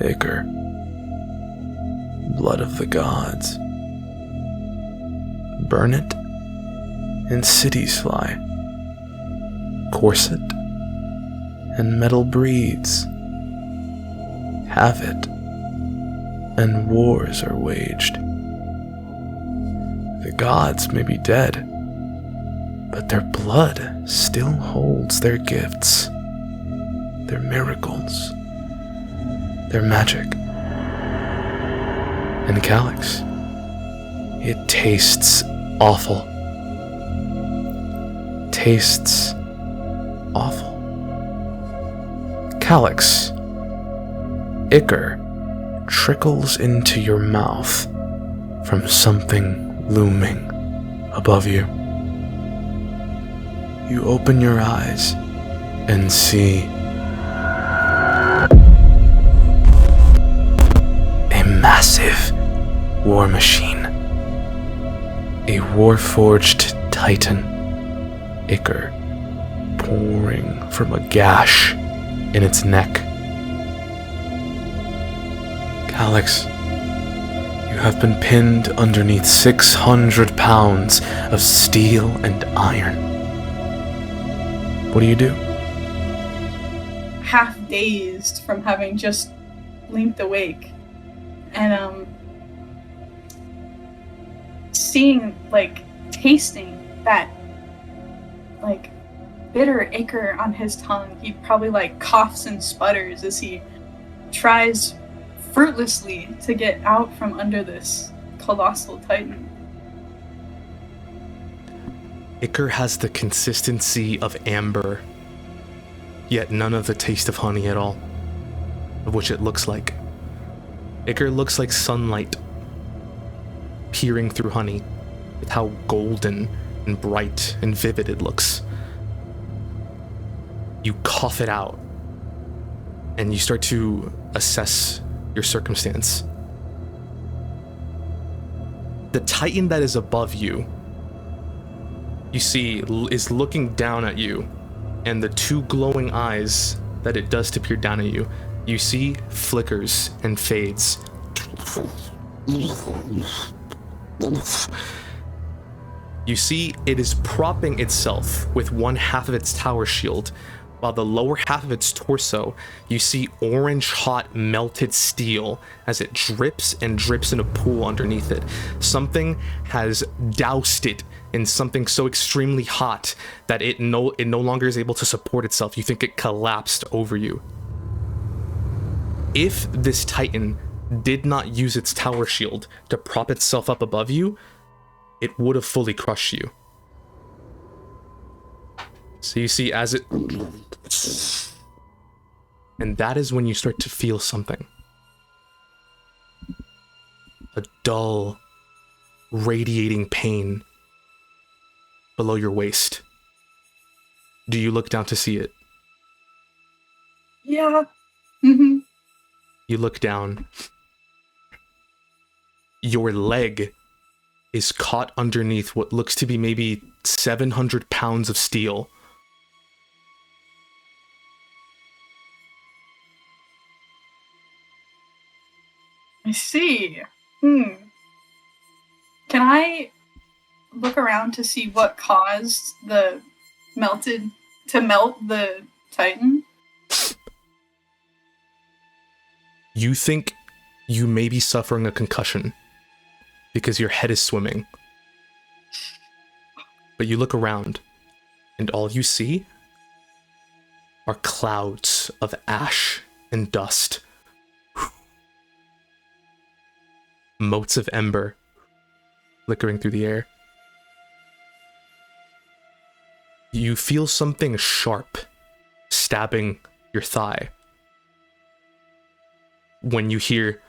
Ichor. Blood of the gods. Burn it, and cities fly. Course it, and metal breeds. Have it, and wars are waged. The gods may be dead, but their blood still holds their gifts, their miracles, their magic. And Calyx, it tastes awful. Tastes awful. Calyx, ichor trickles into your mouth from something looming above you. You open your eyes and see a massive war machine. A war-forged titan, ichor, pouring from a gash in its neck. Calyx, you have been pinned underneath 600 pounds of steel and iron. What do? Half dazed from having just blinked awake. And, tasting that, bitter ichor on his tongue. He probably, coughs and sputters as he tries fruitlessly to get out from under this colossal titan. Ichor has the consistency of amber, yet none of the taste of honey at all, of which it looks like. Ichor looks like sunlight peering through honey, with how golden and bright and vivid it looks. You cough it out, and you start to assess your circumstance. The titan that is above you, you see, is looking down at you, and the two glowing eyes that it does to peer down at you, you see flickers and fades. You see it is propping itself with one half of its tower shield, while the lower half of its torso, you see orange hot melted steel as it drips and drips in a pool underneath it. Something has doused it in something so extremely hot that it no longer is able to support itself. You think it collapsed over you. If this titan did not use its tower shield to prop itself up above you, it would have fully crushed you. So you see as it... And that is when you start to feel something. A dull, radiating pain below your waist. Do you look down to see it? Yeah. Mm-hmm. You look down. Your leg is caught underneath what looks to be maybe 700 pounds of steel. I see. Can I look around to see what caused the melt the titan? You think you may be suffering a concussion because your head is swimming. But you look around, and all you see are clouds of ash and dust. Motes of ember flickering through the air. You feel something sharp stabbing your thigh when you hear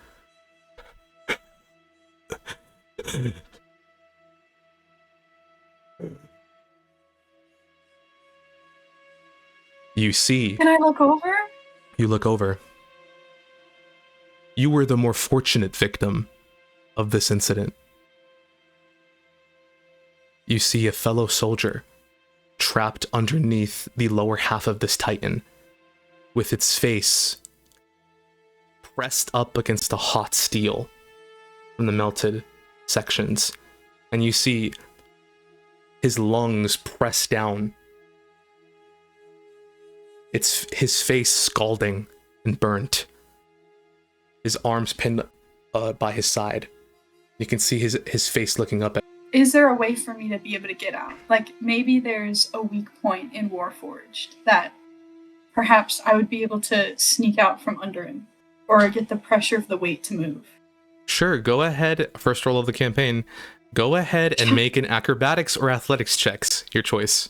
you see. Can I look over? You look over. You were the more fortunate victim of this incident. You see a fellow soldier trapped underneath the lower half of this titan, with its face pressed up against the hot steel from the melted sections, and you see his lungs pressed down. It's his face scalding and burnt. His arms pinned by his side. You can see his face looking up at. Is there a way for me to be able to get out? Like, maybe there's a weak point in Warforged that perhaps I would be able to sneak out from under him, or get the pressure of the weight to move. Sure, go ahead. First roll of the campaign. Go ahead and make an acrobatics or athletics checks. Your choice.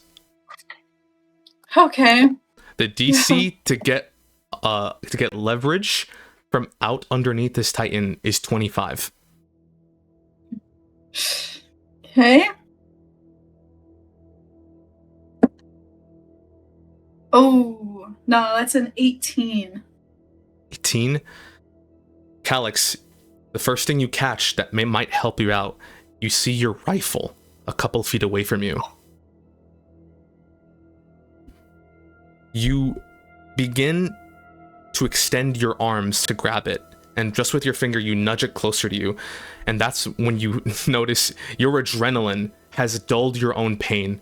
Okay. The DC to get leverage from out underneath this Titan is 25. Okay. Oh, no, that's an 18. 18. Calyx, the first thing you catch that might help you out, you see your rifle a couple feet away from you. You begin to extend your arms to grab it, and just with your finger you nudge it closer to you, and that's when you notice your adrenaline has dulled your own pain,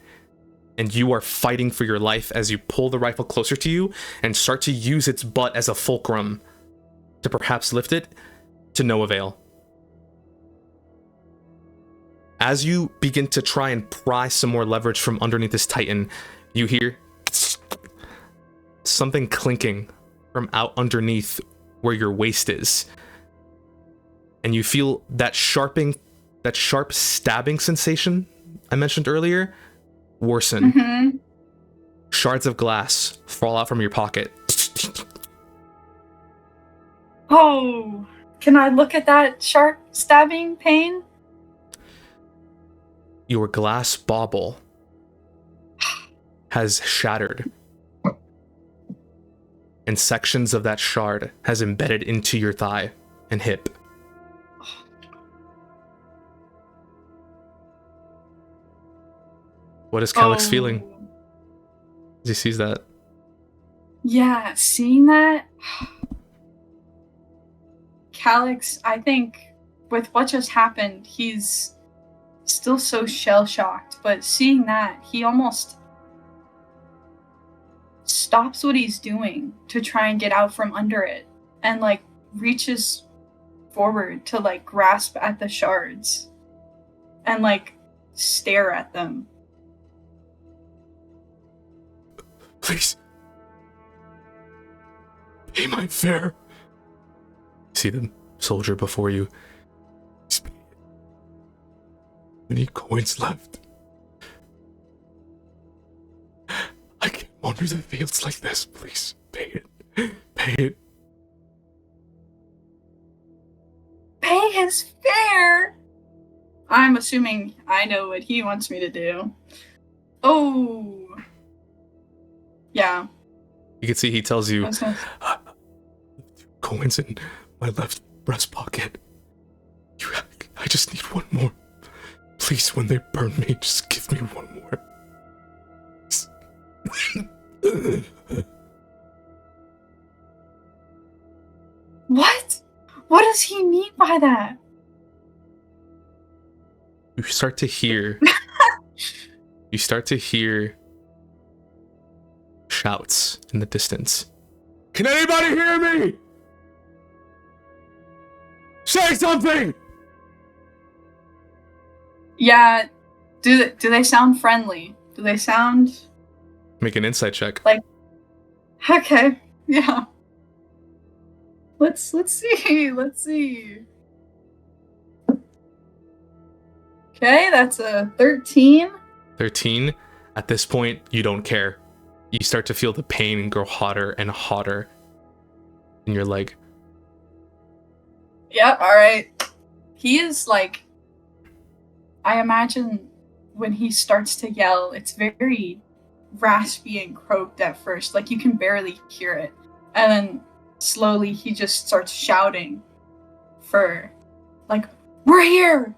and you are fighting for your life as you pull the rifle closer to you and start to use its butt as a fulcrum to perhaps lift it, to no avail. As you begin to try and pry some more leverage from underneath this Titan, you hear something clinking from out underneath where your waist is. And you feel that sharp stabbing sensation I mentioned earlier worsen. Mm-hmm. Shards of glass fall out from your pocket. Oh, can I look at that sharp stabbing pain? Your glass bauble has shattered, and sections of that shard has embedded into your thigh and hip. What is Calyx feeling as he sees that? Yeah, seeing that, Calyx, I think with what just happened, he's still so shell-shocked, but seeing that, he almost stops what he's doing to try and get out from under it, and like reaches forward to like grasp at the shards and like stare at them. Please. Pay my fare. See the soldier before you. Any coins left? I can't wander the fields like this. Please, pay it. Pay it. Pay his fare? I'm assuming I know what he wants me to do. Oh. Yeah. You can see he tells you, Coins in my left breast pocket. I just need one more. Please, when they burn me, just give me one more. What? What does he mean by that? you start to hear shouts in the distance. Can anybody hear me? Say something! Yeah, do they sound friendly? Do they sound Make an insight check. like okay? Yeah. Let's see. Okay, that's a 13. 13. At this point, you don't care. You start to feel the pain grow hotter and hotter in your leg. Yep, alright. He is like, I imagine when he starts to yell, it's very raspy and croaked at first. Like, you can barely hear it. And then slowly he just starts shouting for, like, we're here!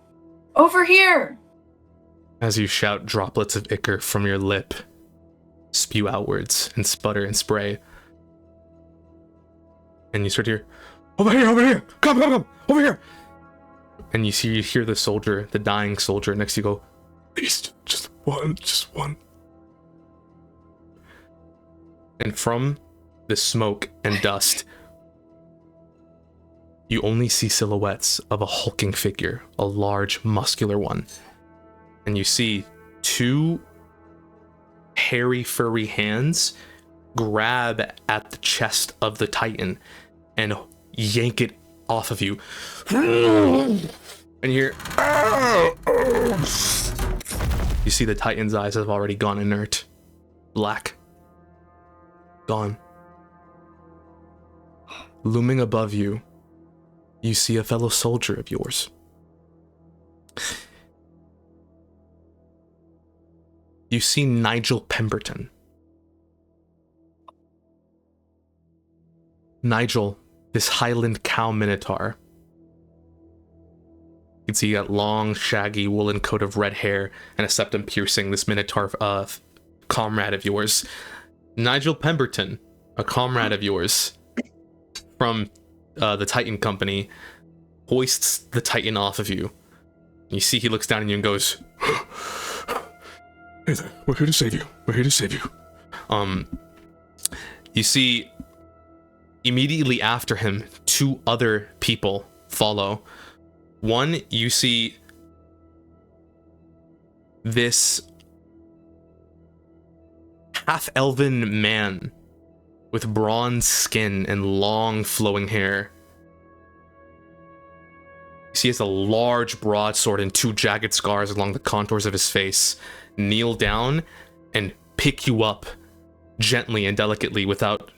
Over here! As you shout, droplets of ichor from your lip spew outwards and sputter and spray. And you start to hear, Over here! Come! Over here! And you hear the soldier, the dying soldier next to you go, please, just one. And from the smoke and dust, you only see silhouettes of a hulking figure, a large, muscular one. And you see two hairy, furry hands grab at the chest of the Titan and yank it off of you. And you hear, you see the Titan's eyes have already gone inert. Black. Gone. Looming above you, you see a fellow soldier of yours. You see Nigel Pemberton. Nigel, this Highland cow minotaur. You can see he got long, shaggy, woolen coat of red hair and a septum piercing, this minotaur comrade of yours. Nigel Pemberton, a comrade of yours from the Titan Company, hoists the Titan off of you. You see he looks down at you and goes, hey there, we're here to save you. You see, immediately after him, two other people follow. One, you see this half-elven man with bronze skin and long flowing hair. You see he has a large broadsword and two jagged scars along the contours of his face. Kneel down and pick you up gently and delicately without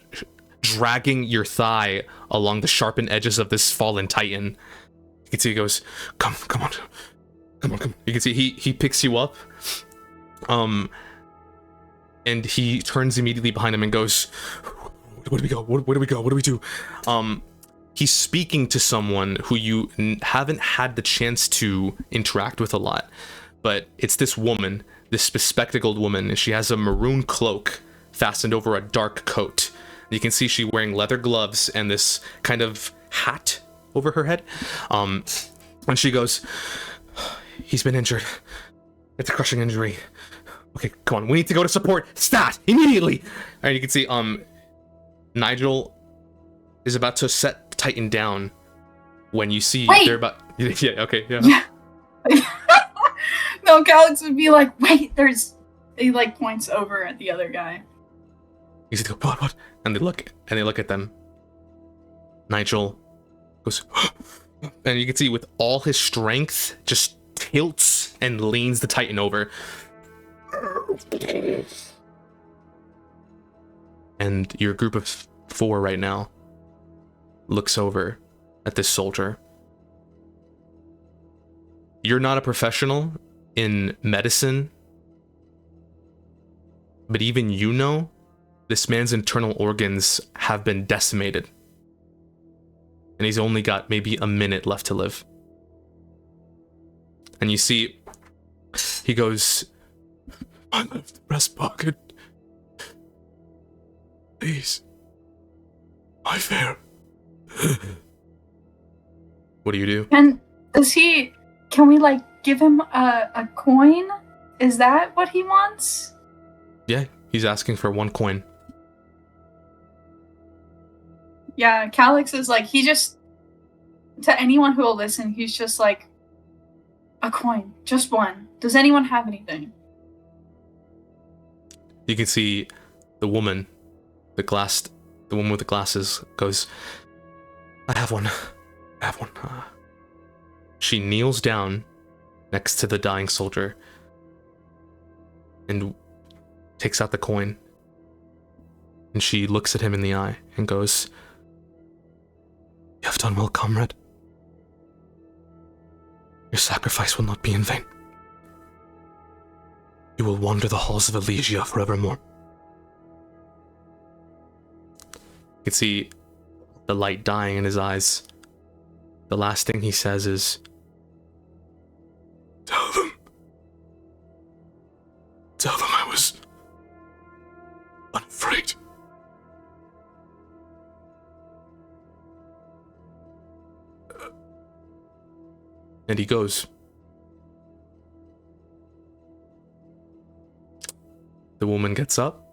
dragging your thigh along the sharpened edges of this fallen Titan. You can see he goes, come on. You can see he picks you up. And he turns immediately behind him and goes, where do we go? Where do we go? What do we do? He's speaking to someone who you haven't had the chance to interact with a lot. But it's this woman, this bespectacled woman, and she has a maroon cloak fastened over a dark coat. You can see she's wearing leather gloves and this kind of hat over her head. And she goes, he's been injured. It's a crushing injury. Okay, come on, we need to go to support. Stat! Immediately! Alright, you can see, Nigel is about to set Titan down when you see they're about... Yeah, okay, yeah. No, Calix would be like, wait, there's... He, like, points over at the other guy. You see, what? And they look at them. Nigel goes... And you can see with all his strength, just tilts and leans the Titan over. And your group of 4 right now looks over at this soldier. You're not a professional in medicine, but even you know this man's internal organs have been decimated. And he's only got maybe a minute left to live. And you see, he goes, I left the breast pocket. Please. My fare. What do you do? And can we, like, give him a coin? Is that what he wants? Yeah, he's asking for 1 coin. Yeah, Calix is like, to anyone who will listen, he's just like, a coin, just 1. Does anyone have anything? You can see the woman, the woman with the glasses goes, I have one. She kneels down next to the dying soldier and takes out the coin. And she looks at him in the eye and goes, you have done well, comrade. Your sacrifice will not be in vain. You will wander the halls of Elysia forevermore. You can see the light dying in his eyes. The last thing he says is, Tell them I was unafraid. And he goes. The woman gets up,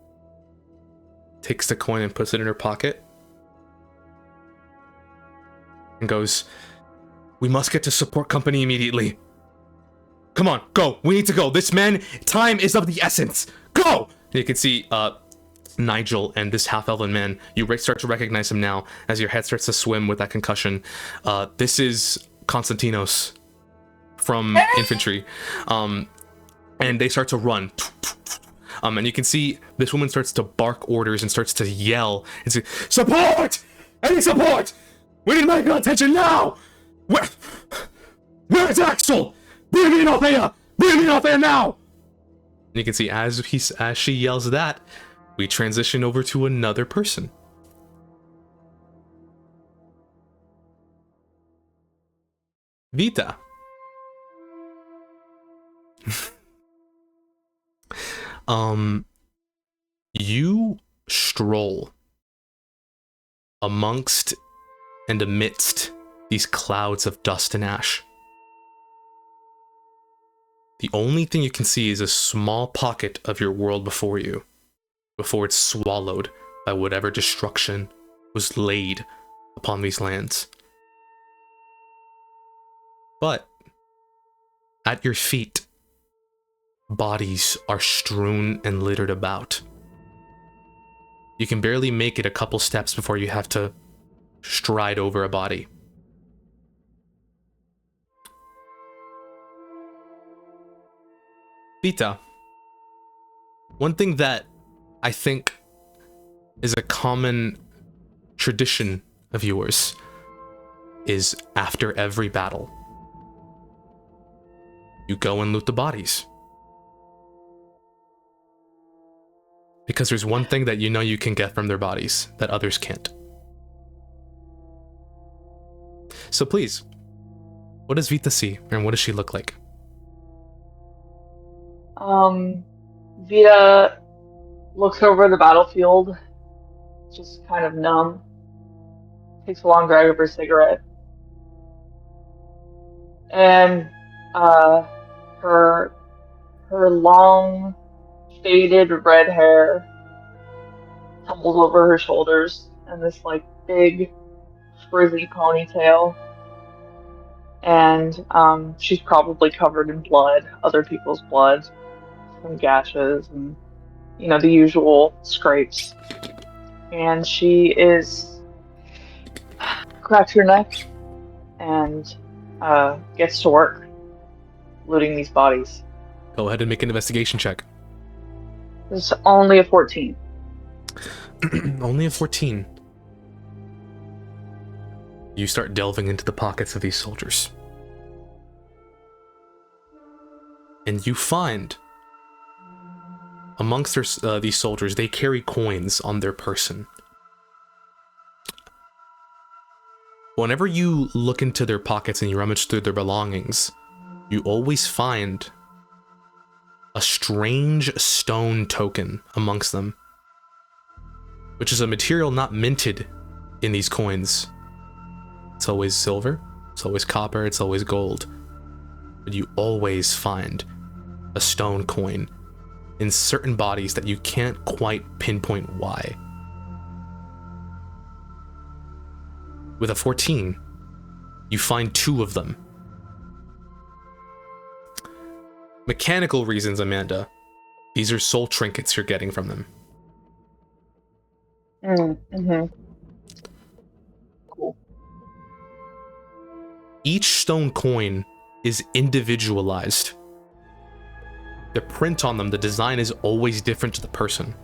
takes the coin and puts it in her pocket, and goes, "We must get to support company immediately. Come on, go. We need to go. This man, time is of the essence. Go!" And you can see Nigel and this half-elven man. You start to recognize him now as your head starts to swim with that concussion. This is Konstantinos from infantry. And they start to run. And you can see this woman starts to bark orders and starts to yell and say, "Support! I need support! We need medical attention now! Where's Axel? Bring me an Althea! Bring me an Althea now!" And you can see as she yells that, we transition over to another person. Vita. You stroll amongst and amidst these clouds of dust and ash. The only thing you can see is a small pocket of your world before you, before it's swallowed by whatever destruction was laid upon these lands. But at your feet, bodies are strewn and littered about. You can barely make it a couple steps before you have to stride over a body. Vita, one thing that I think is a common tradition of yours is after every battle, you go and loot the bodies. Because there's one thing that you know you can get from their bodies that others can't. So please, what does Vita see, and what does she look like? Vita looks over the battlefield, just kind of numb, takes a long drag of her cigarette, and her long, faded red hair tumbles over her shoulders, and this like big, frizzy ponytail. And she's probably covered in blood, other people's blood, some gashes, and the usual scrapes. And she cracks her neck and gets to work looting these bodies. Go ahead and make an investigation check. It's only a 14. Only a 14. You start delving into the pockets of these soldiers. And you find, amongst these soldiers, they carry coins on their person. Whenever you look into their pockets and you rummage through their belongings, you always find a strange stone token amongst them, which is a material not minted in these coins. It's always silver, it's always copper, it's always gold. But you always find a stone coin in certain bodies that you can't quite pinpoint why. With a 14, you find 2 of them. Mechanical reasons, Amanda. These are soul trinkets you're getting from them. Mm-hmm. Cool. Each stone coin is individualized. The print on them, the design is always different to the person.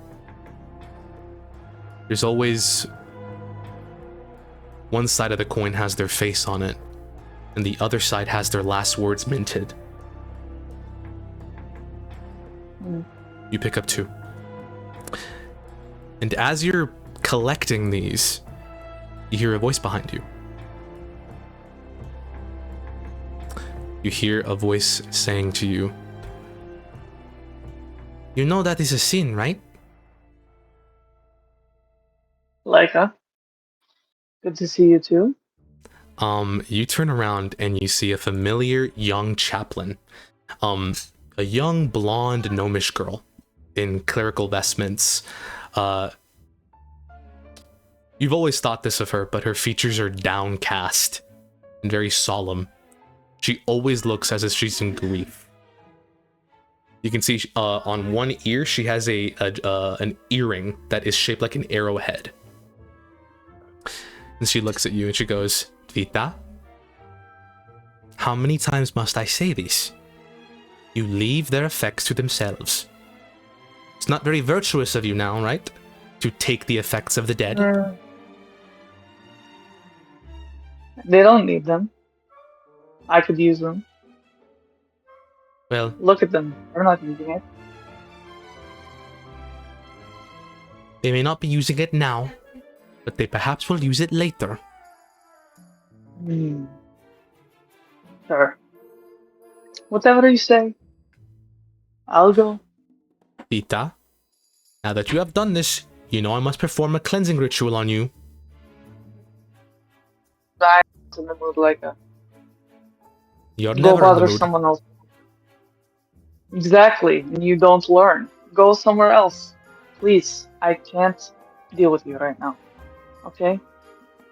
There's always one side of the coin has their face on it, and the other side has their last words minted. You pick up 2. And as you're collecting these, you hear a voice behind you. You hear a voice saying to you, "You know that is a sin, right?" Leica, good to see you too. You turn around and you see a familiar young chaplain. A young blonde gnomish girl in clerical vestments. You've always thought this of her, but her features are downcast and very solemn. She always looks as if she's in grief. You can see on one ear she has an earring that is shaped like an arrowhead. And she looks at you and she goes, "Vita, how many times must I say this? You leave their effects to themselves. It's not very virtuous of you now, right? To take the effects of the dead." They don't need them. I could use them. Well, Look at them. They're not using it. they may not be using it now, but they perhaps will use it later. Sure. Whatever you say. I'll go. Vita, now that you have done this, you know I must perform a cleansing ritual on you. I'm in the mood like a... You're Go never in the bother mood. someone else. Exactly. You don't learn. Go somewhere else. Please. I can't deal with you right now. Okay?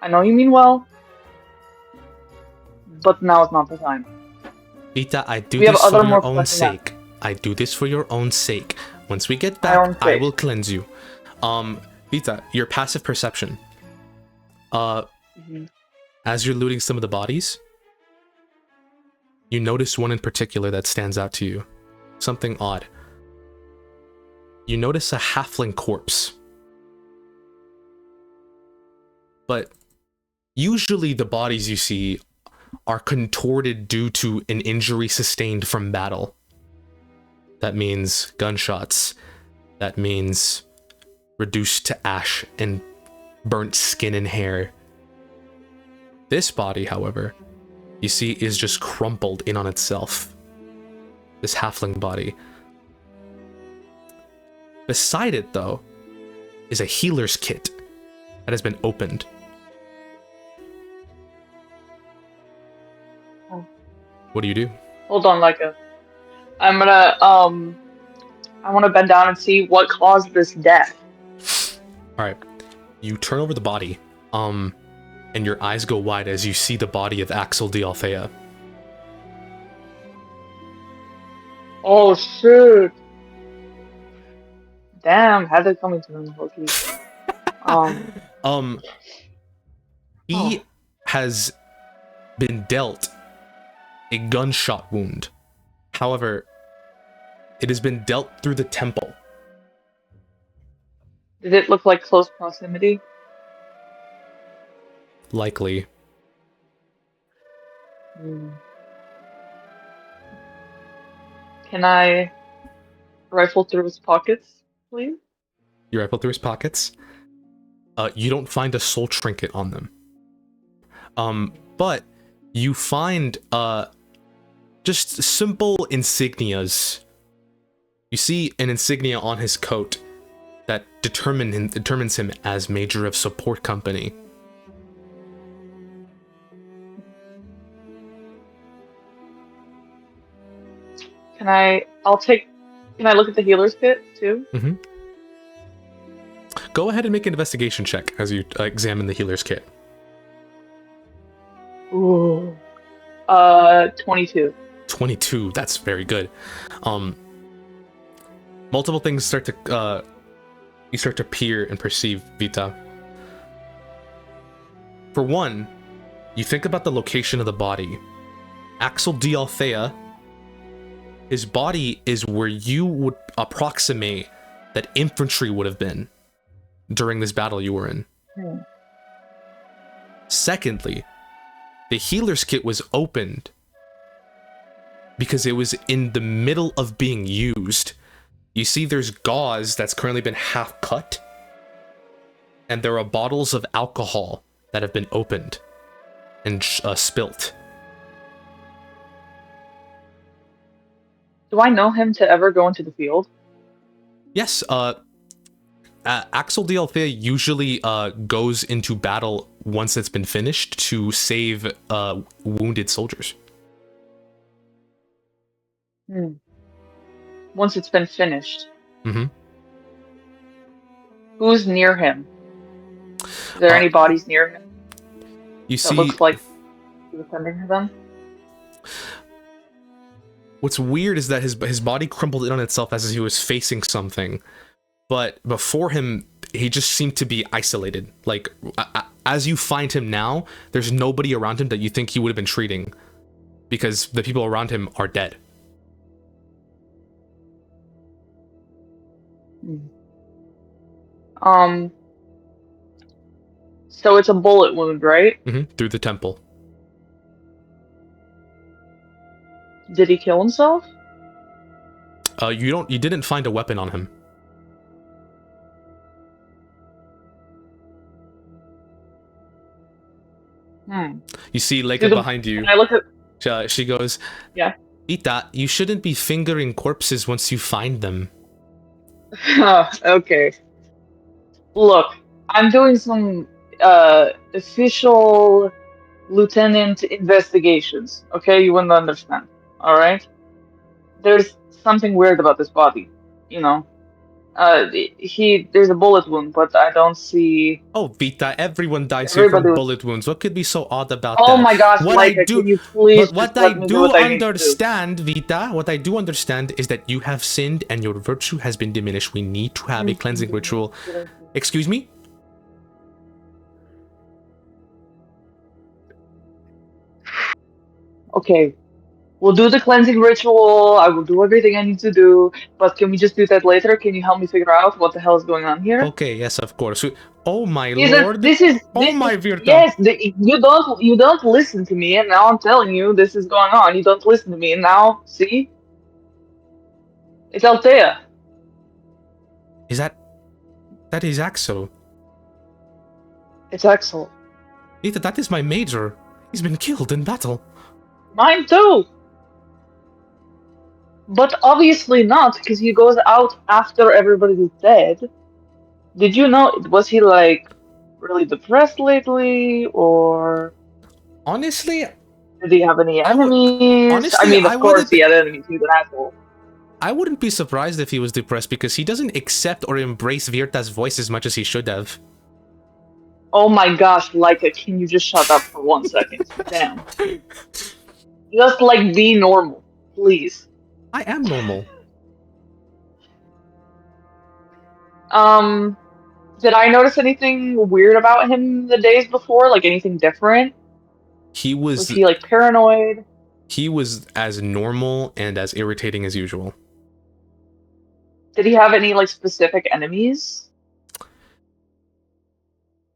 I know you mean well, but now is not the time. Vita, I do We have this for other your more own pressing sake. I do this for your own sake. Once we get My own back, I sake. will cleanse you. Vita, your passive perception. As you're looting some of the bodies, you notice one in particular that stands out to you. Something odd. You notice a halfling corpse. But usually the bodies you see are contorted due to an injury sustained from battle. That means gunshots. That means reduced to ash and burnt skin and hair. This body, however, you see is just crumpled in on itself. This halfling body. Beside it, though, is a healer's kit that has been opened. What do you do? Hold on, Leica. I'm gonna, I want to bend down and see what caused this death. Alright. You turn over the body, and your eyes go wide as you see the body of Axel de Althea. Oh, shoot. Damn, had it coming to him, okay. He has been dealt a gunshot wound. However, it has been dealt through the temple. Did it look like close proximity? Likely. Can I rifle through his pockets, please? You rifle through his pockets. You don't find a soul trinket on them. But you find just simple insignias. You see an insignia on his coat that determines him as Major of Support Company. Can I look at the healer's kit, too? Mm-hmm. Go ahead and make an investigation check as you examine the healer's kit. Ooh. 22. 22, that's very good. Multiple things start to you start to peer and perceive, Vita. For one, you think about the location of the body. Axel de Althea, his body is where you would approximate that infantry would have been during this battle you were in. Secondly, the healer's kit was opened because it was in the middle of being used. You see there's gauze that's currently been half cut, and there are bottles of alcohol that have been opened and spilt. Do I know him to ever go into the field? Yes, Axel de Althea usually goes into battle once it's been finished to save wounded soldiers. Once it's been finished. Mm-hmm. Who's near him? Is there any bodies near him? You that see, looks like he was tending to them? What's weird is that his body crumpled in on itself as he was facing something, but before him, he just seemed to be isolated. Like, as you find him now, there's nobody around him that you think he would have been treating, because the people around him are dead. So it's a bullet wound, right? Mm-hmm. Through the temple. Did he kill himself? You didn't find a weapon on him. You see Leica behind you. Can I look at... She goes, yeah. Ita, you shouldn't be fingering corpses once you find them. Oh, okay. Look, I'm doing some official lieutenant investigations. Okay, you wouldn't understand. All right. There's something weird about this body. You know, there's a bullet wound, but I don't see. Oh, Vita, everyone dies here from bullet wounds. What could be so odd about that? Oh my gosh, Leica, can you please what I do understand, Vita, what I do understand is that you have sinned and your virtue has been diminished. We need to have a cleansing ritual. Excuse me? Okay. We'll do the cleansing ritual. I will do everything I need to do. But can we just do that later? Can you help me figure out what the hell is going on here? Okay, yes, of course. Oh my lord! My Virta! Yes, you don't listen to me, and now I'm telling you this is going on. You don't listen to me, and now see, it's Althea. Is that is Axel? It's Axel. Ethan, that is my major. He's been killed in battle. Mine too. But obviously not, because he goes out after everybody's dead. Did you know, was he like really depressed lately, or honestly, did he have any enemies? Honestly, I mean, of course he had enemies. He's an asshole. I wouldn't be surprised if he was depressed because he doesn't accept or embrace Virta's voice as much as he should have. Oh my gosh, Leica, can you just shut up for 1 second? Damn. Just like be normal, please. I am normal. Did I notice anything weird about him the days before? Like anything different? Was he like paranoid? He was as normal and as irritating as usual. Did he have any like specific enemies?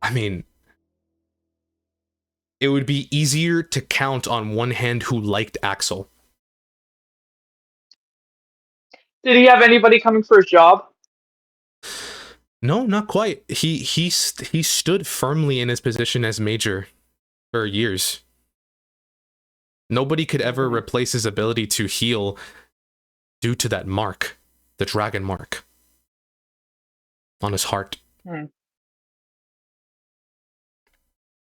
I mean, it would be easier to count on one hand who liked Axel. Did he have anybody coming for his job? No, not quite. He stood firmly in his position as major for years. Nobody could ever replace his ability to heal due to that mark, the dragon mark, on his heart.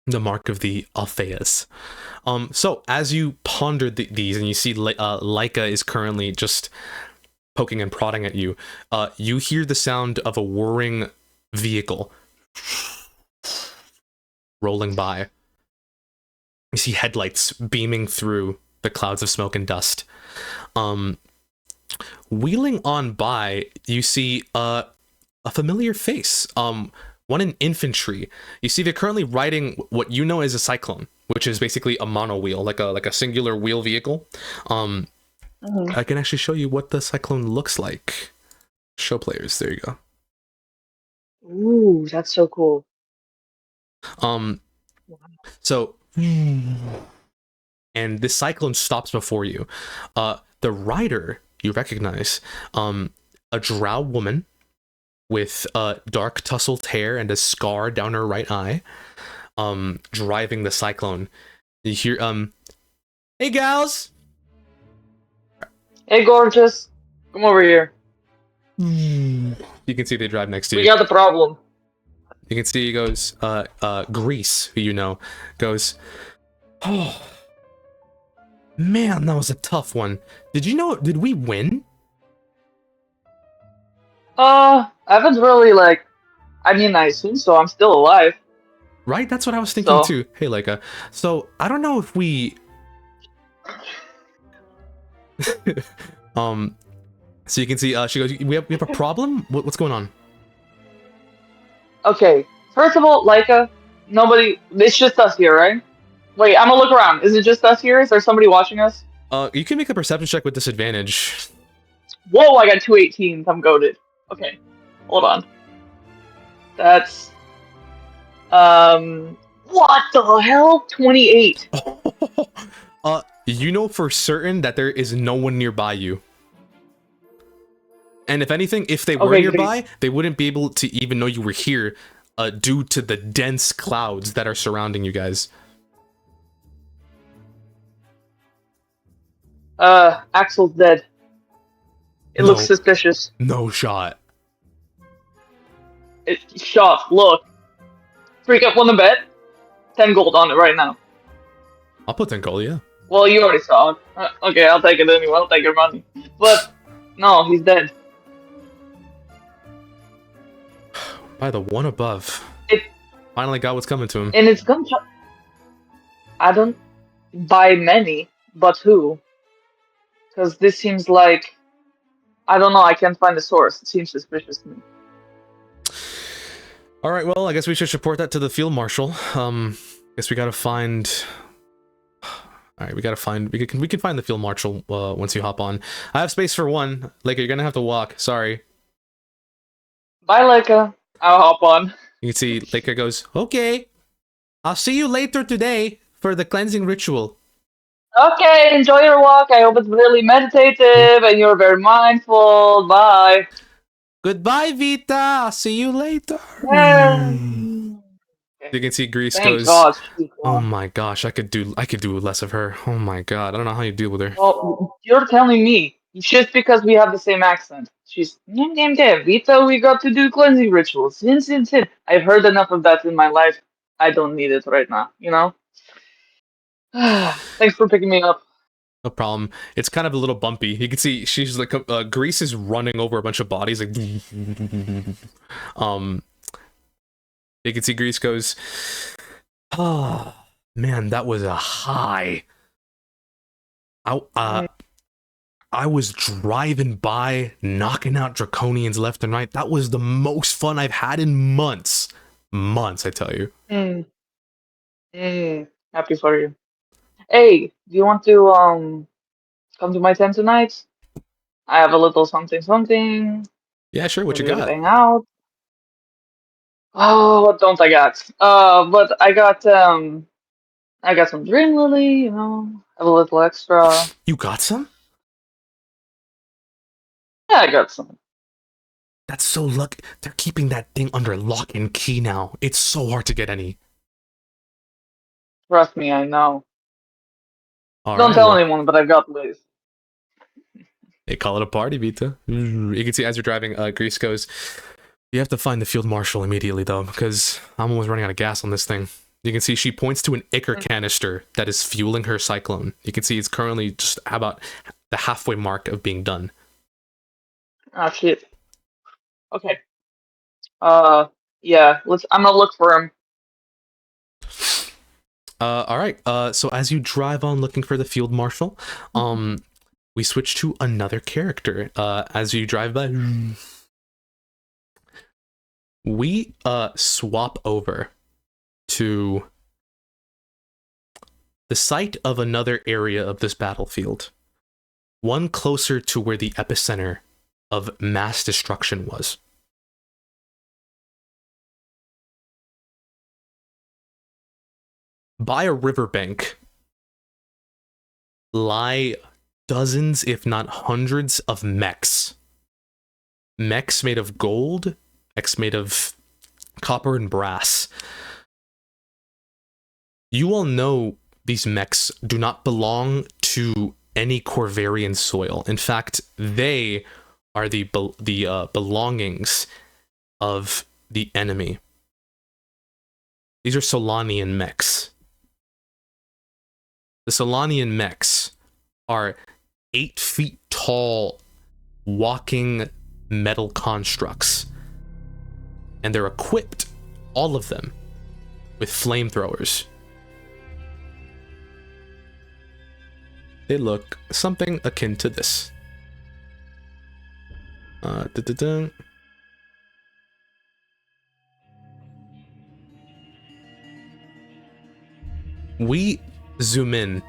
The mark of the Altheas. So as you ponder these and you see Leica is currently just poking and prodding at you, you hear the sound of a whirring vehicle rolling by. You see headlights beaming through the clouds of smoke and dust. Wheeling on by, you see a familiar face. One in infantry. You see they're currently riding what you know as a cyclone, which is basically a mono wheel, like a singular wheel vehicle. I can actually show you what the cyclone looks like. Show players, there you go. Ooh, that's so cool. So, and this cyclone stops before you. The rider you recognize, a drow woman with dark tousled hair and a scar down her right eye, driving the cyclone. You hear, hey gals! Hey gorgeous, come over here. You can see they drive next to We you. got the problem. You can see he goes, Grease, who you know, goes, oh, man, that was a tough one. Did we win? I haven't really, like, I mean, I assume so. I'm still alive. Right? That's what I was thinking So. too. Hey, Leica. So, I don't know if we... So you can see, she goes, we have a problem? What's going on? Okay, first of all, Leica, nobody, it's just us here, right? Wait, I'm gonna look around. Is it just us here? Is there somebody watching us? You can make a perception check with disadvantage. Whoa, I got 218s. I'm goated. Okay, hold on. That's, what the hell? 28. You know for certain that there is no one nearby you. And if anything, if they were Okay, nearby, great. they wouldn't be able to even know you were here, due to the dense clouds that are surrounding you guys. Axel's dead. It looks suspicious. No shot. Shot, look. Freak up on the bet. 10 gold on it right now. I'll put 10 gold, yeah. Well, you already saw it. Okay, I'll take it anyway. I'll take your money. But, no, he's dead. By the one above. Finally got what's coming to him. And it's gunshot. I don't buy many, but who? Because this seems like, I don't know, I can't find the source. It seems suspicious to me. Alright, well, I guess we should report that to the field marshal. Guess we gotta find... Alright, we gotta find... We can find the field marshal, once you hop on. I have space for one. Like, you're gonna have to walk. Sorry. Bye, Leica. I'll hop on. You can see Leica goes, okay. I'll see you later today for the cleansing ritual. Okay, enjoy your walk. I hope it's really meditative and you're very mindful. Bye. Goodbye, Vita. I'll see you later. You can see Grease Thank goes, God. oh my gosh, I could do less of her. Oh my god, I don't know how you deal with her. Well, you're telling me. It's just because we have the same accent. She's Vita, we got to do cleansing rituals. Sin. I've heard enough of that in my life. I don't need it right now, you know? Thanks for picking me up. No problem. It's kind of a little bumpy. You can see she's like, Grease is running over a bunch of bodies, like, you can see Grease goes, oh, man, that was a high. I was driving by, knocking out draconians left and right. That was the most fun I've had in months. Months, I tell you. Happy for you. Hey, do you want to come to my tent tonight? I have a little something. Yeah, sure. What you Maybe got? hang out. Oh, what don't I got? But I got some Dream Lily, you know, have a little extra. You got some? Yeah, I got some. That's so lucky. They're keeping that thing under lock and key now. It's so hard to get any. Trust me, I know. All Don't right, tell well, anyone, but I've got ways. they call it a party, Vita. You can see as you're driving, Grease goes, you have to find the field marshal immediately, though, because I'm almost running out of gas on this thing. You can see she points to an ekes canister that is fueling her cyclone. You can see it's currently just about the halfway mark of being done. Ah, shit. Okay. Yeah, I'm gonna look for him. All right. So as you drive on looking for the field marshal, we switch to another character. As you drive by, we swap over to the site of another area of this battlefield, one closer to where the epicenter of mass destruction was. By a riverbank lie dozens, if not hundreds, of mechs. Mechs made of gold, mechs made of copper and brass. You all know these mechs do not belong to any Corvarian soil. In fact, they are the belongings of the enemy. These are Solanian mechs. The Solanian mechs are 8 feet tall walking metal constructs, and they're equipped, all of them, with flamethrowers. They look something akin to this. We zoom in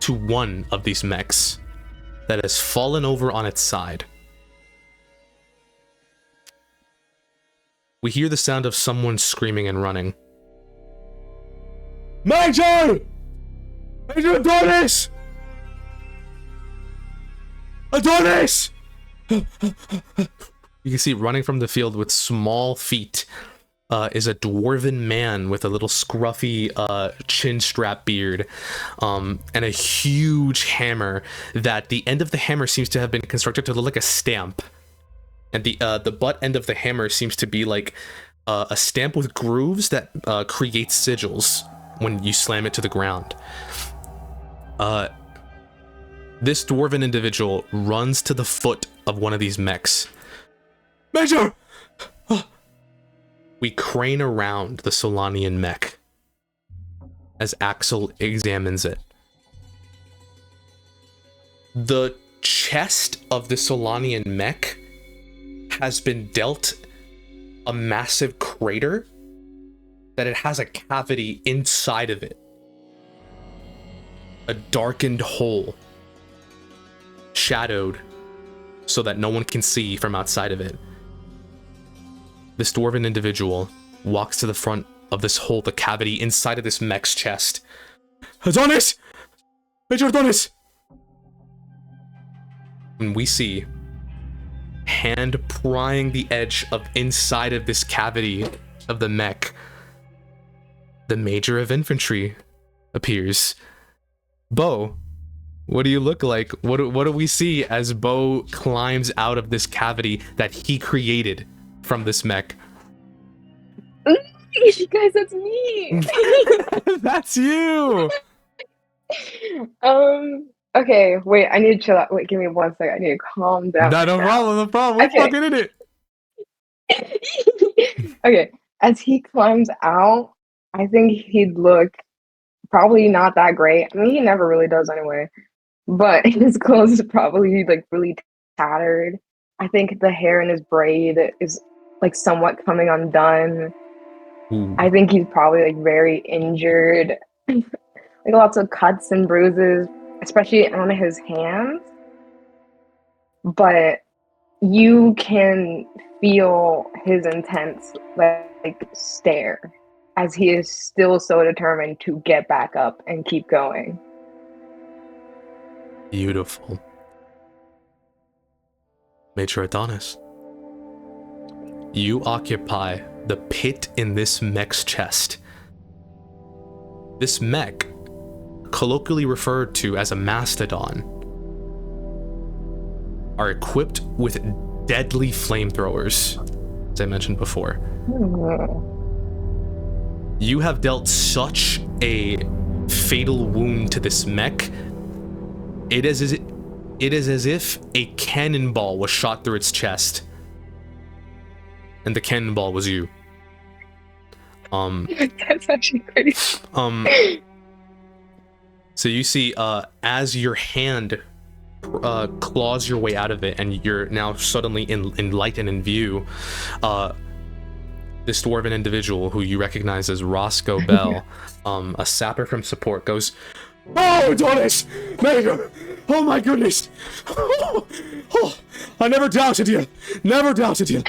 to one of these mechs that has fallen over on its side. We hear the sound of someone screaming and running. Major! Major Adonis! Adonis! You can see running from the field with small feet is a dwarven man with a little scruffy chin strap beard and a huge hammer that the end of the hammer seems to have been constructed to look like a stamp. And the butt end of the hammer seems to be like a stamp with grooves that creates sigils when you slam it to the ground. This dwarven individual runs to the foot of one of these mechs. Major! We crane around the Solanian mech as Axel examines it. The chest of the Solanian mech has been dealt a massive crater that it has a cavity inside of it. A darkened hole, shadowed so that no one can see from outside of it. This dwarven individual walks to the front of this hole, the cavity inside of this mech's chest. Adonis! Major Adonis! And we see hand prying the edge of inside of this cavity of the mech. The Major of Infantry appears. Bo, what do you look like? What do we see as Bo climbs out of this cavity that he created from this mech? You guys, that's me. That's you. Okay, wait, I need to chill out. Wait, give me 1 second. I need to calm down. No problem, no problem. We're Okay. fucking in it. Okay, as he climbs out, I think he'd look probably not that great. I mean, he never really does anyway. But his clothes is probably like really tattered. I think the hair in his braid is like somewhat coming undone. I think he's probably like very injured. Like lots of cuts and bruises, especially on his hands. But you can feel his intense like stare as he is still so determined to get back up and keep going. Beautiful. Major Adonis, you occupy the pit in this mech's chest. This mech, colloquially referred to as a mastodon, are equipped with deadly flamethrowers, as I mentioned before. You have dealt such a fatal wound to this mech. It is as if a cannonball was shot through its chest, and the cannonball was you. That's actually crazy. So you see, as your hand claws your way out of it, and you're now suddenly in light and in view, this dwarven individual who you recognize as Roscoe Bell, a sapper from support, goes, "Oh, Adonis! Major! Oh my goodness! Oh, I never doubted you! Never doubted you!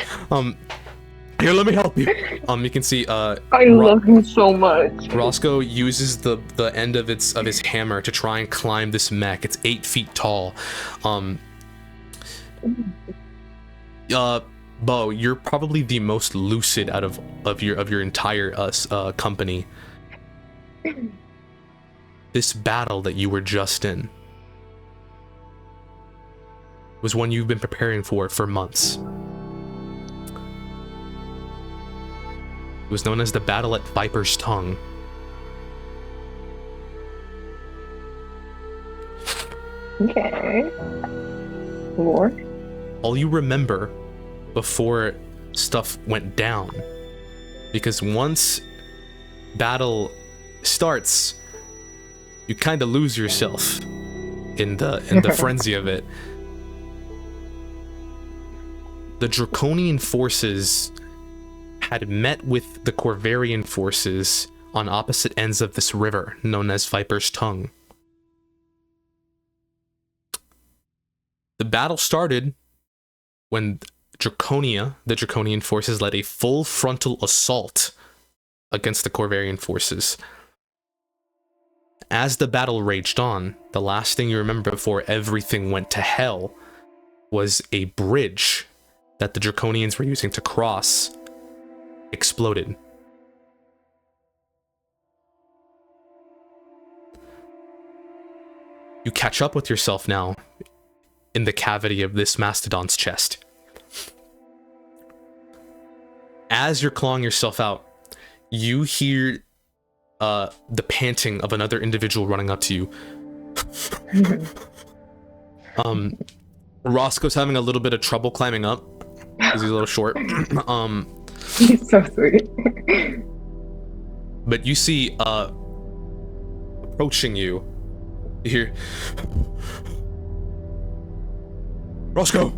Here, let me help you." You can see, I love him so much. Roscoe uses the end of his hammer to try and climb this mech. It's 8 feet tall. Bo, you're probably the most lucid out of your entire company. This battle that you were just in, was one you've been preparing for months. It was known as the Battle at Viper's Tongue. Okay. More? All you remember before stuff went down, because once battle starts, you kind of lose yourself in the frenzy of it. The Draconian forces had met with the Corvarian forces on opposite ends of this river known as Viper's Tongue. The battle started when the Draconian forces led a full frontal assault against the Corvarian forces. As the battle raged on, the last thing you remember before everything went to hell was a bridge that the Draconians were using to cross exploded. You catch up with yourself now in the cavity of this mastodon's chest. As you're clawing yourself out, you hear the panting of another individual running up to you. Roscoe's having a little bit of trouble climbing up because he's a little short. He's so sweet. But you see approaching you, you hear, Roscoe,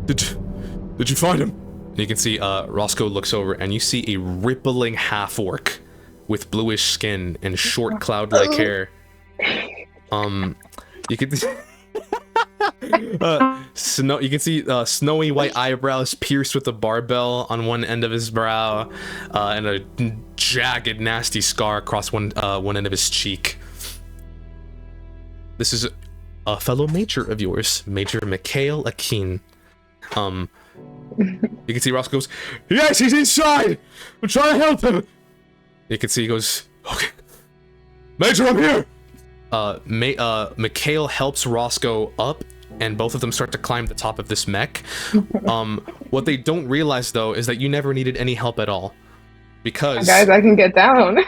did you find him? And you can see Roscoe looks over and you see a rippling half-orc with bluish skin and short cloud-like hair. You can you can see snowy white eyebrows pierced with a barbell on one end of his brow, and a jagged, nasty scar across one end of his cheek. This is a fellow major of yours, Major Mikhail Akin. You can see Ross goes, "Yes, he's inside! I'm trying to help him!" You can see he goes, "Okay. Major, I'm here!" Mikhail helps Roscoe up, and both of them start to climb the top of this mech. What they don't realize, though, is that you never needed any help at all. Because... Guys, I can get down.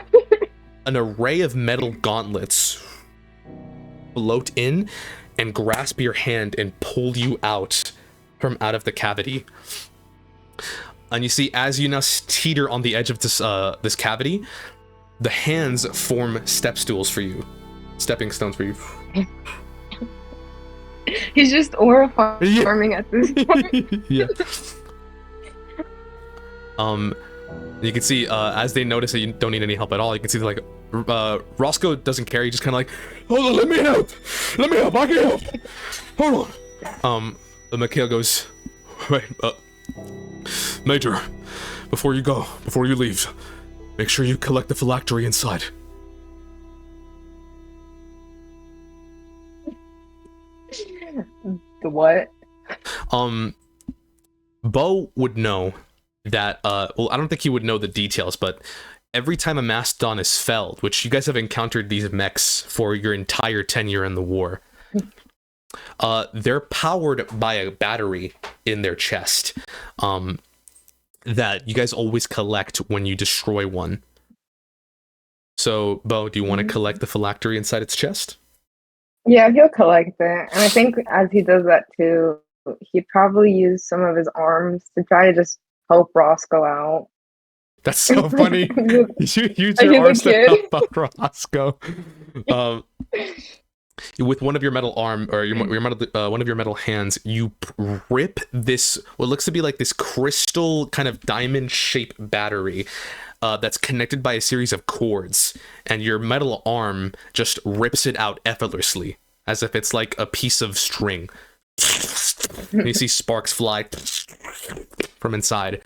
an array of metal gauntlets float in and grasp your hand and pull you out from out of the cavity. And you see, as you now teeter on the edge of this cavity, the hands form step stools for you. Stepping stones for you. He's just farming at this point. Yeah. You can see as they notice that you don't need any help at all, you can see that, like, Roscoe doesn't care. He just kind of like, hold on, let me help, I can help. Hold on. Mikhail goes, wait, Major, before you leave, make sure you collect the phylactery inside. The what? Bo would know that, well, I don't think he would know the details, but every time a Mastodon is felled, which you guys have encountered these mechs for your entire tenure in the war, they're powered by a battery in their chest, that you guys always collect when you destroy one. So, Bo, do you want to collect the phylactery inside its chest? Yeah, he'll collect it. And I think as he does that too, he'd probably use some of his arms to try to just help Roscoe out. That's so funny. You use your arms to help out Roscoe. With one of your metal arm, or one of your metal hands, you rip this, what looks to be like this crystal kind of diamond-shaped battery that's connected by a series of cords, and your metal arm just rips it out effortlessly, as if it's like a piece of string. And you see sparks fly from inside.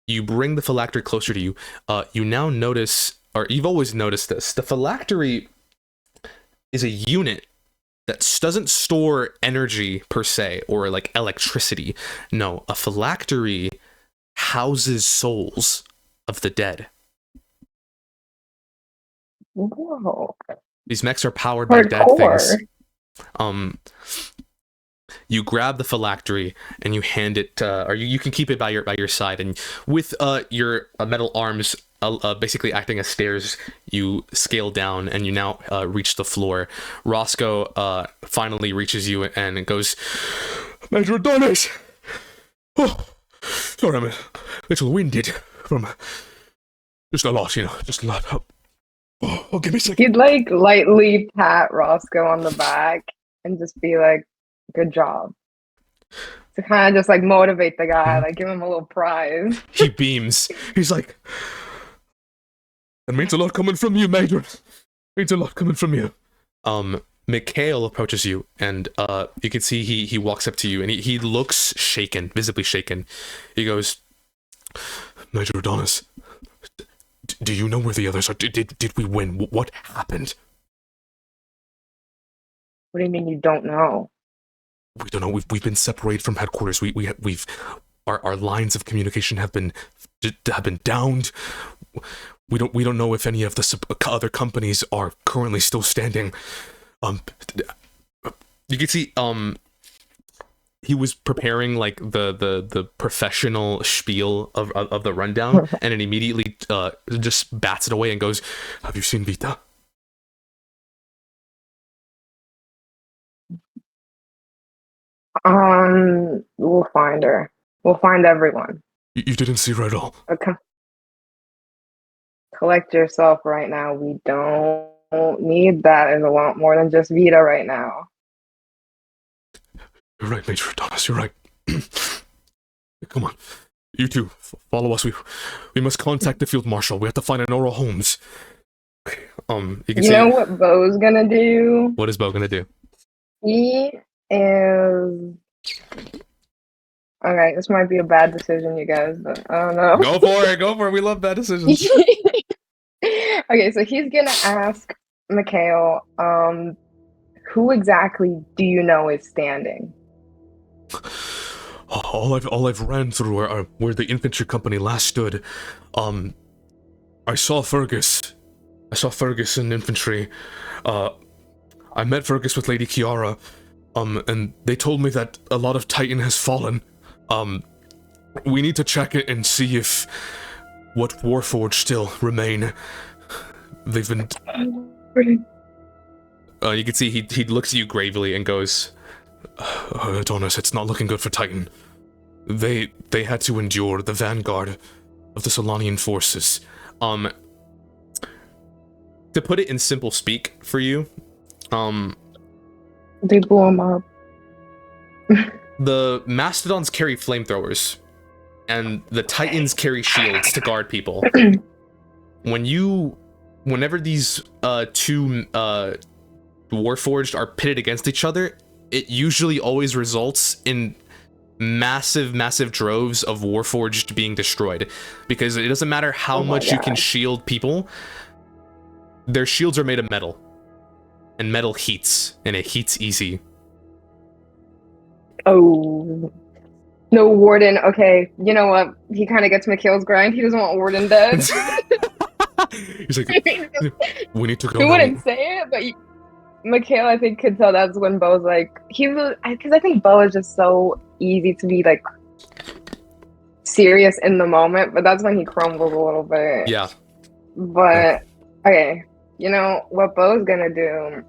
You bring the phylactery closer to you. You now notice, or you've always noticed this, the phylactery is a unit that doesn't store energy per se, or like electricity. No, a phylactery houses souls of the dead. Whoa. These mechs are powered by dead things. You grab the phylactery and you hand it, or you can keep it by your side, and with your metal arms basically acting as stairs, you scale down and you now reach the floor. Roscoe finally reaches you and goes, "Major Adonis! Oh, sorry, I'm a little winded from just a lot, just a lot. Oh, give me a second." He'd like lightly pat Roscoe on the back and just be like, "Good job." To kind of just like motivate the guy, like give him a little prize. He beams. He's like, "That means a lot coming from you, Major. Means a lot coming from you." Mikhail approaches you, and you can see he walks up to you, and he looks shaken, visibly shaken. He goes, "Major Adonis, do you know where the others are? Did we win? What happened?" What do you mean you don't know? "We don't know. We've been separated from headquarters. We've our lines of communication have been downed. We don't know if any of the other companies are currently still standing." You can see he was preparing like the professional spiel of the rundown, and then immediately just bats it away and goes, "Have you seen Vita?" We'll find her. We'll find everyone. You didn't see her at all. Okay. Collect yourself right now. We don't need that. There's a lot more than just Vita right now. You're right, Major Adonis, you're right. Come on. You two, follow us. We must contact the field marshal. We have to find Honora Holmes. You know what Bo's gonna do? What is Bo gonna do? He is... Okay, this might be a bad decision, you guys, but I don't know. Go for it. We love bad decisions. Okay, so he's gonna ask Mikhail, who exactly do you know is standing? All I've ran through are where the infantry company last stood. I saw Fergus. In infantry. I met Fergus with Lady Kiara. And they told me that a lot of Titan has fallen. We need to check it and see if what Warforged still remain. They've been... you can see he looks at you gravely and goes, "Adonis, it's not looking good for Titan. They had to endure the vanguard of the Solanian forces." To put it in simple speak for you, they blew him up. The Mastodons carry flamethrowers, and the Titans carry shields to guard people. Whenever these two Warforged are pitted against each other, it usually always results in massive droves of Warforged being destroyed, because it doesn't matter how much you can shield people, their shields are made of metal, and metal heats, and it heats easy. Oh. No, Warden. Okay, you know what? He kind of gets Mikhail's grind. He doesn't want Warden dead. He's like, "We need to go." He wouldn't say it, but Mikhail, I think, could tell that's when Bo's like, because I think Bo is just so easy to be like serious in the moment, but that's when he crumbles a little bit. Yeah. But okay, you know what Bo's gonna do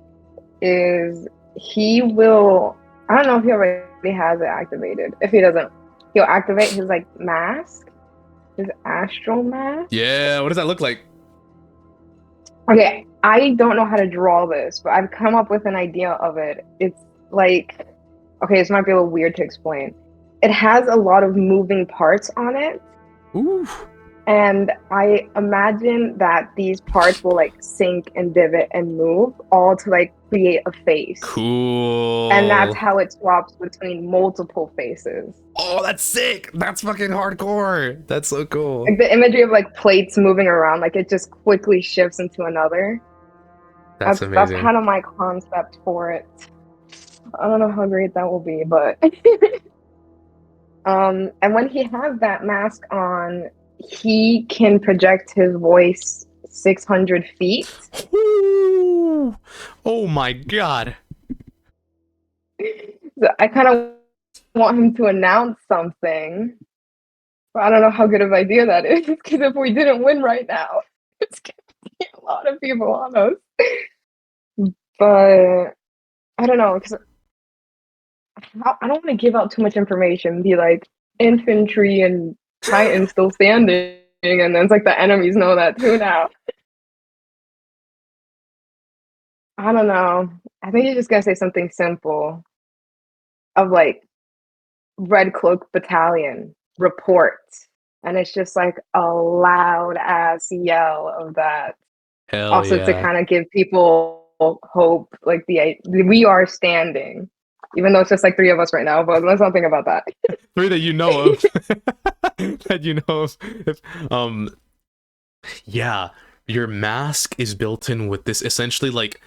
is he will. I don't know if he already has it activated. If he doesn't, he'll activate his like mask, his astral mask. Yeah. What does that look like? Okay, I don't know how to draw this, but I've come up with an idea of it. It's like, okay, this might be a little weird to explain. It has a lot of moving parts on it. Ooh. And I imagine that these parts will like sink and divot and move all to like create a face. Cool. And that's how it swaps between multiple faces. Oh, that's sick. That's fucking hardcore. That's so cool. Like the imagery of like plates moving around, like it just quickly shifts into another. That's amazing. That's kind of my concept for it. I don't know how great that will be, but and when he has that mask on, he can project his voice 600 feet. Ooh. Oh my god. So I kind of want him to announce something, but I don't know how good of an idea that is, because if we didn't win right now, it's gonna be a lot of people on us. But I don't know, because I don't want to give out too much information. Be like infantry and Titans still standing, and then it's like the enemies know that too now. I don't know. I think you're just gonna say something simple of like Redcloak Battalion report, and it's just like a loud ass yell of that. Hell Also to yeah. kind of give people hope, like we are standing, even though it's just like 3 of us right now. But let's not think about that. 3 that you know of. That you know of. Yeah, your mask is built in with this essentially like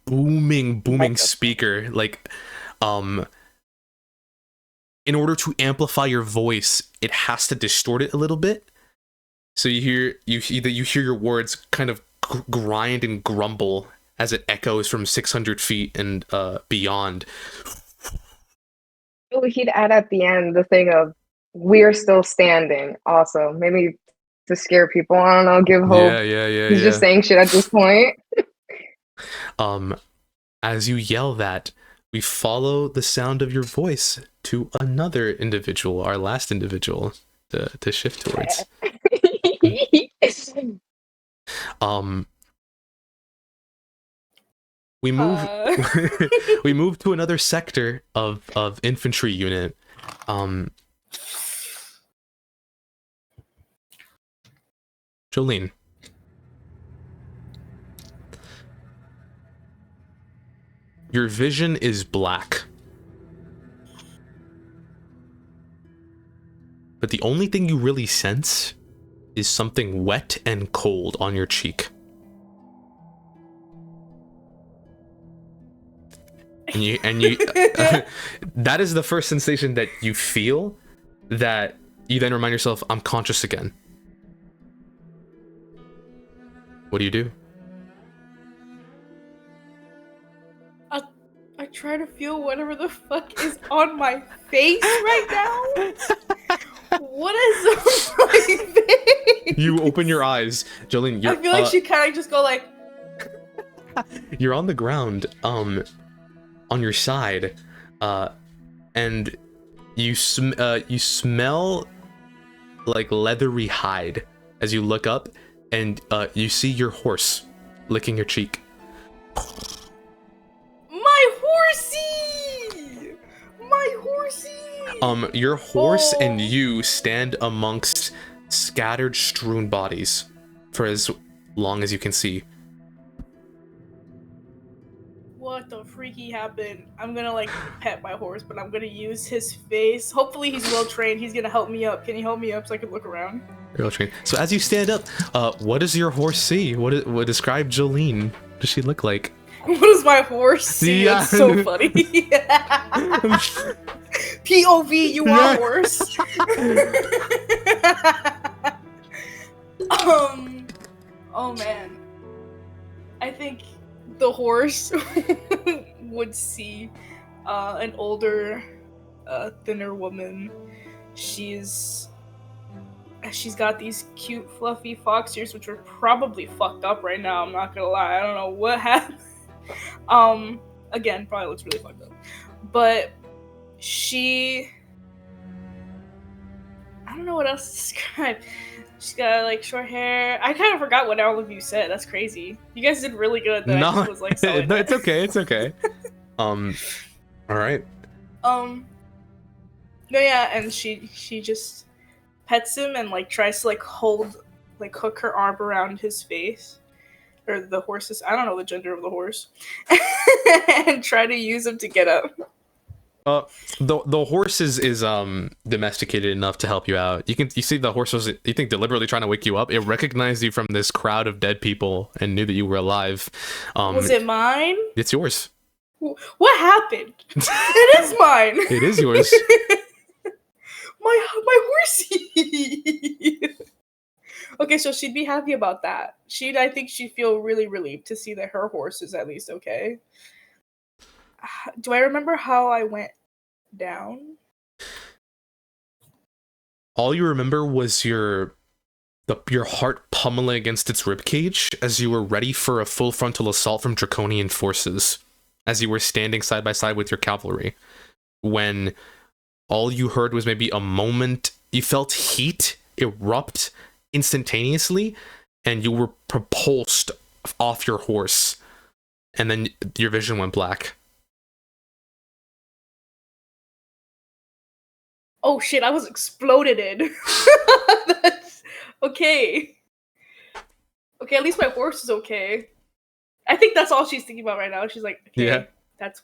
booming speaker. Like, in order to amplify your voice, it has to distort it a little bit. So you hear your words kind of grind and grumble as it echoes from 600 feet and beyond. He'd add at the end the thing of "we're still standing." Also, maybe to scare people. I don't know, give hope. Yeah. He's just saying shit at this point. As you yell that, we follow the sound of your voice to another individual, our last individual to shift towards. We move we move to another sector of infantry unit. Jolene. Your vision is black. But the only thing you really sense is something wet and cold on your cheek. And you that is the first sensation that you feel, that you then remind yourself, I'm conscious again. What do you do? I try to feel whatever the fuck is on my face right now. What is on my face? You open your eyes, Jolene. I feel like she kind of just go like. You're on the ground, on your side, and you smell like leathery hide as you look up, and you see your horse licking your cheek. My horsey! Your horse and you stand amongst scattered, strewn bodies for as long as you can see. What the freaky happened? I'm gonna like pet my horse, but I'm gonna use his face. Hopefully he's well trained. He's gonna help me up. Can you help me up so I can look around? You're well trained. So as you stand up, what does your horse see? What describe Jolene? What does she look like? What does my horse see? Yeah. That's so funny. POV, you are horse. Oh man. I think the horse would see an older, thinner woman. She's got these cute, fluffy fox ears, which are probably fucked up right now. I'm not gonna lie. I don't know what happened. Again, probably looks really fucked up. But I don't know what else to describe. She's got like short hair. I kind of forgot what all of you said. That's crazy. You guys did really good. That I just was like selling no, it's okay. It's okay. All right. No, yeah, and she just pets him and like tries to like hook her arm around his face, or the horse's, I don't know the gender of the horse, and try to use him to get up. The horse is domesticated enough to help you out. You see the horse was, you think, deliberately trying to wake you up. It recognized you from this crowd of dead people and knew that you were alive. Was it mine? It's yours. What happened? It is mine. It is yours. my horsey. Okay, so she'd be happy about that. I think she'd feel really relieved to see that her horse is at least okay. Do I remember how I went down? All you remember was your heart pummeling against its ribcage as you were ready for a full frontal assault from draconian forces, as you were standing side by side with your cavalry, when all you heard was maybe a moment. You felt heat erupt instantaneously, and you were propulsed off your horse, and then your vision went black. Oh shit, I was exploded in. That's okay. Okay, at least my horse is okay. I think that's all she's thinking about right now. She's like, okay, Yeah. that's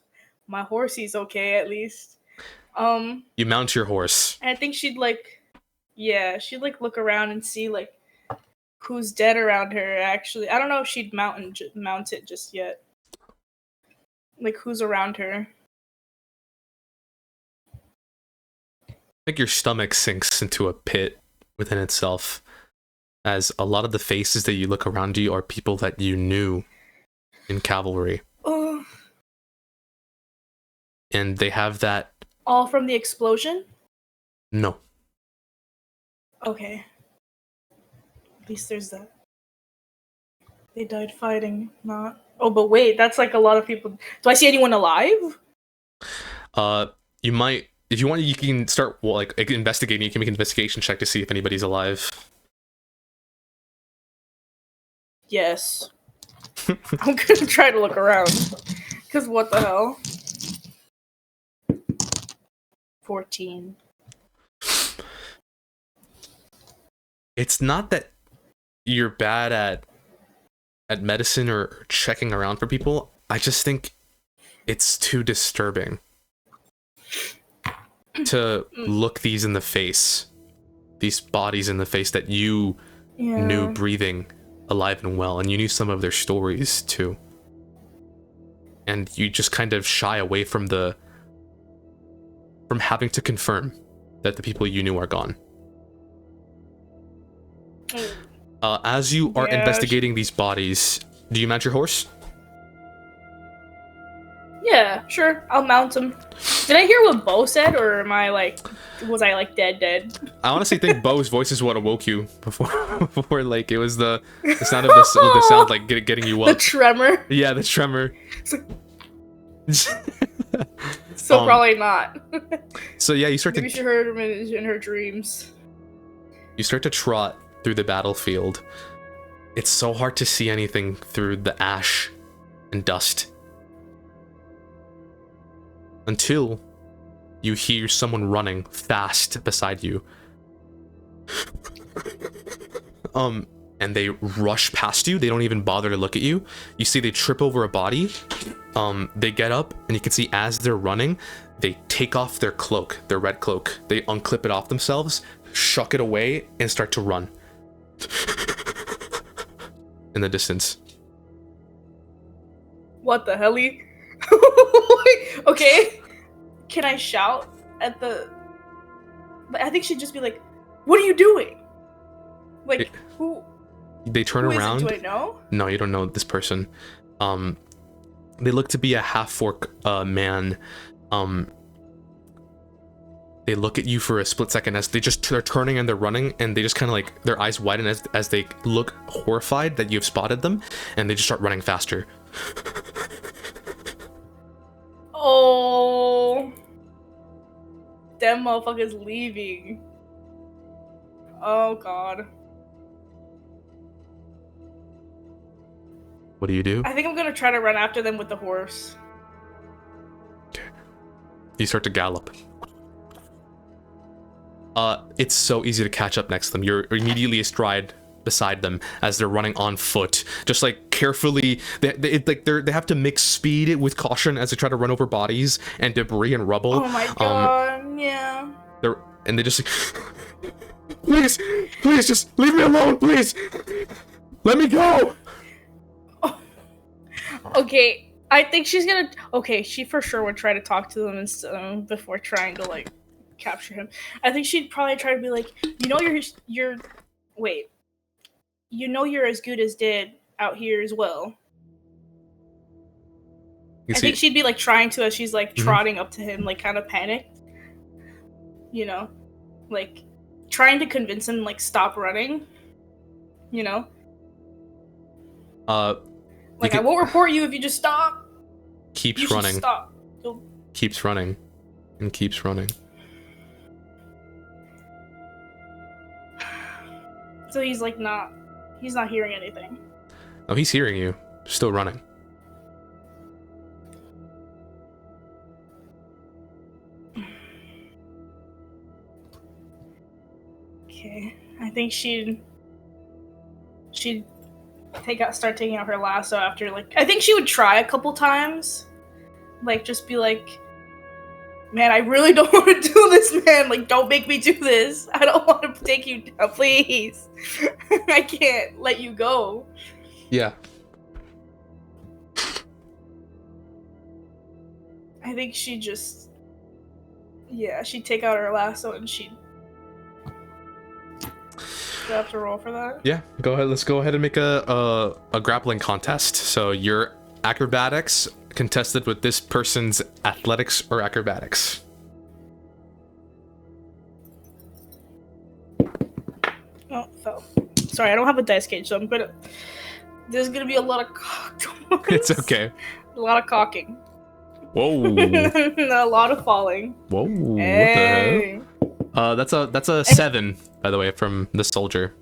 my horsey's okay at least. You mount your horse. And I think she'd like look around and see like who's dead around her actually. I don't know if she'd mount it just yet. Like who's around her. Like your stomach sinks into a pit within itself, as a lot of the faces that you look around you are people that you knew in cavalry. Oh. And they have that... All from the explosion? No. Okay. At least there's that. They died fighting, not... Oh, but wait, that's like a lot of people. Do I see anyone alive? You might... If you want, you can start investigating. You can make an investigation check to see if anybody's alive. Yes. I'm gonna try to look around. Because what the hell? 14. It's not that you're bad at medicine or checking around for people. I just think it's too disturbing to look these in the face, these bodies in the face that you knew breathing alive and well, and you knew some of their stories too, and you just kind of shy away from having to confirm that the people you knew are gone. As you are investigating these bodies, do you mount your horse? Yeah, sure. I'll mount him. Did I hear what Bo said, or am I like, was I like dead? I honestly think Bo's voice is what awoke you before like it was the sound of the sound like getting you up. The tremor. Yeah, the tremor. So probably not. So yeah, you start Maybe she heard him in her dreams. You start to trot through the battlefield. It's so hard to see anything through the ash and dust. Until you hear someone running fast beside you. And they rush past you. They don't even bother to look at you. You see they trip over a body. They get up, and you can see as they're running, they take off their cloak, their red cloak. They unclip it off themselves, shuck it away, and start to run. In the distance. What the hell? Okay. Can I shout at the... I think she'd just be like, what are you doing? Like, who... They turn who around. Is it? Do I know? No, you don't know this person. They look to be a half-orc man. They look at you for a split second as they're turning and they're running, and they just kind of like, their eyes widen as they look horrified that you've spotted them, and they just start running faster. Oh, them motherfuckers leaving. Oh god. What do you do? I think I'm gonna try to run after them with the horse. Okay. You start to gallop. It's so easy to catch up next to them. You're immediately astride beside them as they're running on foot, just like carefully. They have to mix speed with caution as they try to run over bodies and debris and rubble. Oh my god, yeah. They just like, please, just leave me alone, please. Let me go. Oh. Okay, I think she's gonna. Okay, she for sure would try to talk to them before trying to like capture him. I think she'd probably try to be like, you know, wait. You know you're as good as dead out here as well. You I see, think she'd be like trying to as she's like trotting up to him, like kind of panicked. You know, like trying to convince him like stop running. You know, like I won't report you if you just stop. Keeps You should running. stop. Keeps running, and keeps running. So he's like he's not hearing anything. Oh, he's hearing you. Still running. Okay, I think she'd start taking out her lasso after like I think she would try a couple times, like just be like, man, I really don't want to do this, man. Like, don't make me do this. I don't want to take you down, please. I can't let you go. Yeah. I think she'd take out her lasso and do I have to roll for that? Yeah, go ahead. Let's go ahead and make a grappling contest. So your acrobatics contested with this person's athletics or acrobatics. Oh, fell. Sorry, I don't have a dice cage, so there's gonna be a lot of cocked ones. It's okay. A lot of cocking. Whoa. A lot of falling. Whoa. Hey. What the hell? That's a 7, by the way, from the soldier.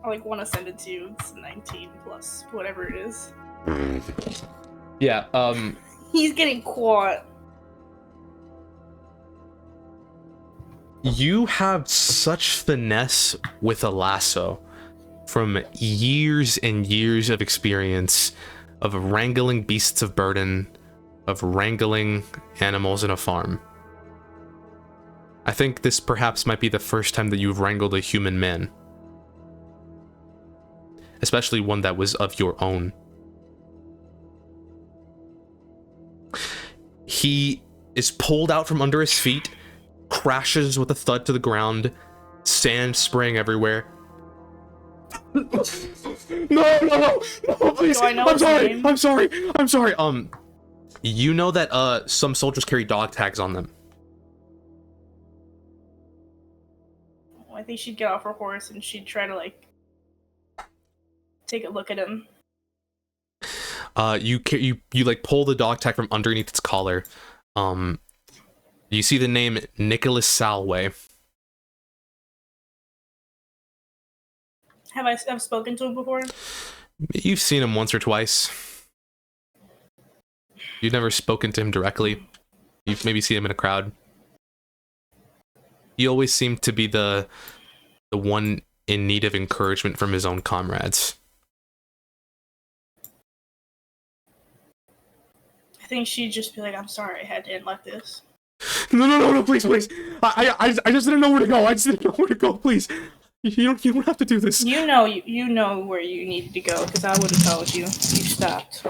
I like want to send it to you. It's 19 plus whatever it is. Yeah. He's getting caught. You have such finesse with a lasso from years and years of experience of wrangling beasts of burden, of wrangling animals in a farm. I think this perhaps might be the first time that you've wrangled a human man. Especially one that was of your own. He is pulled out from under his feet, crashes with a thud to the ground, sand spraying everywhere. No, please. Do I know his name? I'm sorry. You know that some soldiers carry dog tags on them. I think she'd get off her horse and she'd try to like take a look at him. You like pull the dog tag from underneath its collar. You see the name Nicholas Salway. Have I spoken to him before? You've seen him once or twice. You've never spoken to him directly. You've maybe seen him in a crowd. He always seemed to be the one in need of encouragement from his own comrades. I think she'd just be like, I'm sorry I had to end like this. No, please. I just didn't know where to go. I just didn't know where to go, please. You don't have to do this. You know where you needed to go, because I would have told you. You stopped.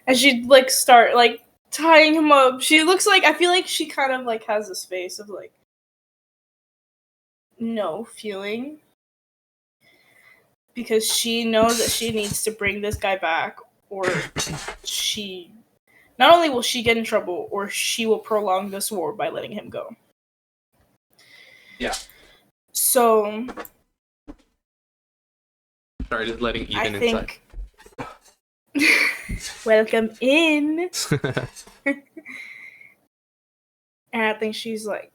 And she'd like start like tying him up. She looks like, I feel like she kind of like has this face of like no feeling. Because she knows that she needs to bring this guy back, or she not only will she get in trouble, or she will prolong this war by letting him go. Yeah. So Sorry, just letting Ethan I think welcome in. And I think she's like,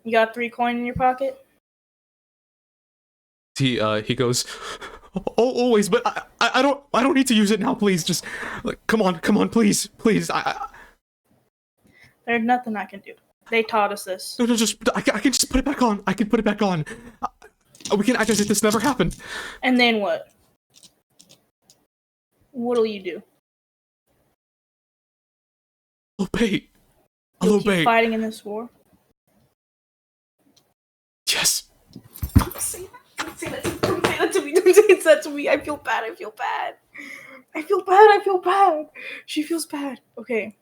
you got 3 coin in your pocket? He goes, always, but I don't need to use it now, please. Just like, come on, please. There's nothing I can do. They taught us this. No, just I can just put it back on. I can put it back on. We can act as if this never happened. And then what? What'll you do? Obey. You'll keep fighting in this war? Yes. Don't say that. Don't say that to me. Don't say that to me. I feel bad. She feels bad. Okay.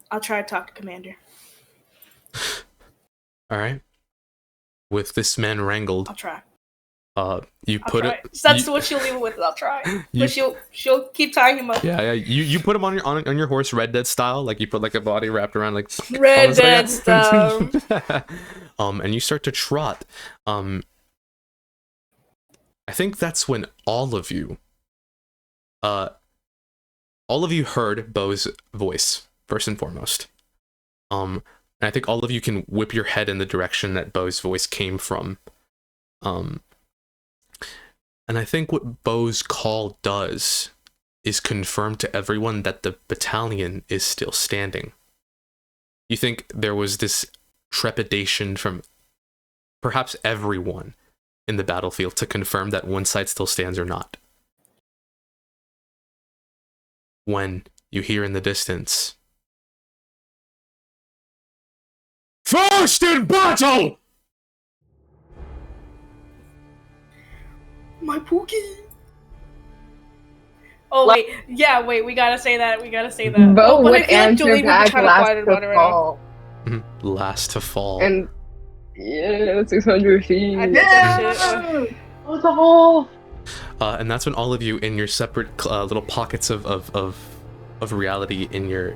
I'll try to talk to Commander. All right. With this man wrangled, I'll try. you I'll put try. it. That's what she'll leave it with. I'll try. But she'll keep tying him up. Yeah. You put him on your horse, Red Dead style. Like you put like a body wrapped around like Red Dead style. And you start to trot. I think that's when all of you heard Beau's voice first and foremost. And I think all of you can whip your head in the direction that Beau's voice came from. And I think what Beau's call does is confirm to everyone that the battalion is still standing. You think there was this trepidation from perhaps everyone in the battlefield to confirm that one side still stands or not. When you hear in the distance, "First in battle!" My Pookie. Oh wait, yeah, wait. We gotta say that. Bo but would answer back last to fall. Last to fall. And yeah, 600 feet. I did that shit. What the hell? And that's when all of you in your separate little pockets of reality in your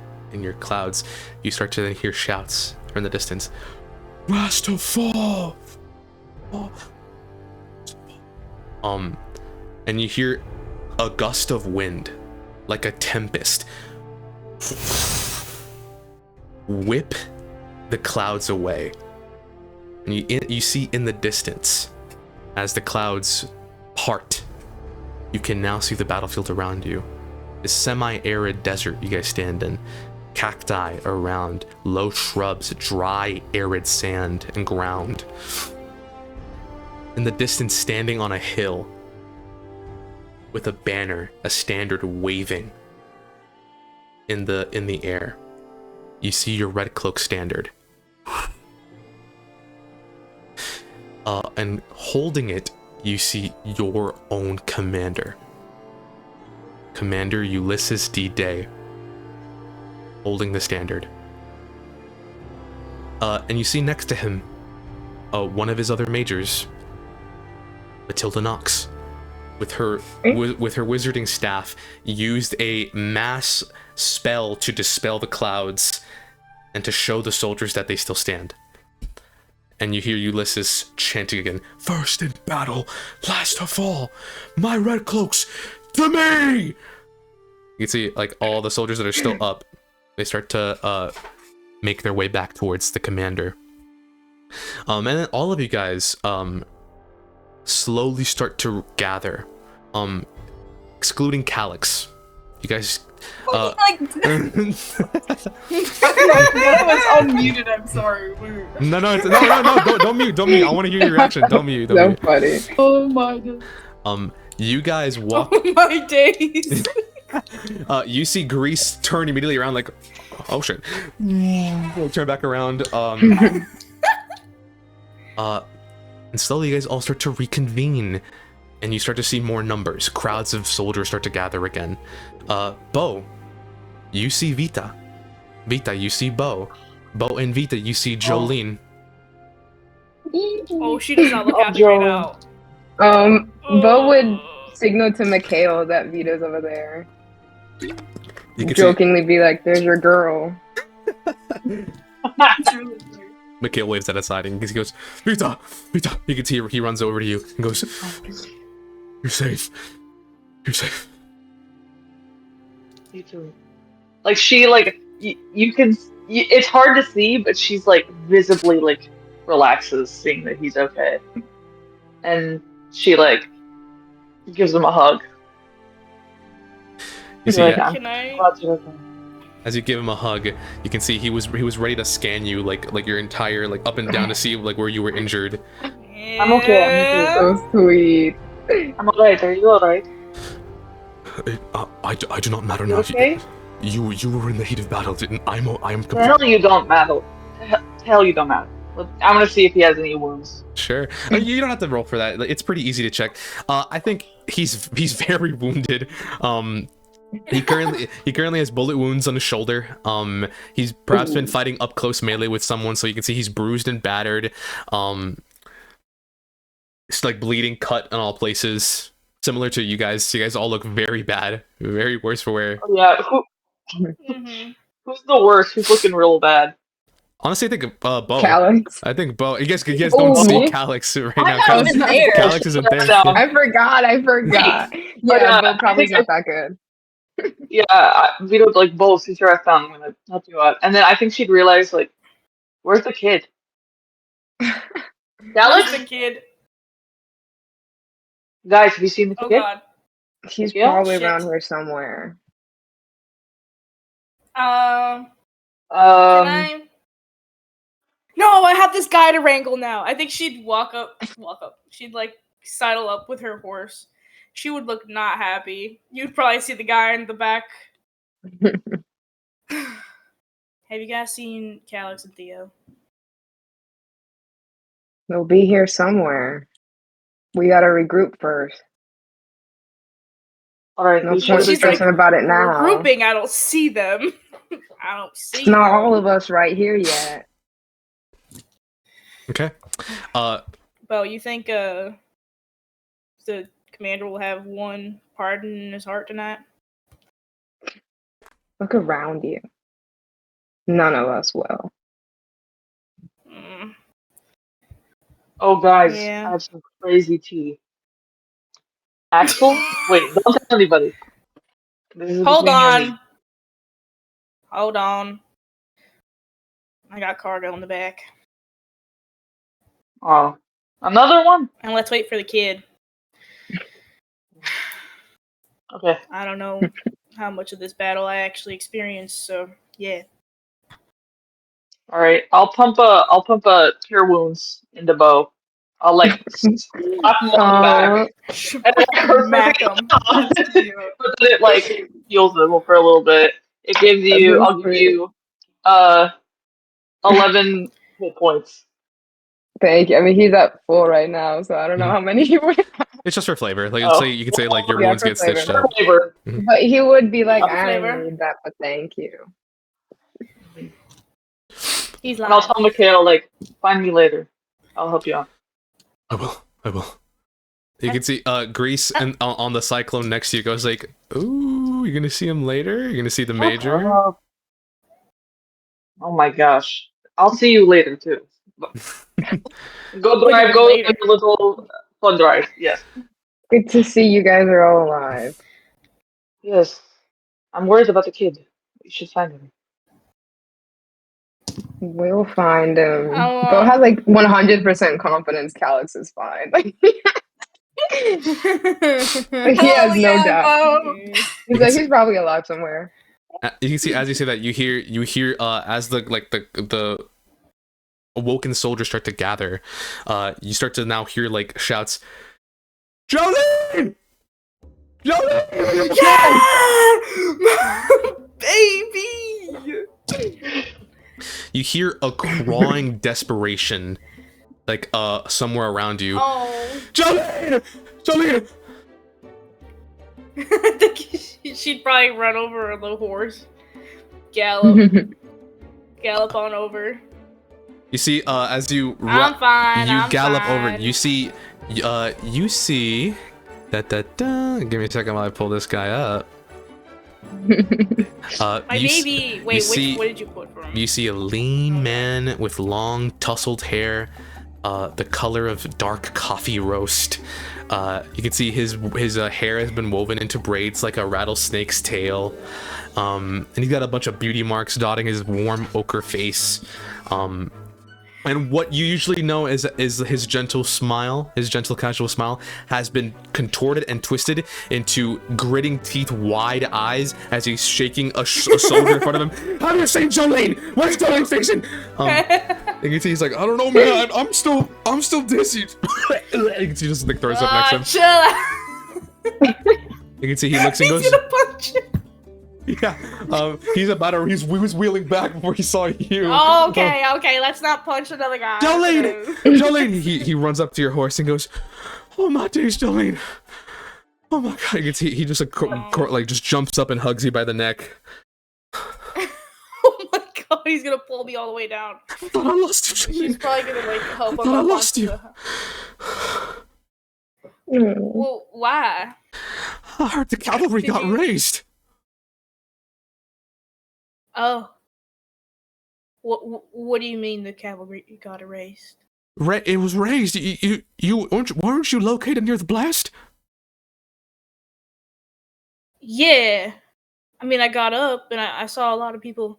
clouds, you start to then hear shouts from the distance. Last to fall. And you hear a gust of wind, like a tempest, whip the clouds away. And you see in the distance, as the clouds part, you can now see the battlefield around you. This semi-arid desert you guys stand in. Cacti around, low shrubs, dry, arid sand and ground. In the distance, standing on a hill, with a banner, a standard waving in the air, you see your Redcloak standard. And holding it, you see your own commander. Commander Ulysses D. Day, holding the standard. And you see next to him, one of his other majors, Matilda Knox, with her wizarding staff, used a mass spell to dispel the clouds and to show the soldiers that they still stand. And you hear Ulysses chanting again, "First in battle, last to fall, my red cloaks to me!" You can see like all the soldiers that are still up, they start to make their way back towards the commander. And then all of you guys slowly start to gather, excluding Calyx. You guys I was unmuted, I'm sorry. No, don't mute. I want to hear your reaction. Don't mute. So funny. Oh my god. You guys walk. Oh my days. You see Grease turn immediately around, like, oh shit. We'll turn back around. And slowly you guys all start to reconvene, and you start to see more numbers. Crowds of soldiers start to gather again. Beau, you see Vita. Vita, you see Beau. Beau and Vita, you see Jolene. Oh, she does not look happy right now. Beau would signal to Mikhail that Vita's over there. You can Jokingly be like, "There's your girl." It's really weird. Mikhail waves that aside and he goes, Vita! Vita! You can see he runs over to you and goes, "You're safe. You're safe." You too. Like she, like you can. It's hard to see, but she's like visibly like relaxes, seeing that he's okay, and she like gives him a hug. You see, yeah, Can I? as you give him a hug, you can see he was ready to scan you like your entire like up and down to see like where you were injured. I'm okay. So sweet. I'm alright. Are you alright? I do not matter You now. okay? You were in the heat of battle. I am The completely... hell you don't matter. The hell you don't matter. I'm gonna see if he has any wounds. Sure. You don't have to roll for that. It's pretty easy to check. I think he's very wounded. He currently has bullet wounds on his shoulder. He's perhaps been fighting up close melee with someone, so you can see he's bruised and battered. It's like bleeding, cut in all places. Similar to you guys. You guys all look very bad, very worse for wear. Oh, yeah, Mm-hmm. who's the worst? Who's looking real bad? Honestly, I think Bo. Calyx. I think Bo. You guys don't Oh, see me? Calyx right I'm now. not Calyx, even there. Calyx isn't there. I forgot. Yeah, Bo probably not that good. Yeah, Vito, like, Bo, sit your ass down. I'm gonna help you out. And then I think she'd realize, like, where's the kid? Where's Alex? the kid? Guys, have you seen the Oh kid? god. He's Yeah, probably shit. around here somewhere. Can Um, I? No, I have this guy to wrangle now. I think she'd walk up. She'd like sidle up with her horse. She would look not happy. You'd probably see the guy in the back. Have you guys seen Calyx and Theo? They'll be here somewhere. We gotta regroup first. alright, No we point should she's stressing like, about it now. Grouping, I don't see them. I don't see It's not them. all of us right here yet. Okay. Bo, you think the commander will have one pardon in his heart tonight? Look around you. None of us will. Mm. Oh, guys, Yeah. I have some crazy tea. Axel? Wait, don't tell anybody. This is Hold between you and me. on. Hold on. I got cargo in the back. Oh, another one? And let's wait for the kid. Okay. I don't know how much of this battle I actually experienced, so yeah. Alright, I'll pump a cure wounds into Bo. I'll like slap him on the back. And like hurt Smack him. but then it like heals him for a little bit. It gives you I'll give you 11 hit points. Thank you. I mean, he's at full right now, so I don't know how many he would have. It's just for flavor. Like, Oh. you could say like your Yeah, wounds for get stitched flavor. up. Flavor. But he would be like, Of I flavor. don't need that, but thank you. He's And I'll lying. tell Mikhail, like, find me later. I'll help you out. I will. You can see Grease and on the cyclone next to you goes like, ooh, you're gonna see him later? You're gonna see the major? Oh my gosh. I'll see you later too. Go drive, go later. make a little fun drive. Yes. Good to see you guys are all alive. Yes. I'm worried about the kid. You should find him. We'll find him. Oh, Bo has like 100% confidence Calyx is fine. Like, like he has no doubt. He's like, he's probably alive somewhere. You can see as you say that you hear as the awoken soldiers start to gather, you start to now hear like shouts, Jolene! Jolene! Yeah! Baby! You hear a crawling desperation, like somewhere around you. Oh. Jolene! Jolene! I think she'd probably run over a little horse. Gallop on over. You see, as you I'm fine. you I'm gallop fine. over. You see Give me a second while I pull this guy up. My baby. Wait, what did you put for him? You see a lean man with long tousled hair, the color of dark coffee roast. You can see his hair has been woven into braids like a rattlesnake's tail. And he's got a bunch of beauty marks dotting his warm ochre face. And what you usually know is his gentle smile, his gentle casual smile, has been contorted and twisted into gritting teeth, wide eyes as he's shaking a soldier in front of him. Have you seen Jolene? Where's Jolene station? You can see he's like, I don't know, man. I'm still dizzy. You can see just like throws up next to him. Chill out. You can see he looks and He's goes, gonna punch him. yeah. He was wheeling back before he saw you. Oh, okay. Let's not punch another guy. Jolene! Jolene! He runs up to your horse and goes, oh my days, Jolene. Oh my god! You can see he just like just jumps up and hugs you by the neck. Oh my god, he's gonna pull me all the way down. I thought I lost you. She's probably gonna like help him I thought I up lost onto you. Well, why? I heard the cavalry got raised. Oh. What do you mean the cavalry got erased? It was raised. Weren't you located near the blast? Yeah. I mean, I got up and I saw a lot of people.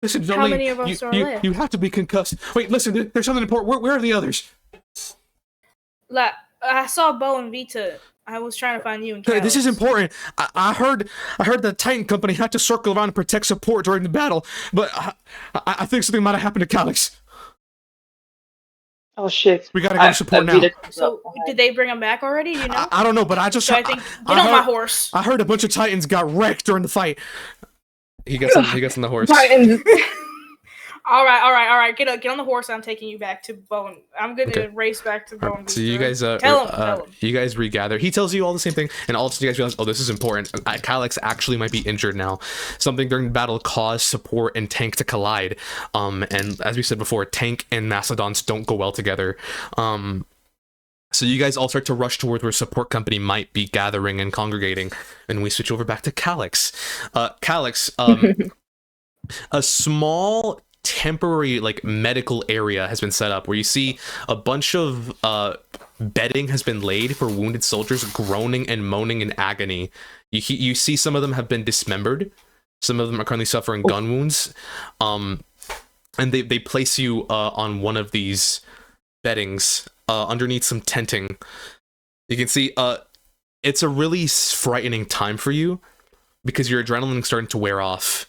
Listen, How many of us are left? You have to be concussed. Wait, listen, there's something important. Where are the others? Like, I saw Bo and Vita. I was trying to find you and Hey, this is Calix. important. I heard the Titan Company had to circle around and protect support during the battle, but I think something might have happened to Calix. Oh shit. We gotta go to support now. So, did they bring him back already? Do you know? I don't know, but I just So I think get on my horse. I heard a bunch of Titans got wrecked during the fight. He gets on the horse. Titans. All right. Get on the horse. I'm taking you back to Bone. I'm gonna race back to Bone. So you guys, tell him. You guys regather. He tells you all the same thing, and all of a sudden you guys realize, oh, this is important. Calix actually might be injured now. Something during the battle caused support and tank to collide. And as we said before, tank and mastodons don't go well together. So you guys all start to rush towards where support company might be gathering and congregating, and we switch over back to Calix. Calix, a small temporary like medical area has been set up where you see a bunch of bedding has been laid for wounded soldiers groaning and moaning in agony. You see some of them have been dismembered, some of them are currently suffering gun wounds, and they place you on one of these beddings underneath some tenting. You can see it's a really frightening time for you because your adrenaline is starting to wear off.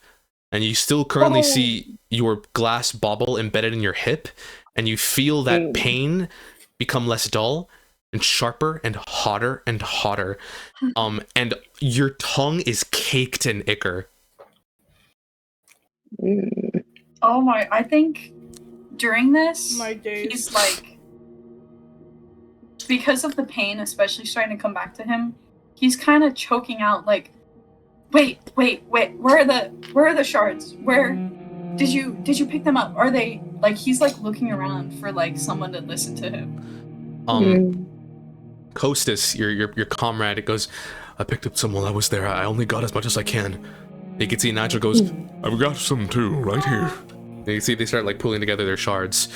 And you still currently see your glass bauble embedded in your hip, and you feel that pain become less dull and sharper and hotter and hotter. And your tongue is caked in ichor. Oh my, I think during this, My days. he's like, because of the pain, especially starting to come back to him, he's kind of choking out like, Wait, where are the shards? Where did you pick them up? Are they like he's like looking around for like someone to listen to him? Costas, your comrade, it goes, I picked up some while I was there. I only got as much as I can. You can see Nigel goes, I've got some too, right here. And you can see they start like pulling together their shards.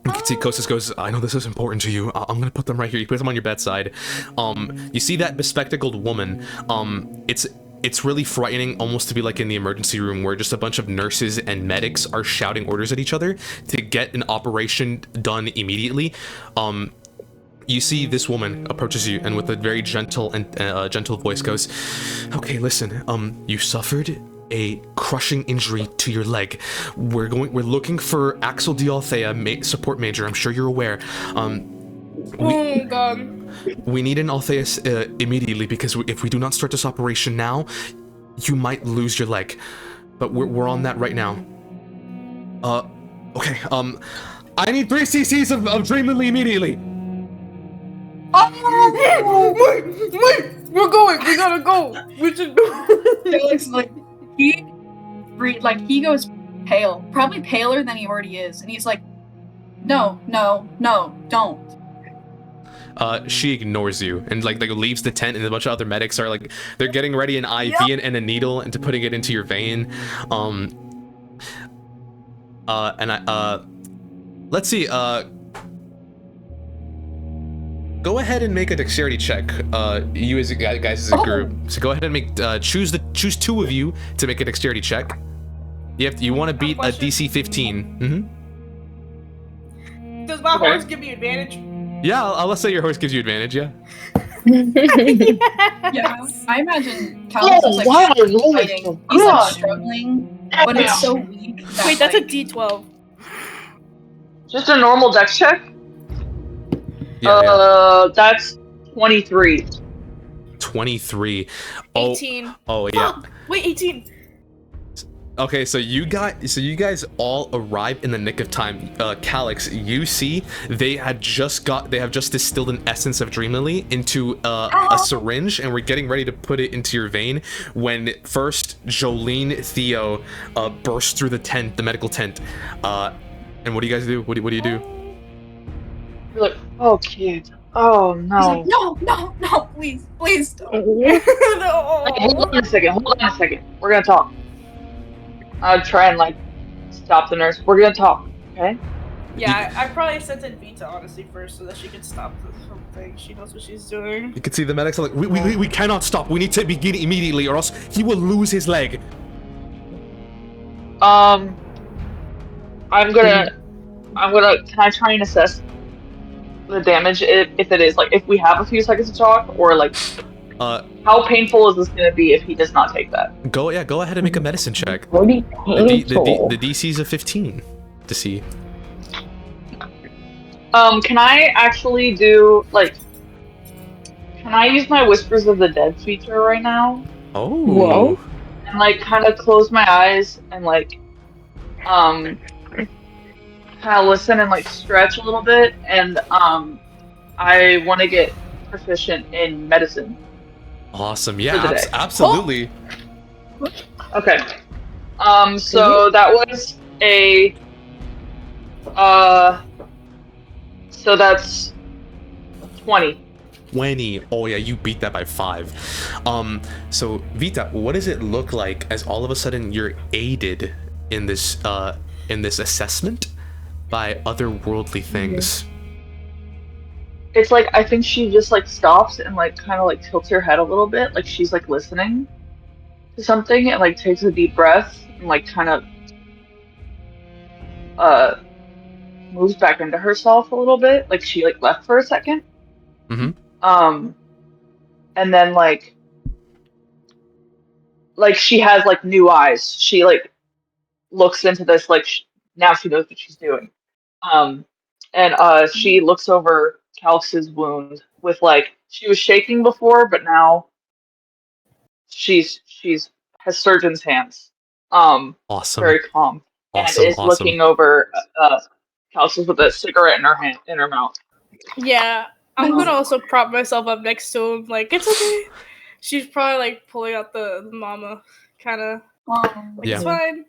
You can see Kostas goes, I know this is important to you. I'm gonna put them right here. You put them on your bedside. You see that bespectacled woman. It's really frightening, almost to be like in the emergency room where just a bunch of nurses and medics are shouting orders at each other to get an operation done immediately. You see this woman approaches you and with a very gentle and gentle voice goes, okay, listen, you suffered a crushing injury to your leg. We're looking for Axel D'Althea, support major. I'm sure you're aware. Oh god. We need an Altheus immediately because if we do not start this operation now, you might lose your leg. But we're on that right now. Okay. I need 3 cc's of Dream Lily immediately. Wait, we're going. We gotta go. We should go. It looks like he goes pale, probably paler than he already is, and he's like, no, don't. She ignores you and like leaves the tent, and a bunch of other medics are like, they're getting ready an IV and a needle and to putting it into your vein. Let's see, go ahead and make a dexterity check. You as guys as a group. So go ahead and make choose 2 of you to make a dexterity check. You want to beat a DC 15. Does my horse give me advantage? Yeah, let's say your horse gives you advantage. Yeah. Yeah, I imagine Calix is like fighting. He's like struggling, but it's so weak. That, Wait, that's a like, D12. Just a normal dex check? Yeah. That's 23. 23. 18. Oh yeah. Wait, 18. Okay, so you guys all arrive in the nick of time. Calyx, you see they have just distilled an essence of Dream Lily into a syringe, and we're getting ready to put it into your vein when first Jolene Theo bursts through the medical tent. And what do you guys do? What do you do? You're like, oh, kid. Oh, He's no. like, no, please don't. No. Hold on a second. We're gonna talk. I'll try and, like, stop the nurse. We're gonna talk, okay? Yeah, I probably sent in Vita honestly first so that she could stop this whole thing. She knows what she's doing. You can see the medics are like, we cannot stop. We need to begin immediately, or else he will lose his leg. I'm gonna, can I try and assess the damage if it is, like, if we have a few seconds to talk, or, like, how painful is this gonna be if he does not take that? Go ahead and make a medicine check. What do you The DC is a 15 to see. Can I actually do, like, can I use my Whispers of the Dead feature right now? Oh. Whoa. And, like, kind of close my eyes and, like, kind of listen and, like, stretch a little bit, and, I want to get proficient in medicine. Awesome. For Yeah, the day. absolutely. Okay. So that was a, so that's 20. 20. Oh yeah, you beat that by 5. So Vita, what does it look like as all of a sudden you're aided in this assessment by otherworldly things? It's like, I think she just, like, stops and, like, kind of, like, tilts her head a little bit, like she's, like, listening to something, and, like, takes a deep breath and, like, kind of moves back into herself a little bit, like she, like, left for a second. Mm-hmm. And then, like she has, like, new eyes. She, like, looks into this, like, now she knows what she's doing. And she looks over Calix's wound with, like, she was shaking before, but now she's has surgeon's hands. Awesome. Very calm. Awesome. And is looking over Calix's with a cigarette in her mouth. Yeah, I'm gonna also prop myself up next to him. Like, it's okay. She's probably, like, pulling out the mama, kind of. Like, Yeah. it's fine.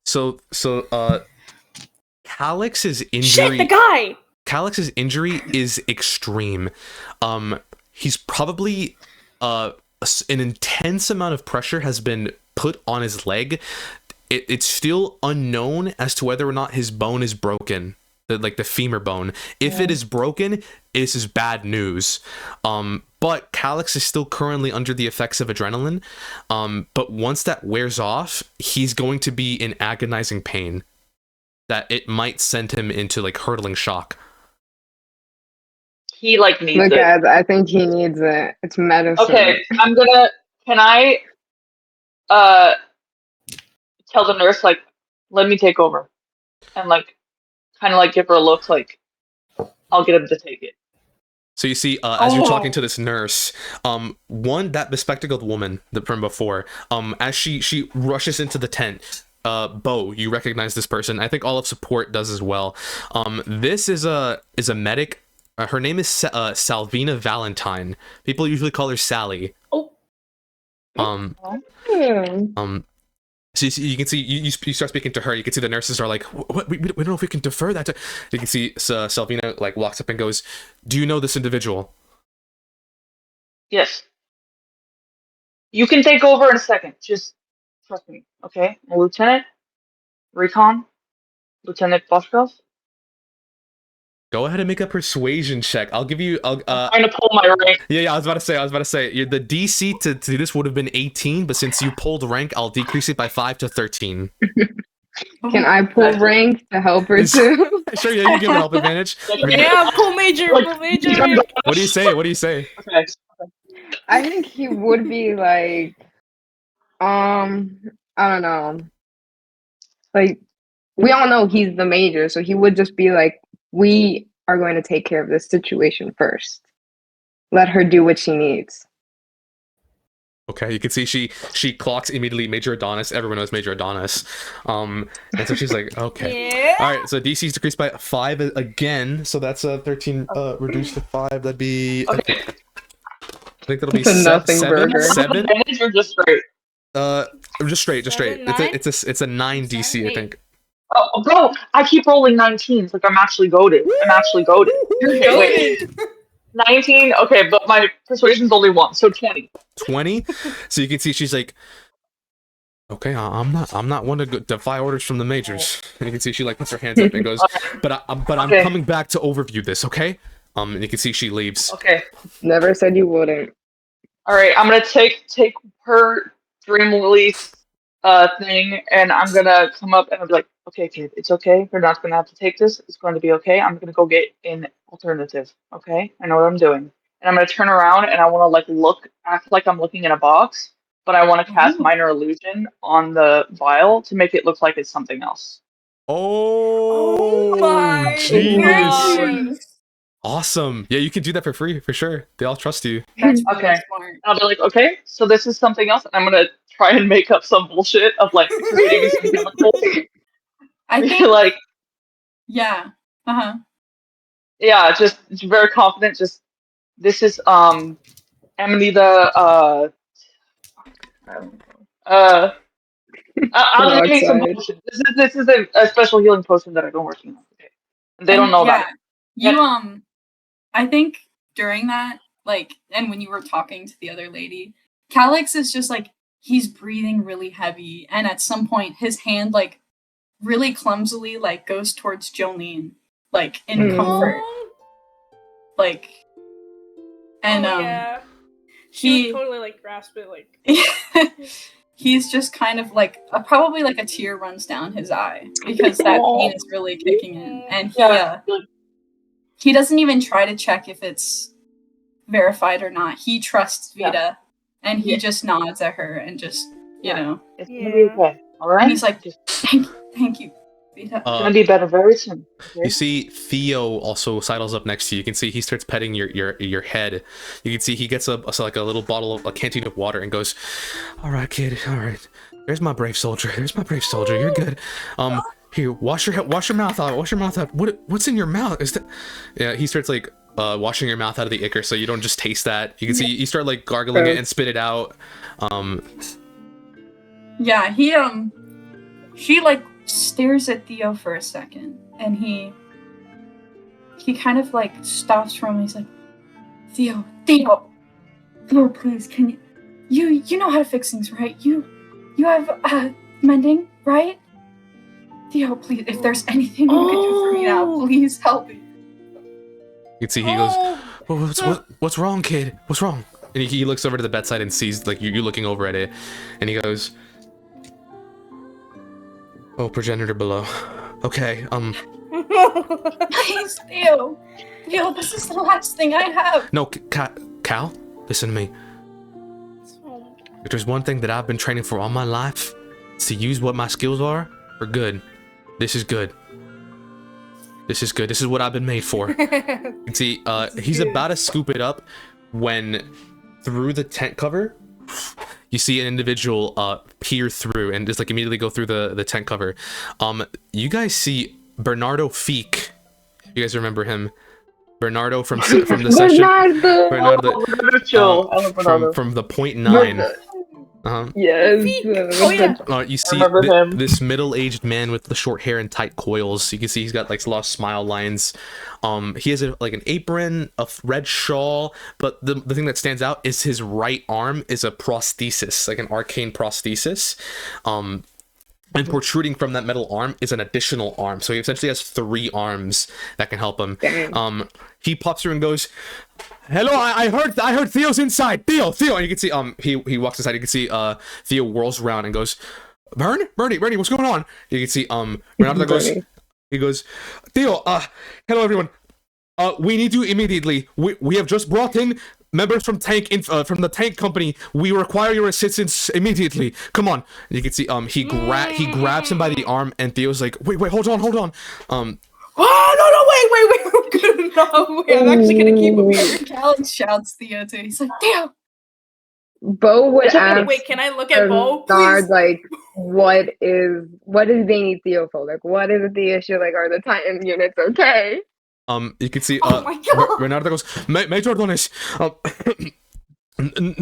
So Calix's injury. Shit, the guy. Calix's injury is extreme. He's probably an intense amount of pressure has been put on his leg. It's still unknown as to whether or not his bone is broken, like the femur bone. If it is broken, this is bad news. But Calix is still currently under the effects of adrenaline. But once that wears off, he's going to be in agonizing pain that it might send him into, like, hurtling shock. He, like, needs Look, it. guys, I think he needs it. It's medicine. Okay, can I tell the nurse, like, let me take over, and, like, kind of, like, give her a look, like, I'll get him to take it. So you see, as you're talking to this nurse, that bespectacled woman from before, as she rushes into the tent, Bo, you recognize this person. I think all of support does as well. This is a medic. Her name is Salvina Valentine. People usually call her Sally. Oh. So you can see, you start speaking to her. You can see the nurses are like, "What? We don't know if we can defer that." You can see Salvina, like, walks up and goes, "Do you know this individual?" Yes. You can take over in a second. Just trust me, okay? Lieutenant Recon, Lieutenant Boschkov. Go ahead and make a persuasion check. I'll give you. I'm trying to pull my rank. Yeah. I was about to say. The DC to do this would have been 18, but since you pulled rank, I'll decrease it by 5 to 13. Can I pull rank to help her too? Sure. Yeah, you give an help advantage. Yeah, pull major. What do you say? Okay. I think he would be like, I don't know. Like, we all know he's the major, so he would just be like, we are going to take care of this situation first. Let her do what she needs. Okay, you can see she clocks immediately Major Adonis. Everyone knows Major Adonis. And so she's like, okay. Yeah. All right, so DC is decreased by 5 again. So that's 13 reduced to 5. That'd be Okay. I think that'll be It's a nothing 7. burger. 7. Advantage or just straight? Just straight. 7, It's a 9 DC, I 8. think. Oh, bro, I keep rolling 19s. Like I'm actually goaded. You're Okay, wait. goated. 19. Okay, but my persuasion's only 1, so 20. 20. So you can see she's like, okay, I'm not one to defy orders from the majors. And you can see she like puts her hands up and goes, but I'm Okay. coming back to overview this, okay? And you can see she leaves. Okay. Never said you wouldn't. All right, I'm gonna take her dream release thing, and I'm gonna come up and I'll be like, okay, kid, it's okay. You're not gonna have to take this. It's going to be okay. I'm gonna go get an alternative. Okay, I know what I'm doing. And I'm gonna turn around and I want to like act like I'm looking in a box, but I want to cast minor illusion on the vial to make it look like it's something else. Oh, my genius. God. Awesome. Yeah, you can do that for free, for sure. They all trust you. That's really Okay. smart. I'll be like, okay, so this is something else. And I'm gonna try and make up some bullshit of like just maybe some chemicals. I think, Like, yeah. Uh-huh. yeah, just very confident. Just this is Emily the I'll make some Outside. potion. This is a special healing potion that I've been working on. Okay. They don't know about it. You I think during that, like, and when you were talking to the other lady, Calix is just like, he's breathing really heavy, and at some point his hand like really clumsily like goes towards Jolene, like in comfort. Like, and yeah. he She would totally like grasp it like he's just kind of like probably like a tear runs down his eye because that pain is really kicking in, and he doesn't even try to check if it's verified or not. He trusts Vita, and he just nods at her and just you know. It's gonna be okay. All right. And he's like, thank you, Vita. It's gonna be better very soon. Okay? You see Theo also sidles up next to you. You can see he starts petting your head. You can see he gets a little bottle of a canteen of water and goes, "All right, kid. All right. There's my brave soldier. You're good. Here, wash your mouth out. Wash your mouth out. What's in your mouth? Is that?" Yeah, he starts like washing your mouth out of the ichor so you don't just taste that. You can see you start like gargling it and spit it out. Yeah, he like stares at Theo for a second, and he kind of like stops for him. He's like, Theo, please, can you know how to fix things, right? You have mending, right? Theo, please, if there's anything you could do for me now, please help me. You can see he goes, what's wrong, kid? What's wrong? And he looks over to the bedside and sees like you looking over at it, and he goes, "Oh, progenitor below. Okay, Please, Theo, this is the last thing I have." No, Cal, listen to me. If there's one thing that I've been training for all my life, it's to use what my skills are for good. This is good. This is good. This is what I've been made for. You can see, he's about to scoop it up when through the tent cover, you see an individual peer through and just like immediately go through the tent cover. You guys see Bernardo Feek. You guys remember him? Bernardo from the session. Bernardo from the .9. Yes. You see this middle-aged man with the short hair and tight coils. You can see he's got like a lot of smile lines. He has like an apron, a red shawl, but the thing that stands out is his right arm is a prosthesis, like an arcane prosthesis. And protruding from that metal arm is an additional arm. So he essentially has 3 arms that can help him. Dang. He pops through and goes, "Hello, I heard Theo's inside. Theo." And you can see he walks inside. You can see Theo whirls around and goes, Bernie, what's going on? You can see Renato goes, "Theo, hello everyone. We need you immediately. We have just brought in members from from the tank company. We require your assistance immediately. Come on." And you can see he grabs him by the arm, and Theo's like, wait, hold on. Oh no, wait. I'm actually gonna keep him here. Calix shouts Theo too. He's like, Theo, Bo would ask Wait, can I look at Bo, Bernard, please? like, what do they need Theo for? Like, what is the issue? Like, are the Titan units okay? You can see Oh my God. Bernardo goes, Major Donis,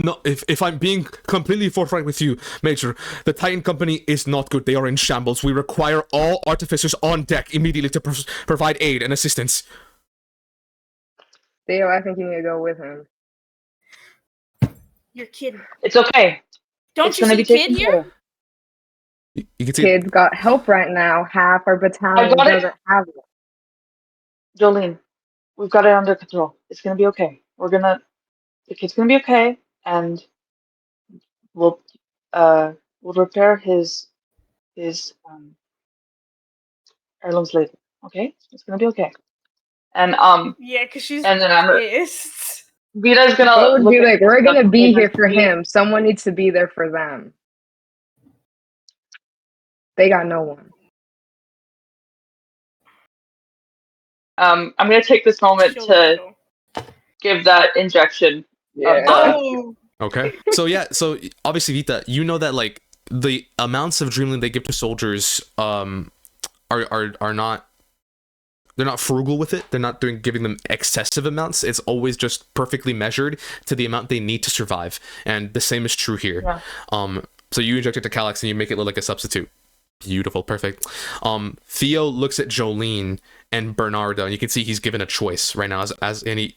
no, if I'm being completely forthright with you, Major, the Titan Company is not good. They are in shambles. We require all artificers on deck immediately to provide aid and assistance. Theo, I think you need to go with him. You're kidding. It's okay. Don't It's you gonna see be the kid taken here? care of. You can see Kids got help right now. Half our battalion got it. doesn't have it. Jolene, we've got it under control. It's gonna be okay. The kid's gonna be okay, and we'll repair his heirlooms later. Okay, it's gonna be okay. And Yeah, because she's and then I'm pissed. Vita's Bo gonna would look be at like, we're gonna be here for Vita. him. Someone needs to be there for them. They got no one. I'm gonna take this moment to give that injection. Yeah. Oh, Okay. So obviously Vita, you know that like the amounts of Dreamland they give to soldiers are not, they're not frugal with it. They're not giving them excessive amounts. It's always just perfectly measured to the amount they need to survive. And the same is true here. Yeah. So you inject it to Calyx and you make it look like a substitute. Beautiful, perfect. Theo looks at Jolene and Bernardo, and you can see he's given a choice right now as any.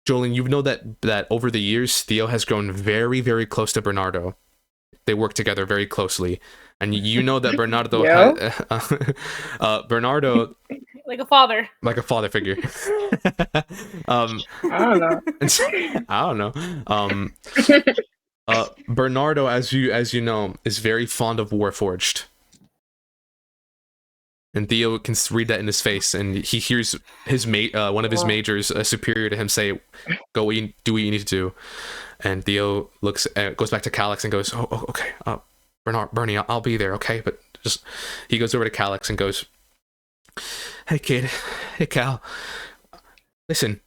Jolene, you know that over the years, Theo has grown very, very close to Bernardo. They work together very closely, and you know that Bernardo, Bernardo, like a father. like a father figure. I don't know. I don't know. Bernardo, as you know, is very fond of Warforged. And Theo can read that in his face, and he hears his one of his majors, superior to him, say, "Go, do what you need to do." And Theo goes back to Calyx and goes, "Oh, okay, Bernie, I'll be there, okay?" But he goes over to Calyx and goes, "Hey, kid, hey, Cal, listen,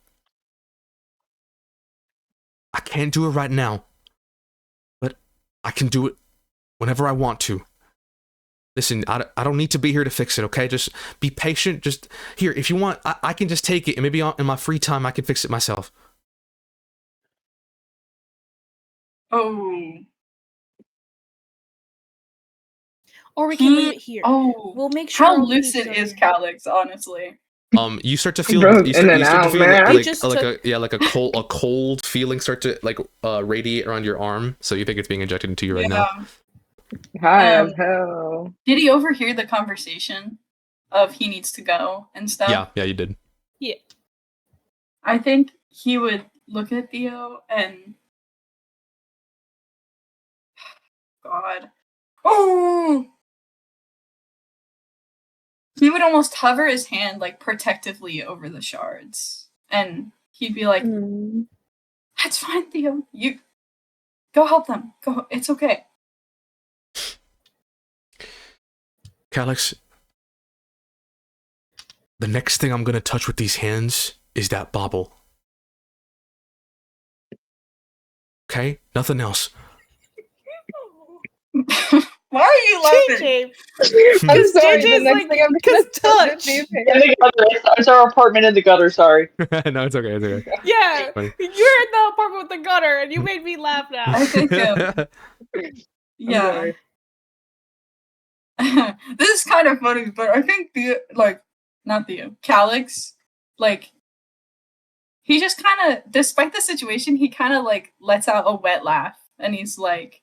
I can't do it right now, but I can do it whenever I want to. Listen, I don't need to be here to fix it, okay? Just be patient. Just here, if you want, I can just take it, and maybe in my free time I can fix it myself." Oh. Or we can leave it here. Oh. We'll make sure. How all the lucid pieces are is here. Calyx, honestly? You start to feel Broke in and out, man. like a cold feeling start to like radiate around your arm. So you think it's being injected into you right now. High as hell. Did he overhear the conversation of he needs to go and stuff? Yeah, you did. Yeah. I think he would look at Theo and God. Oh! He would almost hover his hand like protectively over the shards. And he'd be like, "That's fine, Theo. You go help them. Go. It's okay." Calyx, the next thing I'm gonna touch with these hands is that bauble. Okay? Nothing else. Why are you laughing? JJ. I'm sorry, JJ's the next like, thing I'm gonna touch. is these In the gutter. It's our apartment in the gutter. Sorry. No, it's okay. It's okay. Yeah, Funny. you're in the apartment with the gutter, and you made me laugh now. I think, yeah. This is kind of funny, but I think Calyx, like, he just kind of, despite the situation, he kind of like lets out a wet laugh, and he's like,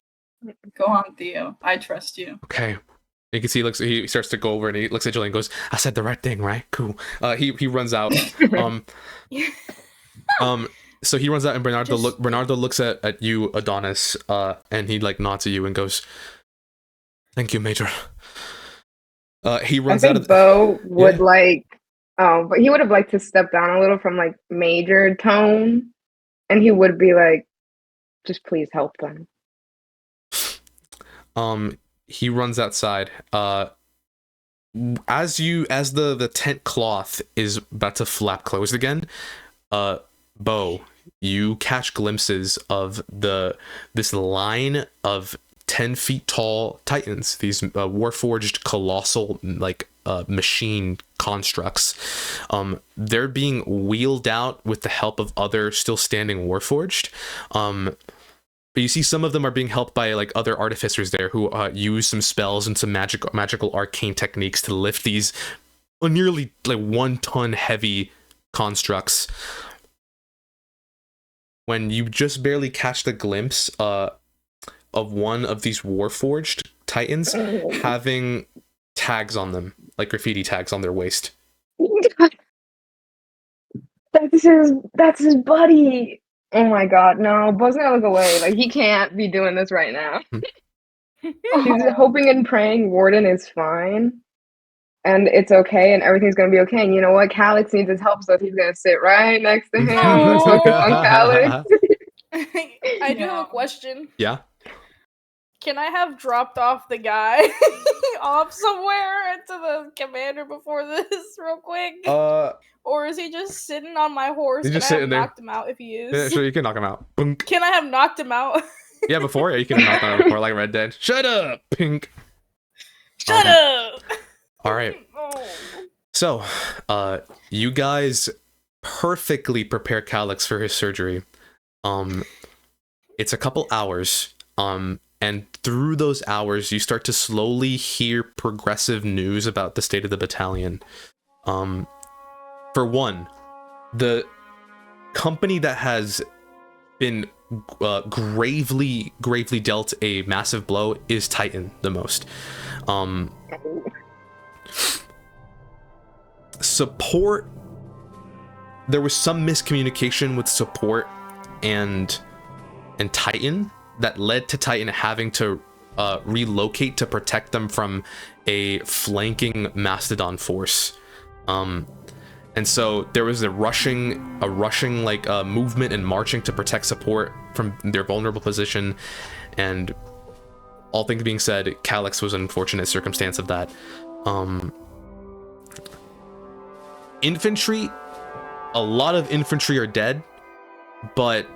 "Go on, Theo. I trust you." Okay. You can see he starts to go over and he looks at Julian and goes, "I said the right thing, right? Cool." He runs out. So he runs out and Bernardo looks at you, Adonis, and he like nods at you and goes, "Thank you, Major." He runs out of Bo would but he would have liked to step down a little from like major tone, and he would be like, "Just please help them." He runs outside. As the tent cloth is about to flap closed again, Bo, you catch glimpses of this line of 10 feet tall titans, these warforged colossal machine constructs. They're being wheeled out with the help of other still standing warforged. But you see some of them are being helped by other artificers there who use some spells and some magical arcane techniques to lift these nearly 1 ton heavy constructs. When you just barely catch the glimpse of one of these warforged titans having tags on them, like graffiti tags on their waist. That's his buddy. Oh my god, no, Buzz gonna look away. He can't be doing this right now. He's hoping and praying Warden is fine. And it's okay, and everything's gonna be okay. And you know what? Calyx needs his help, so he's gonna sit right next to him. Focus on Calyx. I do have a question. Yeah? Can I have dropped off the guy off somewhere to the commander before this real quick? Or is he just sitting on my horse? He's just Can I sitting have there. knocked him out if he is? Yeah, sure, you can knock him out. Punk. Can I have knocked him out? Yeah, before? Yeah, you can knock him out before, like Red Dead. Shut up! Pink. Shut up! Alright. Oh. So, you guys perfectly prepare Calyx for his surgery. It's a couple hours, and through those hours, you start to slowly hear progressive news about the state of the battalion. For one, the company that has been gravely dealt a massive blow is Titan the most. Support, there was some miscommunication with support and Titan that led to Titan having to relocate to protect them from a flanking Mastodon force. And so there was a rushing movement and marching to protect support from their vulnerable position. And all things being said, Calyx was an unfortunate circumstance of that. Infantry, a lot of infantry are dead, but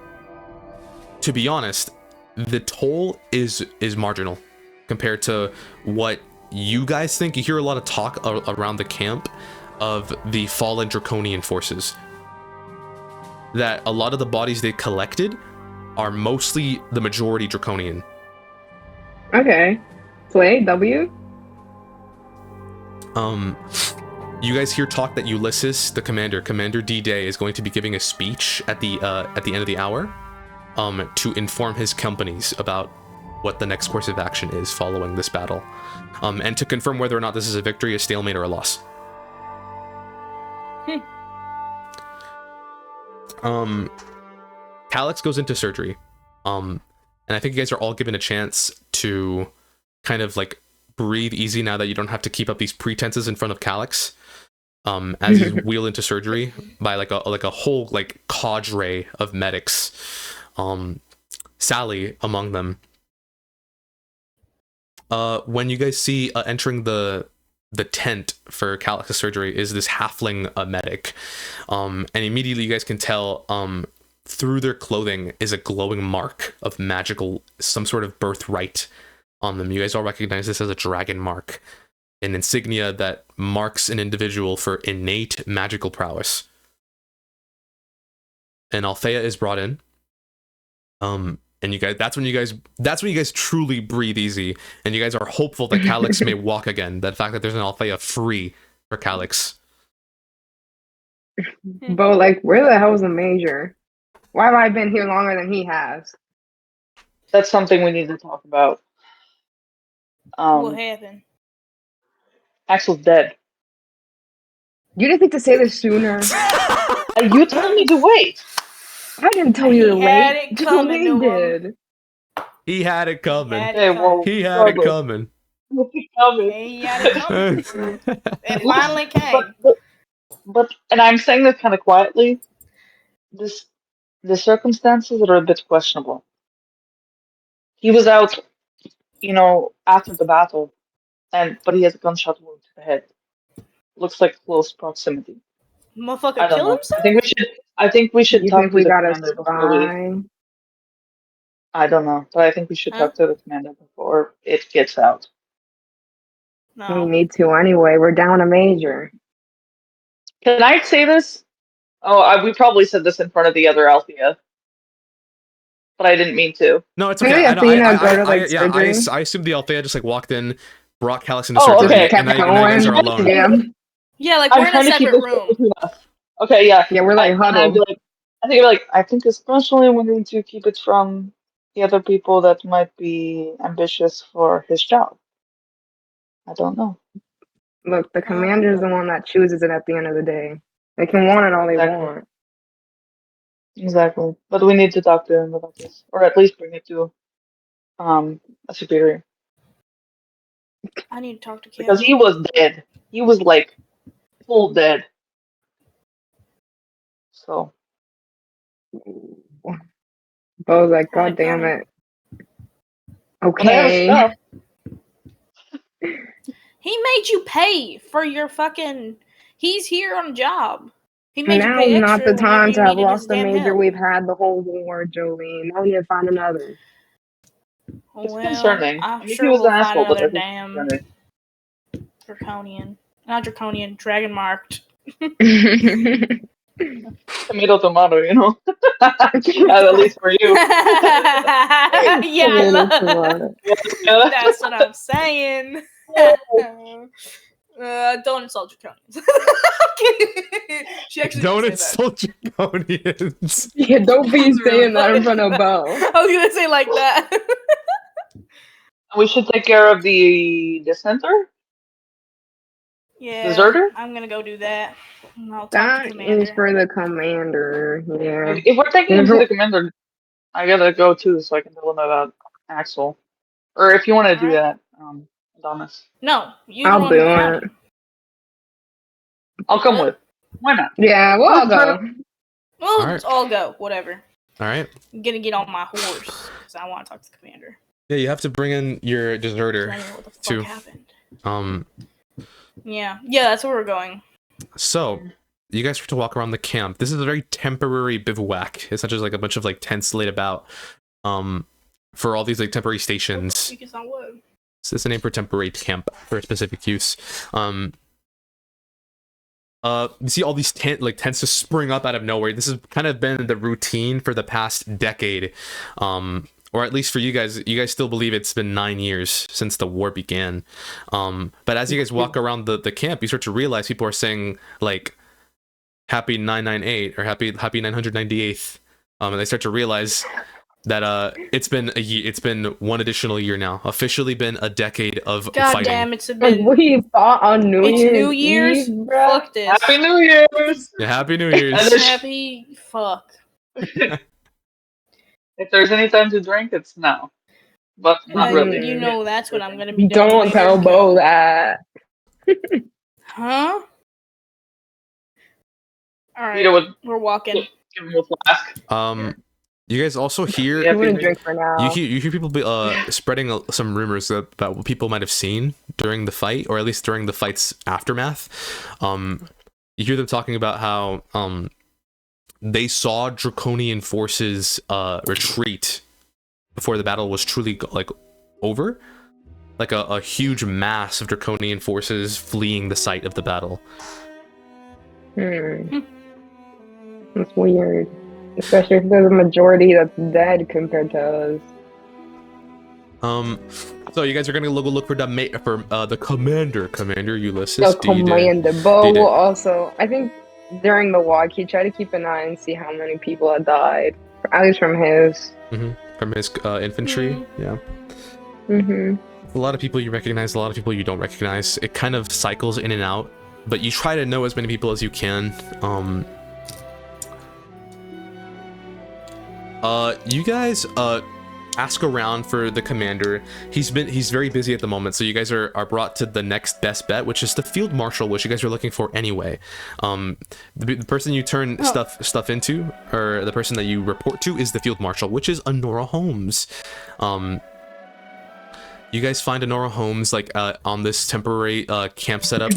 to be honest, the toll is marginal compared to what you guys think. You hear a lot of talk around the camp of the fallen draconian forces, that a lot of the bodies they collected are mostly the majority draconian. Okay. Play W? You guys hear talk that Ulysses, the Commander D-Day, is going to be giving a speech at the end of the hour, to inform his companies about what the next course of action is following this battle, and to confirm whether or not this is a victory, a stalemate, or a loss. Calyx goes into surgery, and I think you guys are all given a chance to kind of breathe easy now that you don't have to keep up these pretenses in front of Calyx. As you wheel into surgery by a whole cadre of medics, Sally among them. When you guys see entering the tent for Calyx's surgery is this halfling medic, and immediately you guys can tell through their clothing is a glowing mark of magical, some sort of birthright on them. You guys all recognize this as a dragon mark, an insignia that marks an individual for innate magical prowess. And Althea is brought in. And you guys, that's when you guys truly breathe easy, and you guys are hopeful that Calyx may walk again. The fact that there's an Althea free for Calyx. But where the hell is the major? Why have I been here longer than he has? That's something we need to talk about. What happened? Axel's dead. You didn't think to say this sooner. You told me to wait. I didn't tell you to He had wait. it coming to him. did. He had it coming. He He had it coming. He had it coming. It finally came. But and I'm saying this kind of quietly. The circumstances are a bit questionable. He was out, after the battle, but he has a gunshot wound to the head. Looks like close proximity. Motherfucker I don't kill know. himself? I think we should. I think we should You talk think to we the got a commander before we. spy? I don't know, but I think we should Huh? talk to the commander before it gets out. We No. need to anyway. We're down a major. Can I say this? Oh, we probably said this in front of the other Althea, but I didn't mean to. No, it's Maybe okay. I know. Athena go to, like, Yeah. surgery? I assumed the Althea just like walked in, brought Calix into Oh, surgery, okay. and now you guys are alone. Yeah. Yeah, like I'm we're in a trying to keep separate this room. between us. Okay, yeah. Yeah, we're like And I'd huddled. be like, I think especially we need to keep it from the other people that might be ambitious for his job. I don't know. Look, the commander's the one that chooses it at the end of the day. They can want it all they Exactly. want. Exactly. But we need to talk to him about this, or at least bring it to a superior, I need to talk to because Kim. he was dead. He was like full dead. So Bo was like, Alright, God damn got it. well, they have his Okay. stuff. He made you pay for your fucking. He's here on a job. He made you Now's pay not extra the time whenever to you have needed his lost a damn major. help. We've had the whole war, Jolene. Now we need to find another. It's Well, concerning. I I'm mean, he sure was we'll an find asshole, but another it is damn concerning. draconian. Not draconian, dragon marked. Tomato, tomato, you know. At least for you. Yeah, Tomato, tomato. Yeah. that's what I'm saying. Don't insult draconians. She actually Don't didn't say insult draconians. Yeah, don't be That was saying that in rude. front of Bo. that. I was gonna say like that. We should take care of the dissenter? Yeah, Deserter? I'm gonna go do that. And I'll talk That to Commander. is for the commander. Yeah. If we're taking him to Mhm. the commander, I gotta go too, so I can tell him about Axel. Or if you want to do Alright. that, Adonis. No, you I'll the one do who found it. him. I'll come What? with. Why not? Yeah, we'll all go. Well, Alright. let's all go. Whatever. All right. I'm gonna get on my horse because I want to talk to the commander. Yeah, you have to bring in your deserter. I don't know what the fuck Two. happened. Yeah, that's where we're going. So you guys have to walk around the camp. This is a very temporary bivouac. It's not just like a bunch of like tents laid about. For all these like temporary stations. Because I would. So it's a name for temporary camp for specific use. You see all these tents just spring up out of nowhere. This has kind of been the routine for the past decade. Or at least for you guys still believe it's been 9 years since the war began. But as you guys walk around the camp, you start to realize people are saying like happy 998 or happy 998th. And they start to realize that it's been a year, it's been one additional year now. Officially been a decade of God fighting. damn, it's Like, been. we fought on New It's Year's New Year's. Eve, bruh. Fuck this. Happy New Year's! Yeah, happy New Year's. And there's- Happy fuck. If there's any time to drink, it's now. But not really. You know that's what I'm gonna be doing. Don't later. tell Bo that. Huh? All Peter right, would we're walking. give him a flask. You guys also hear Yeah. I'm gonna drink for now. you hear people spreading some rumors about what people might have seen during the fight, or at least during the fight's aftermath. You hear them talking about how they saw draconian forces retreat before the battle was truly like over, like a huge mass of draconian forces fleeing the site of the battle. That's weird. Especially if there's a majority that's dead compared to us. So you guys are gonna look for the Commander Ulysses. The commander. Bo will also, I think during the walk, he tried to keep an eye and see how many people had died. At least from his. From his infantry. Yeah. A lot of people you recognize, a lot of people you don't recognize. It kind of cycles in and out, but you try to know as many people as you can. You guys ask around for the commander. He's very busy at the moment, so you guys are brought to the next best bet, which is the field marshal, which you guys are looking for anyway. The person you turn stuff into, or the person that you report to, is the field marshal, which is Honora Holmes. You guys find Honora Holmes like on this temporary camp setup.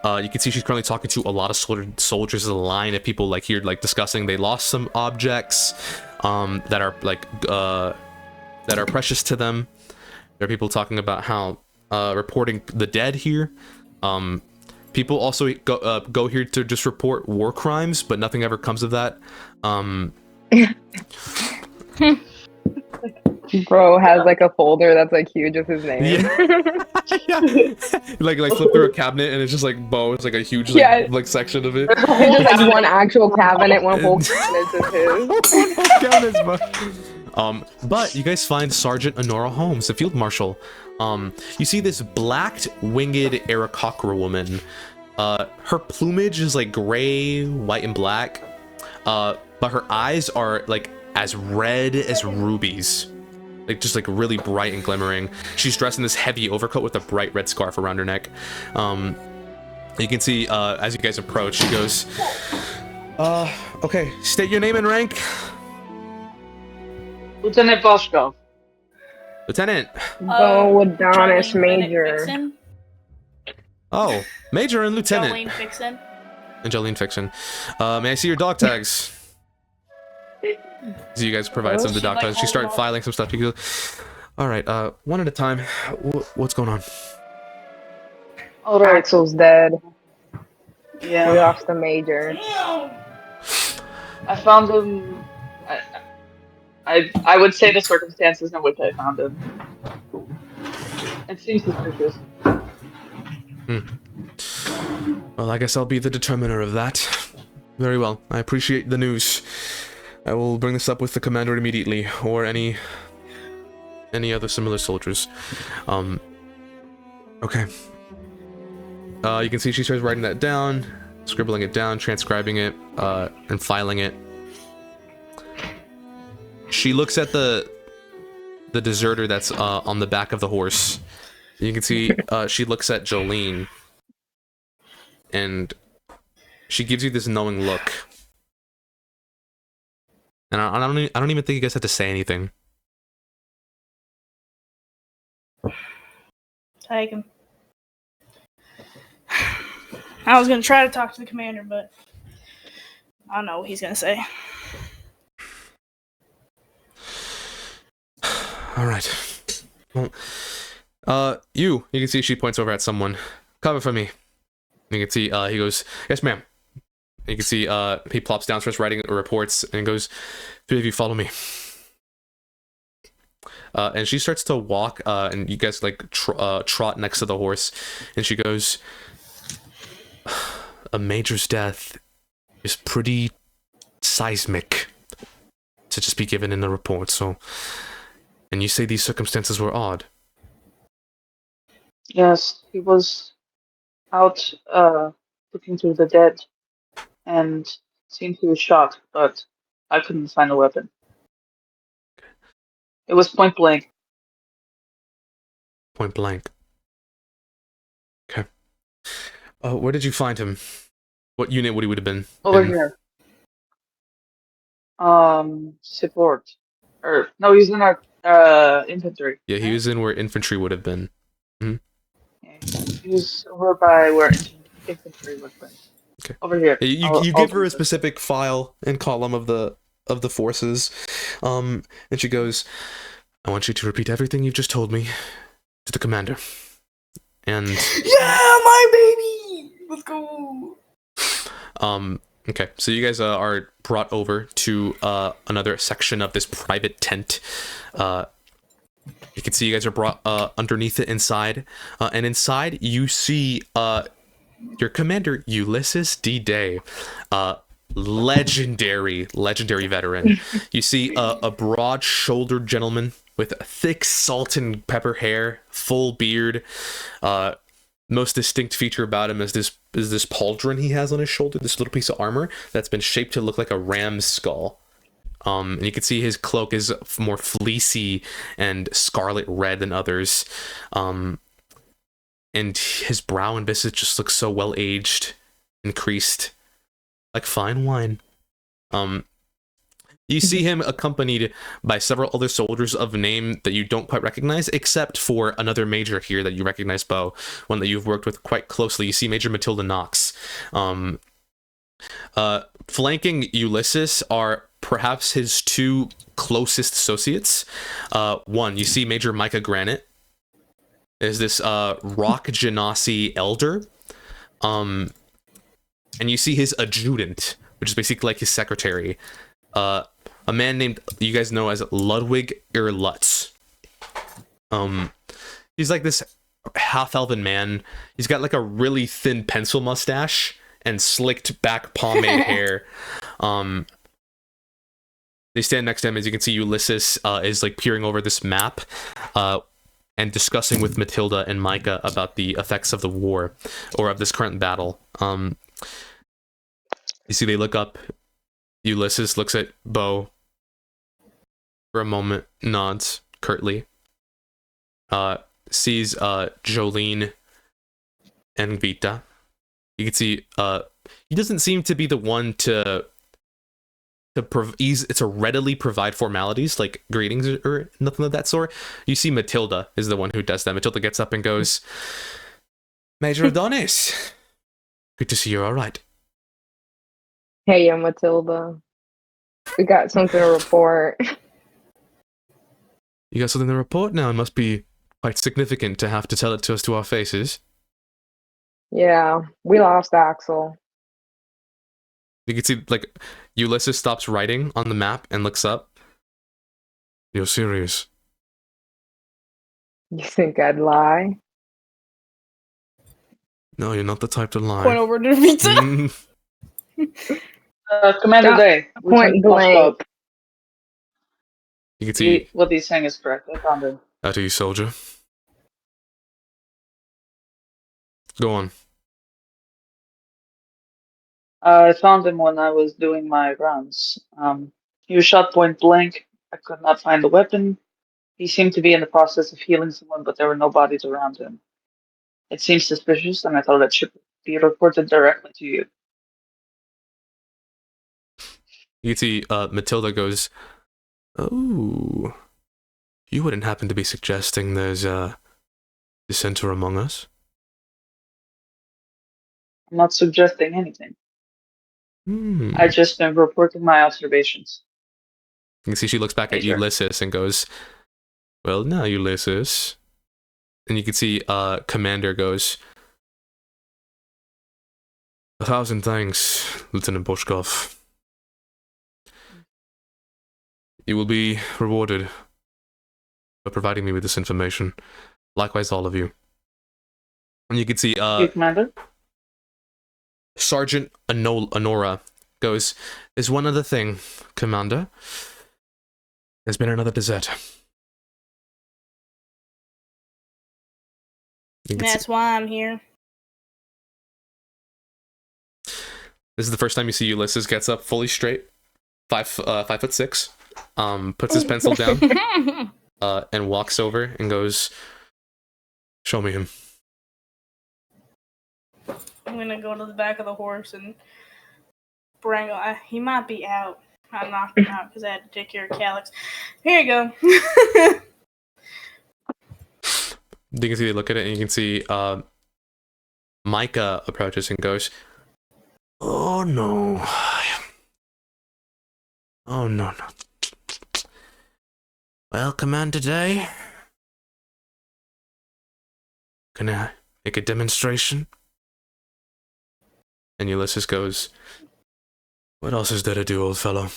You can see she's currently talking to a lot of soldiers in the line, and people like here like discussing they lost some objects that are like that are precious to them. There are people talking about how reporting the dead here. People also go here to just report war crimes, but nothing ever comes of that. Bro has like a folder that's like huge with his name. Yeah. like flip through a cabinet and it's just like Bo. It's like a huge like section of it. It's just like one actual cabinet, one whole cabinet is his. But you guys find Sergeant Honora Holmes, the field marshal. You see this blacked winged Aarakocra woman. Her plumage is like gray, white, and black. But her eyes are like as red as rubies. Like just like really bright and glimmering. She's dressed in this heavy overcoat with a bright red scarf around her neck. You can see as you guys approach, she goes, okay, state your name and rank. Lieutenant Voshkov. Lieutenant. Bo Adonis Major. Fixin. Oh, Major and Lieutenant. Jolene Fixin. And Jolene Fiction. May I see your dog tags? So you guys provide some of the dog tags. She started filing some stuff. You go, all right, one at a time. What's going on? All right. Axel's dead. Yeah. We lost the Major. I found him. I would say the circumstances in which I found him. It seems suspicious. Well, I guess I'll be the determiner of that. Very well. I appreciate the news. I will bring this up with the commander immediately, or any other similar soldiers. Okay. You can see she starts writing that down, scribbling it down, transcribing it, and filing it. She looks at the deserter that's on the back of the horse. You can see she looks at Jolene, and she gives you this knowing look. And I don't even think you guys have to say anything. Take him. I was gonna try to talk to the commander, but I don't know what he's gonna say. All right. Well, you can see she points over at someone. Cover for me. You can see he goes, yes, ma'am. You can see he plops down, starts writing reports, and goes, three of you follow me. And she starts to walk, and you guys like trot next to the horse, and she goes, a major's death is pretty seismic to just be given in the report, so... And you say these circumstances were odd. Yes, he was out looking through the dead, and seemed he was shot, but I couldn't find a weapon. It was point blank. Point blank. Okay. Where did you find him? What unit would he have been? Over in? here. Support. No, he's in our infantry. Yeah, he was in where infantry would have been. Yeah, he was over by where infantry would have been. Okay. Over here. You give her a specific file and column of the forces, and she goes, I want you to repeat everything you've just told me to the commander. And Yeah, my baby! Let's go! Okay, so you guys are brought over to another section of this private tent. You can see you guys are brought underneath it inside. And inside you see your commander, Ulysses D. Day. Legendary veteran. You see a broad-shouldered gentleman with thick salt and pepper hair, full beard. Most distinct feature about him is this pauldron he has on his shoulder, this little piece of armor that's been shaped to look like a ram's skull. And you can see his cloak is more fleecy and scarlet red than others. And his brow and visage just look so well aged and creased, like fine wine. You see him accompanied by several other soldiers of name that you don't quite recognize, except for another major here that you recognize, Bo, one that you've worked with quite closely. You see Major Matilda Knox. Flanking Ulysses are perhaps his two closest associates. One, you see Major Micah Granite. Is this Rock Genasi Elder. And you see his adjutant, which is basically like his secretary. A man named, you guys know as Ludwig Lutz. He's like this half-elven man. He's got like a really thin pencil mustache and slicked back pomade hair. They stand next to him. As you can see, Ulysses is like peering over this map and discussing with Matilda and Micah about the effects of the war, or of this current battle. You see they look up. Ulysses looks at Bo for a moment, nods curtly, sees Jolene and Vita. You can see he doesn't seem to be the one to readily provide formalities like greetings or nothing of that sort. You see Matilda is the one who does that. Matilda gets up and goes, Major Adonis, good to see you're all right. Hey, Matilda. We got something to report. You got something to report now? It must be quite significant to have to tell it to us to our faces. Yeah, we lost Axel. You can see, like, Ulysses stops writing on the map and looks up. You're serious? You think I'd lie? No, you're not the type to lie. Point over to Vita. Commander Day. Point blank. You can see What he's saying is correct. I found him. Out of you, soldier. Go on. I found him when I was doing my rounds. He was shot point blank. I could not find the weapon. He seemed to be in the process of healing someone, but there were no bodies around him. It seems suspicious, and I thought it should be reported directly to you. You can see Matilda goes, oh, you wouldn't happen to be suggesting there's a dissenter among us? I'm not suggesting anything. I just been reporting my observations. You can see she looks back at Ulysses and goes, well, now, Ulysses. And you can see Commander goes, 1,000 thanks, Lieutenant Boshkov. You will be rewarded for providing me with this information. Likewise, all of you. And you can see Commander? Sergeant Honora goes, there's one other thing, Commander. There's been another desert. That's why I'm here. This is the first time you see Ulysses gets up fully straight, 5'6", puts his pencil down, and walks over and goes, show me him. I'm gonna go to the back of the horse and bring. He might be out. I knocked him out because I had to take care of Calyx. Here you go. You can see they look at it, and you can see Micah approaches and goes, oh no. Oh no. Well, Commander Day, can I make a demonstration? And Ulysses goes, what else is there to do, old fellow?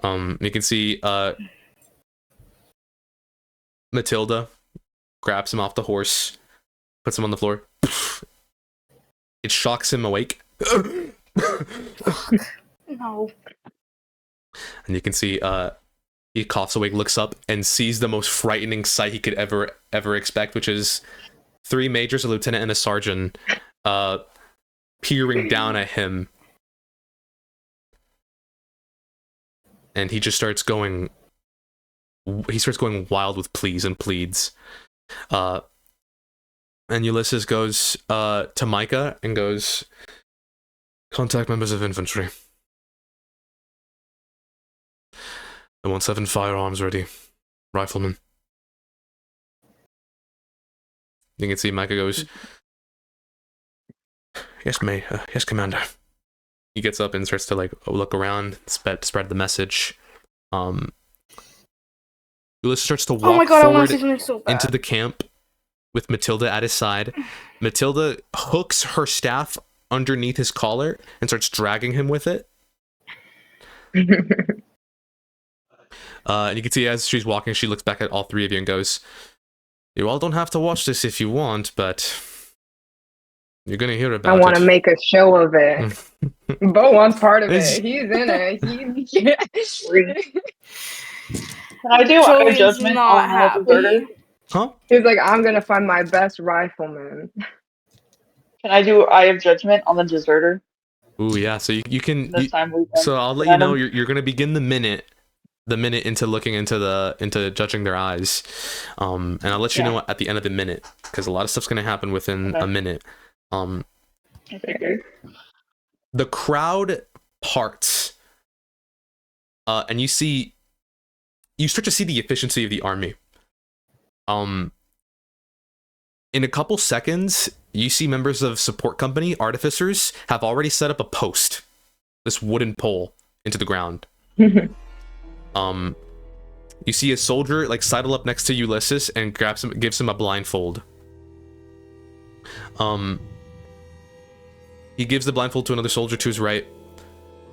You can see Matilda grabs him off the horse, puts him on the floor. It shocks him awake. No. And you can see he coughs awake, looks up, and sees the most frightening sight he could ever expect, which is 3 majors, a lieutenant, and a sergeant peering down at him. And he just starts going wild with pleas and pleads. And Ulysses goes to Micah and goes, contact members of infantry. I want 7 firearms ready. Rifleman. You can see Micah goes, yes, yes, Commander. He gets up and starts to like look around, spread the message. Ulysses starts to walk Oh my god, I want forward to say something so bad. into the camp with Matilda at his side. Matilda hooks her staff underneath his collar and starts dragging him with it. And you can see as she's walking, she looks back at all three of you and goes, you all don't have to watch this if you want, but you're gonna hear about it. I want to make a show of it. Bo wants part of it. He's in it. Can I do Joey's a judgment not on the happy. deserter? Huh? He's like, I'm gonna find my best rifleman. Can I do Eye of Judgment on the deserter Ooh, yeah. So you can. this time we can? So I'll let you know you're gonna begin the minute into looking into judging their eyes, and I'll let you know at the end of the minute because a lot of stuff's gonna happen within a minute. Okay. The crowd parts, and you start to see the efficiency of the army. In a couple seconds, you see members of support company, artificers, have already set up a post, this wooden pole into the ground. You see a soldier like sidle up next to Ulysses and gives him a blindfold. He gives the blindfold to another soldier to his right,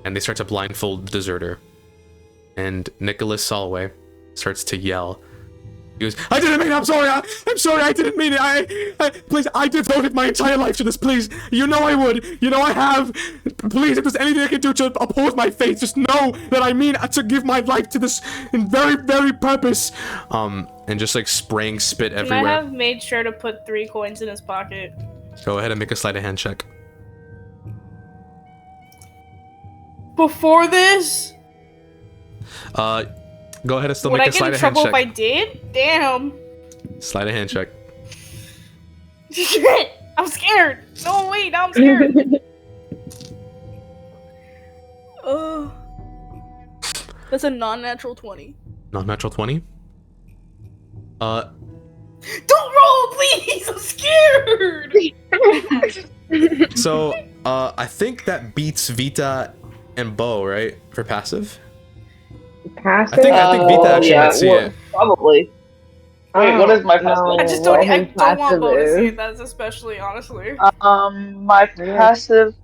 and they start to blindfold the deserter. And Nicholas Solway starts to yell. He goes, I didn't mean it, I'm sorry, I didn't mean it, please, I devoted my entire life to this, please, you know I would, you know I have, please, if there's anything I can do to oppose my faith, just know that I mean to give my life to this very, very purpose, and just like spraying spit everywhere. And I have made sure to put 3 coins in his pocket. Go ahead and make a sleight of hand check. Before this? Go ahead and still Would make I a sleight get in of hand trouble if I check. did? Damn. Sleight of hand check. Shit! I'm scared! No, wait, now I'm scared! That's a non-natural 20. Non-natural 20? Don't roll, please! I'm scared! So, I think that beats Vita and Bo, right? For passive? Passive? I think Vita actually might see it. Probably. Wait, what is my passive? I just what don't, I his don't want Bo to passive see is. it, that's especially, honestly. My passive.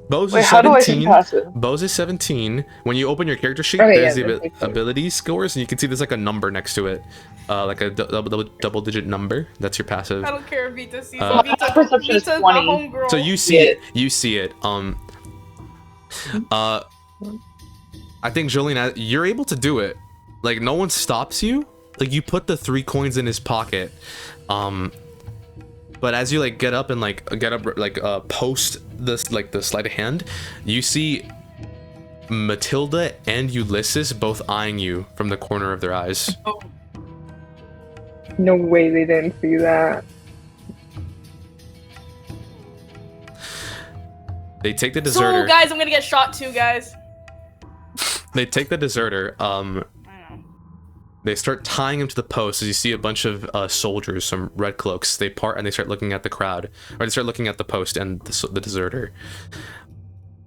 Bo's Wait, is how do I see 17. passive? Bo's is 17. When you open your character sheet, Okay, there's yeah, the that's ability scores, and you can see there's like a number next to it. Like a double-digit number. That's your passive. I don't care if Vita sees My it. perception is Vita's 20. my homegirl. So you see it. You see it. I think Jolene, you're able to do it. Like no one stops you. Like you put the 3 coins in his pocket. But as you like get up post this like the sleight of hand, you see Matilda and Ulysses both eyeing you from the corner of their eyes. Oh, No way they didn't see that. They take the deserter. So guys, I'm gonna get shot too, guys. They take the deserter. They start tying him to the post as you see a bunch of soldiers, some red cloaks. They part and they start looking at the crowd, or they start looking at the post and the deserter.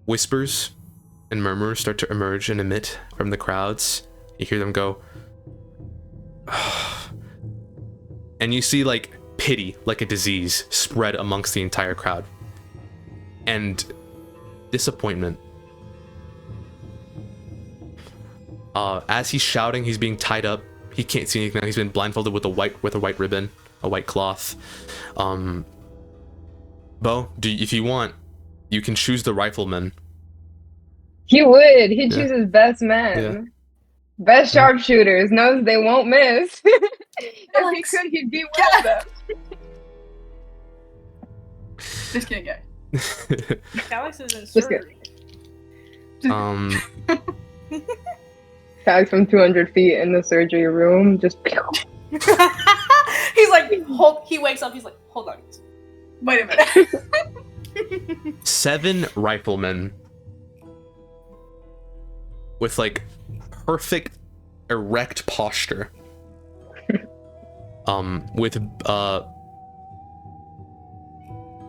Whispers and murmurs start to emerge and emit from the crowds. You hear them go, and you see like pity, like a disease, spread amongst the entire crowd, and disappointment. As he's shouting, he's being tied up. He can't see anything now. He's been blindfolded with a white ribbon, a white cloth. Bo, if you want, you can choose the rifleman. He would. He'd choose his best men. Yeah. Best sharpshooters. Knows they won't miss. If he could, he'd be one of them. just kidding, guys. Alex is in Just surgery. Tag from 200 feet in the surgery room. Just. He's like, he wakes up, he's like, hold on. Wait a minute. 7 riflemen with like perfect erect posture.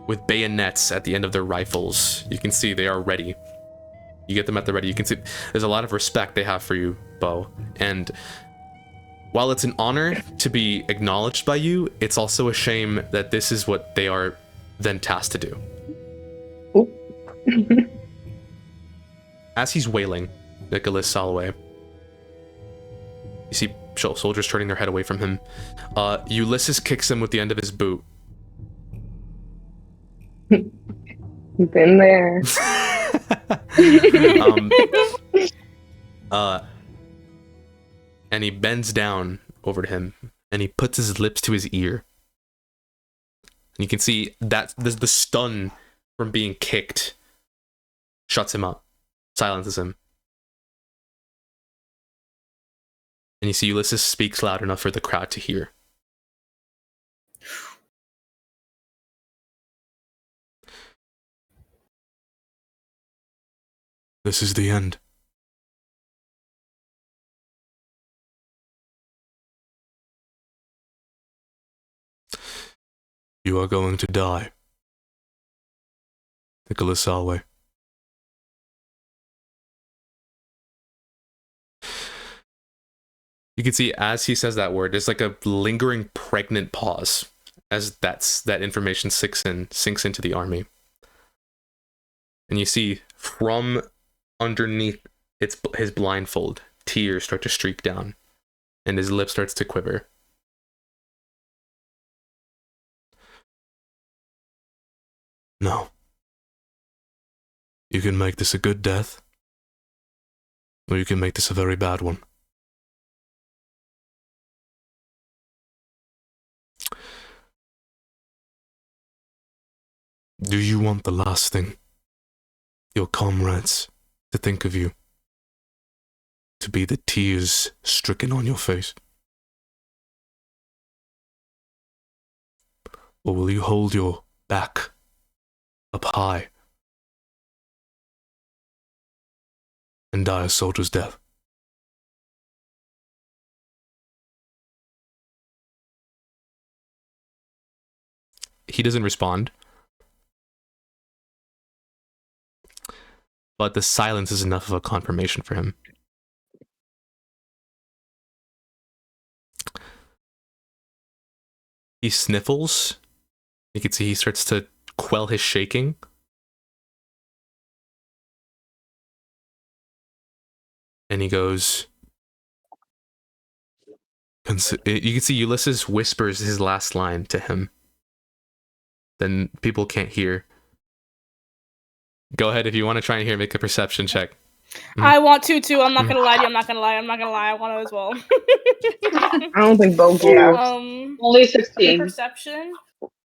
With bayonets at the end of their rifles. You can see they are ready. You get them at the ready. You can see there's a lot of respect they have for you, Bo. And while it's an honor to be acknowledged by you, it's also a shame that this is what they are then tasked to do. As he's wailing, Nicholas Soloway, you see soldiers turning their head away from him. Ulysses kicks him with the end of his boot. Been there. And he bends down over to him and he puts his lips to his ear. And you can see that the stun from being kicked shuts him up, silences him. And you see Ulysses speaks loud enough for the crowd to hear. This is the end. You are going to die, Nicholas Soloway. You can see as he says that word, there's like a lingering pregnant pause as that information sinks into the army. And you see from underneath his blindfold, tears start to streak down, and his lip starts to quiver. No. You can make this a good death, or you can make this a very bad one. Do you want the last thing your comrades to think of you to be the tears stricken on your face? Or will you hold your back up high and die a soldier's death? He doesn't respond. But the silence is enough of a confirmation for him. He sniffles. You can see he starts to quell his shaking. And he goes... You can see Ulysses whispers his last line to him. Then people can't hear. Go ahead if you want to try and hear. Make a perception check. I want to too. I'm not gonna lie to you. I'm not gonna lie. I want to as well. I don't think both can. Only 16. Perception.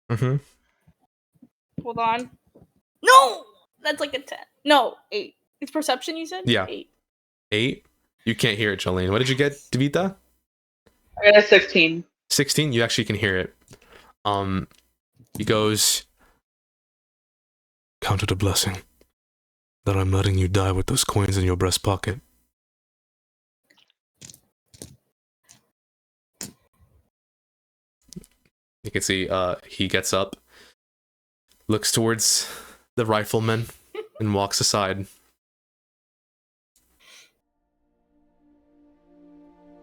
Mm-hmm. Hold on. No, that's like a 10. No, 8. It's perception. You said? Yeah. 8. 8. You can't hear it, Jolene. What did you get, Davita? I got a 16. 16. You actually can hear it. He goes, Count it a blessing that I'm letting you die with those coins in your breast pocket. you can see he gets up, looks towards the rifleman, and walks aside.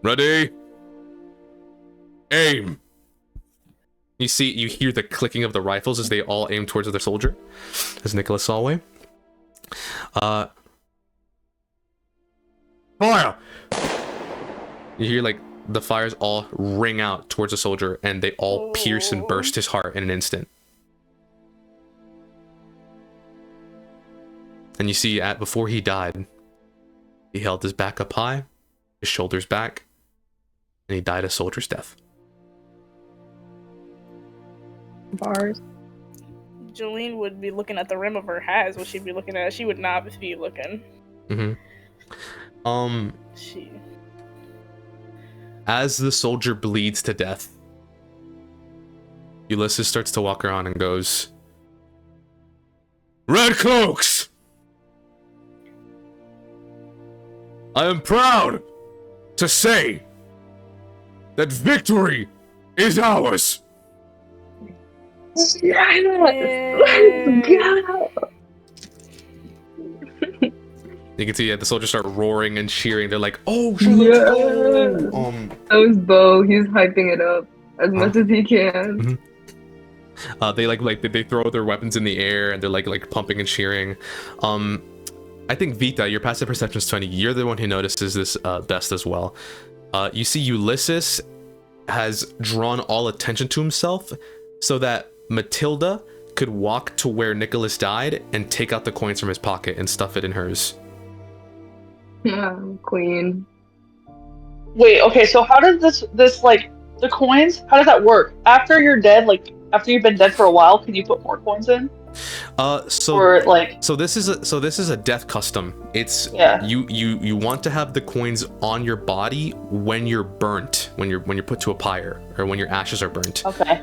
Ready? Aim! You hear the clicking of the rifles as they all aim towards the soldier, as Nicholas Soloway. Fire! You hear like the fires all ring out towards the soldier, and they all pierce and burst his heart in an instant. And you see, before he died, he held his back up high, his shoulders back, and he died a soldier's death. Bars. Jolene would be looking at the rim of her hat. What she'd be looking at. She would not be looking. Mm-hmm. As the soldier bleeds to death, Ulysses starts to walk around and goes, "Redcloaks! I am proud to say that victory is ours. Yes! Let's go! You can see the soldiers start roaring and cheering. They're like, "Oh, sure, let's go!" That was Bo. He's hyping it up as much as he can. They throw their weapons in the air and they're like pumping and cheering. I think Vita, your passive perception is 20. You're the one who notices this best as well. You see Ulysses has drawn all attention to himself so that Matilda could walk to where Nicholas died and take out the coins from his pocket and stuff it in hers. Yeah, queen. Wait, okay, so how does this like the coins? How does that work? After you're dead, like after you've been dead for a while, can you put more coins in? So this is a death custom. It's you want to have the coins on your body when you're burnt, when you're put to a pyre, or when your ashes are burnt. Okay.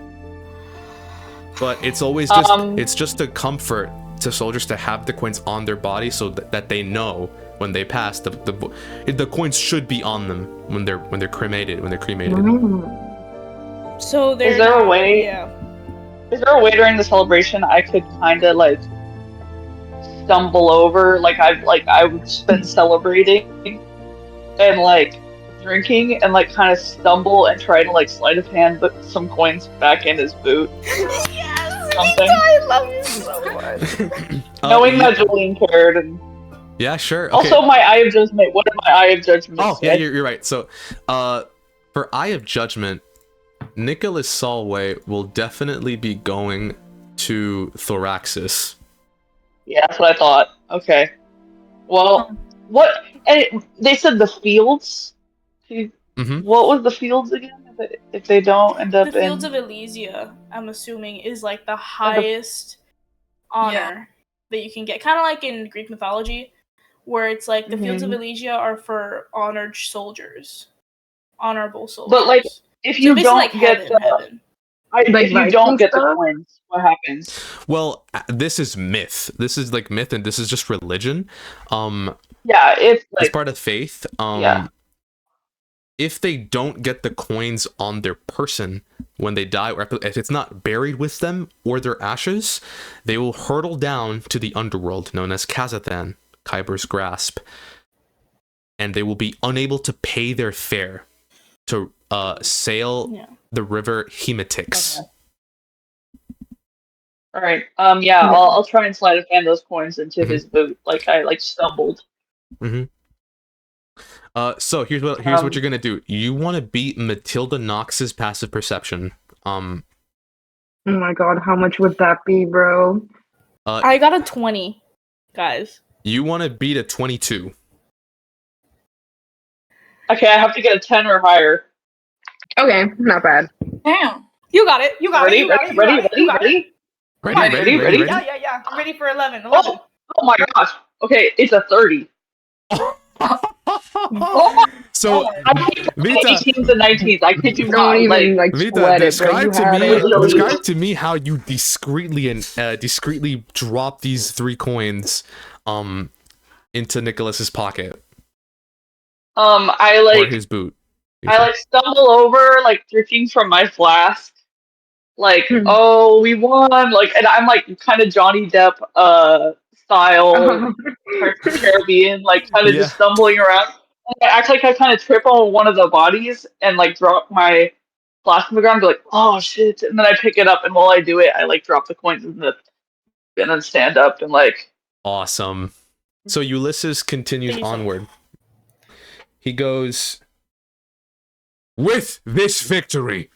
But it's always just it's just a comfort to soldiers to have the coins on their body so that they know when they pass the coins should be on them when they're cremated. So is there a way? Yeah. Is there a way during the celebration I could kind of like stumble over, like I've been celebrating and like drinking and like kind of stumble and try to like sleight of hand put some coins back in his boot? Yes, something. I love you so much. Knowing that Julian cared and. Yeah, sure. Okay. Also, my Eye of Judgment. What are my Eye of Judgment? Oh, yeah, you're right. So, for Eye of Judgment, Nicholas Solway will definitely be going to Thoraxis. Yeah, that's what I thought. Okay. Well, what? And they said the fields. What was the fields again? If they don't end up in the fields of Elysia, I'm assuming is like the highest honor that you can get. Kind of like in Greek mythology, where it's like the fields of Elysia are for honored soldiers, honorable soldiers. But like, if you don't like get heaven. if you don't get the coins, what happens? Well, this is myth. This is like myth, and this is just religion. Yeah, it's part of faith. If they don't get the coins on their person when they die, or if it's not buried with them or their ashes, they will hurtle down to the underworld known as Kazathan, Kyber's Grasp, and they will be unable to pay their fare to sail the river Hematix. Okay. All right. I'll try and sleight of hand those coins into his boot, like I stumbled. So here's what you're gonna do. You want to beat Matilda Knox's passive perception. Oh my god, how much would that be, bro? I got a 20, guys. You want to beat a 22. Okay, I have to get a 10 or higher. Okay, not bad. Damn. You got it. You got it. Ready? Yeah. I'm ready for 11. Oh my gosh. Okay, it's a 30. So I keep Vita, 18s and 19s. I kid you not. Vita, Vita, describe to me how you discreetly drop these 3 coins into Nicholas's pocket. Or his boot. I stumble over drinking from my flask. Oh, we won! And I'm kind of Johnny Depp style, Caribbean, kind of just stumbling around. I act like I kind of trip on one of the bodies and drop my flask on the ground. And be like, oh shit! And then I pick it up, and while I do it, I drop the coins in the bin and stand up and Awesome. So Ulysses continues onward. He goes, with this victory,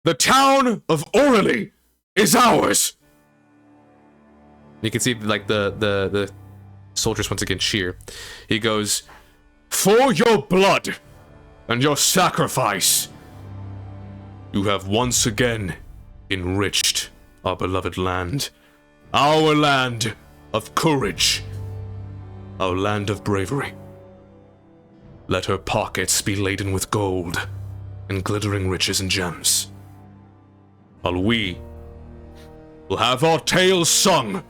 the town of Orally is ours. You can see the soldiers once again cheer. He goes, for your blood and your sacrifice, you have once again enriched our beloved land. Our land of courage. Our land of bravery. Let her pockets be laden with gold and glittering riches and gems. While we will have our tales sung,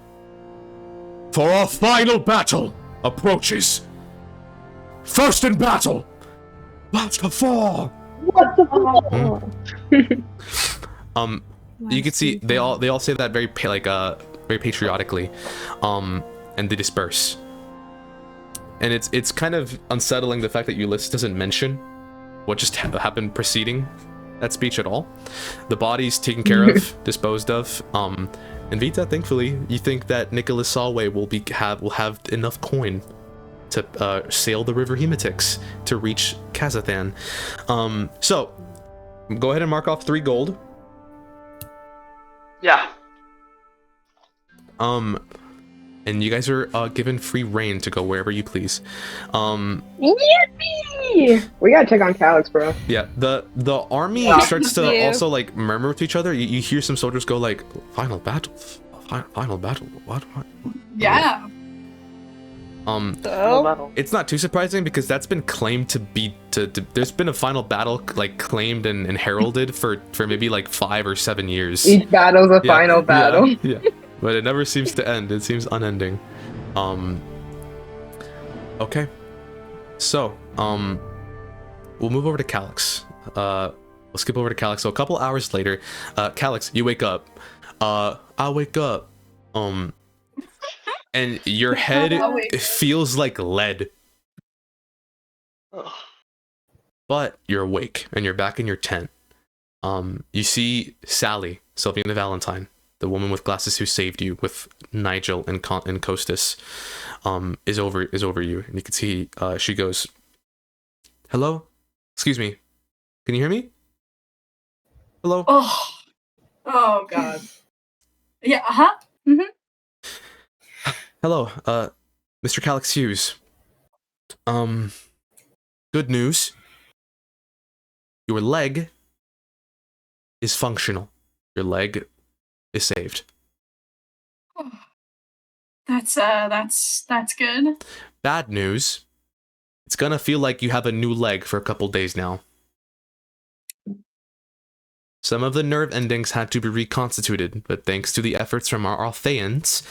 for our final battle approaches. First in battle, last to fall. What the fuck? You can see they all say that very very patriotically, and they disperse. And it's kind of unsettling the fact that Ulysses doesn't mention what just happened preceding that speech at all. The body's taken care of, disposed of. And Vita, thankfully, you think that Nicholas Solway will have enough coin to sail the River Hematix to reach Kazathan. So go ahead and mark off 3 gold. Yeah. And you guys are given free reign to go wherever you please. Yippee! We gotta check on Calix, bro. Yeah, the army starts to also like murmur to each other. You hear some soldiers go like, "Final battle, final battle." What? Yeah. It's not too surprising because that's been claimed to be there's been a final battle like claimed and heralded for maybe like 5 or 7 years. Each battle's a final battle. Yeah. But it never seems to end. It seems unending. Okay. So, we'll move over to Calix. We'll skip over to Calix. So a couple hours later, Calix, you wake up. I wake up. And your head feels like lead. But you're awake and you're back in your tent. You see Sally, Sylviana Valentine, the woman with glasses who saved you with Nigel and Costas, is over you, and you can see she goes, "Hello, excuse me, can you hear me? Hello." Oh God. Yeah. Mm-hmm. Hello, Mr. Calix Hughes. Good news. Your leg is functional. Your leg is saved. Oh, that's good. Bad news. It's gonna feel like you have a new leg for a couple days now. Some of the nerve endings had to be reconstituted, but thanks to the efforts from our Altheans,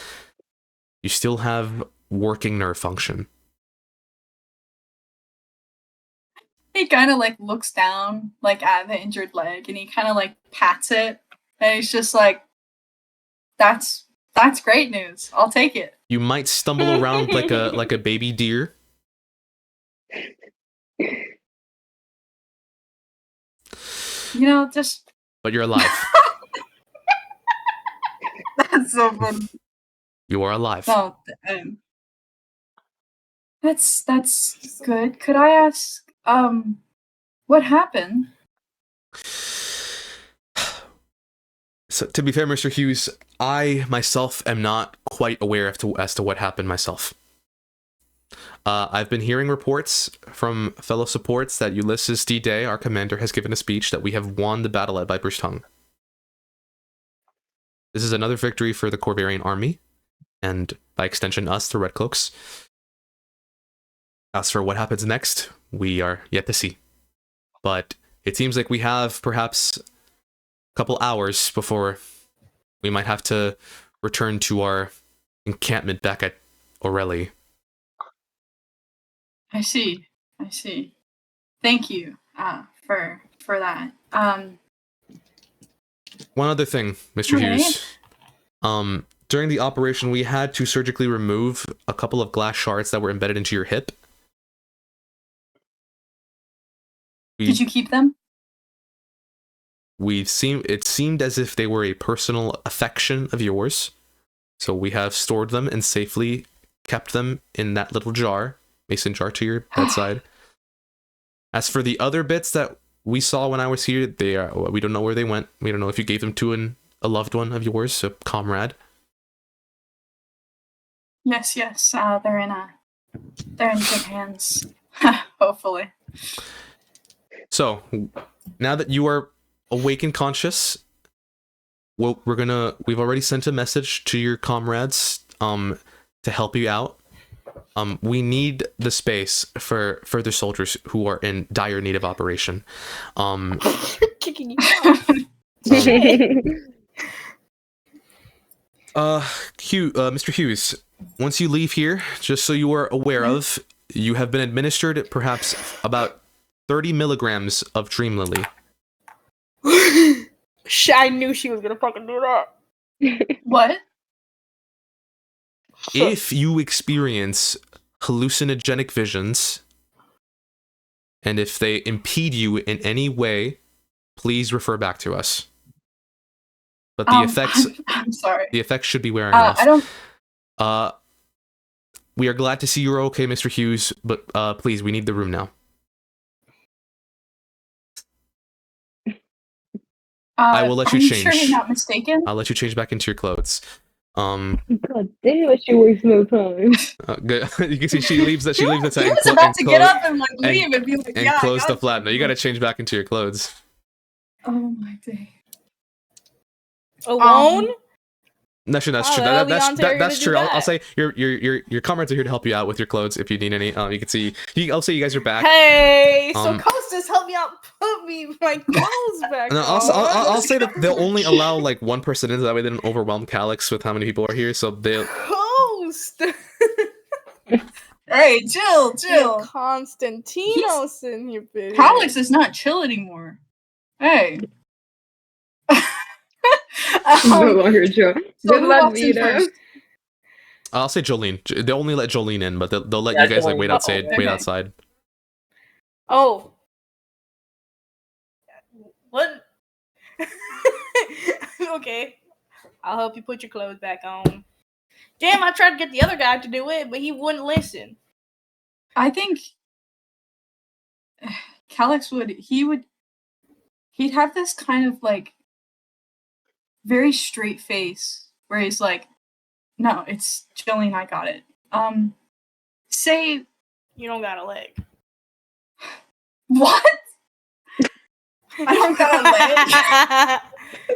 you still have working nerve function. He kind of like looks down like at the injured leg and he kind of like pats it and he's just like, that's great news. I'll take it. You might stumble around like a baby deer. Just. But you're alive. That's so funny. You are alive. Oh, that's good. Could I ask, what happened? So, to be fair, Mr. Hughes, I myself am not quite aware as to what happened myself. I've been hearing reports from fellow supports that Ulysses D. Day, our commander, has given a speech that we have won the battle at Viper's Tongue. This is another victory for the Corvarian army, and by extension us, the Redcloaks. As for what happens next, we are yet to see. But it seems like we have perhaps a couple hours before we might have to return to our encampment back at Orelli. I see. Thank you, for that. One other thing, Mr. Hughes. During the operation, we had to surgically remove a couple of glass shards that were embedded into your hip. Did you keep them? It seemed as if they were a personal affection of yours, so we have stored them and safely kept them in that little jar, mason jar, to your bedside. As for the other bits that we saw when I was here, we don't know where they went. We don't know if you gave them to a loved one of yours, a comrade. Yes. They're in good hands. Hopefully. So, now that you are awake and conscious, we've already sent a message to your comrades to help you out. We need the space for further soldiers who are in dire need of operation. Kicking you Mr. Hughes, once you leave here, just so you are aware of, You have been administered perhaps about 30 milligrams of Dream Lily. I knew she was gonna fucking do that. What? If you experience hallucinogenic visions, and if they impede you in any way, please refer back to us. But the effects, I'm sorry. the effects should be wearing off. I don't. We are glad to see you're okay, Mr. Hughes, but please, we need the room now. I will let you change. I'm sure you're not mistaken. I'll let you change back into your clothes. God damn it, she wastes no time. Good. You can see she leaves that. She leaves the tent. He was about to get up and like leave and be like, and yeah, close the flap. No, you gotta change back into your clothes. Oh my day. Alone? That's true. That's true. I'll say your comrades are here to help you out with your clothes if you need any. You can see. I'll say you guys are back. Hey, so Costas, help me out. Put me my clothes back. No, I'll say that they'll only allow like one person in, so that way they don't overwhelm Calyx with how many people are here. So they'll. Host. Hey, chill. Constantinos in here, bitch. Calyx is not chill anymore. Hey. No longer chill. So Good who luck, walks in Vita. first? I'll say Jolene. They only let Jolene in, but they'll let you guys like wait outside. okay. Wait outside. Oh. What? Okay. I'll help you put your clothes back on. Damn, I tried to get the other guy to do it, but he wouldn't listen. I think Calyx he'd have this kind of like very straight face where he's like, no, it's Jolene, I got it. Say You don't got a leg. what? I don't got a leg.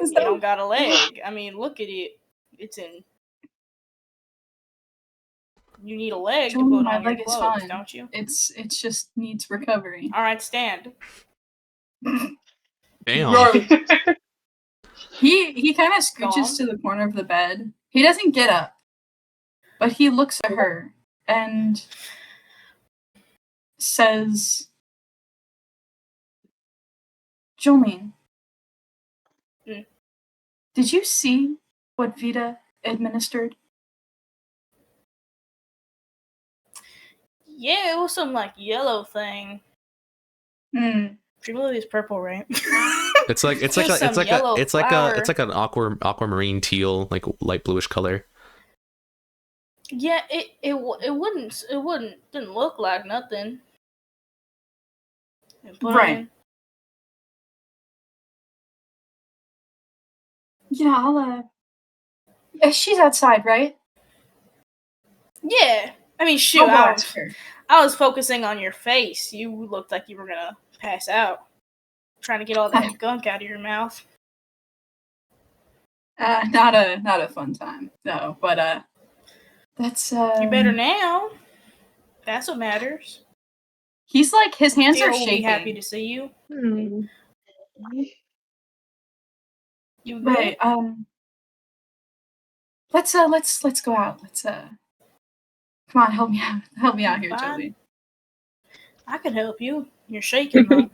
You don't got a leg. I mean, look at it. It's in. You need a leg to put on your clothes, don't you? It's just needs recovery. All right, stand. Damn. He kind of scooches to the corner of the bed. He doesn't get up, but he looks at her and says, Jolene, did you see what Vita administered? Yeah, it was some like yellow thing. Dream is purple, right? It's like an aquamarine teal, like light bluish color. Yeah, it didn't look like nothing. Right. Yeah, yeah, she's outside, right? Yeah. I mean, shoot, I was focusing on your face. You looked like you were gonna pass out. Trying to get all that gunk out of your mouth. Not a fun time, no. But that's You're better now. That's what matters. He's like his hands are Will shaking. be happy to see you. You good? Right. Let's go out. Come on, help me out here, Joey. I can help you. You're shaking, though.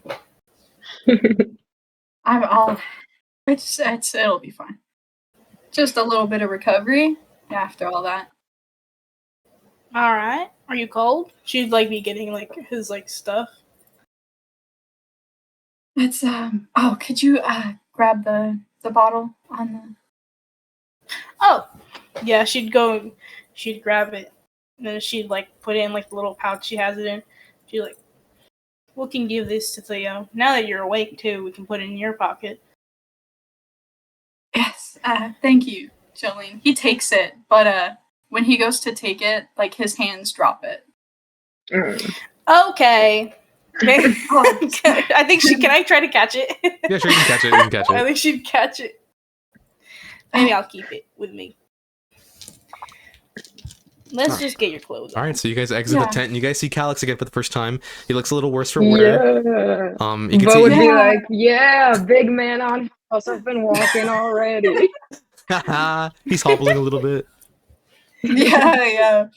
It'll be fine. Just a little bit of recovery after all that. All right. Are you cold? She'd like be getting like his like stuff. It's could you grab the bottle on the? Oh, yeah. She'd grab it, and then she'd like put it in like the little pouch she has it in. She'd like, we can give this to Theo. Now that you're awake too, we can put it in your pocket. Yes. Thank you, Jolene. He takes it, but when he goes to take it, like his hands drop it. Okay. I think can I try to catch it? Yeah, sure, you can catch it. I think she'd catch it. Maybe I'll keep it with me. Let's just get your clothes on. All right, so you guys exit the tent, and you guys see Calyx again for the first time. He looks a little worse for wear. Yeah. You can Bo would be like, yeah, big man on house. I've been walking already. He's hobbling a little bit. Yeah.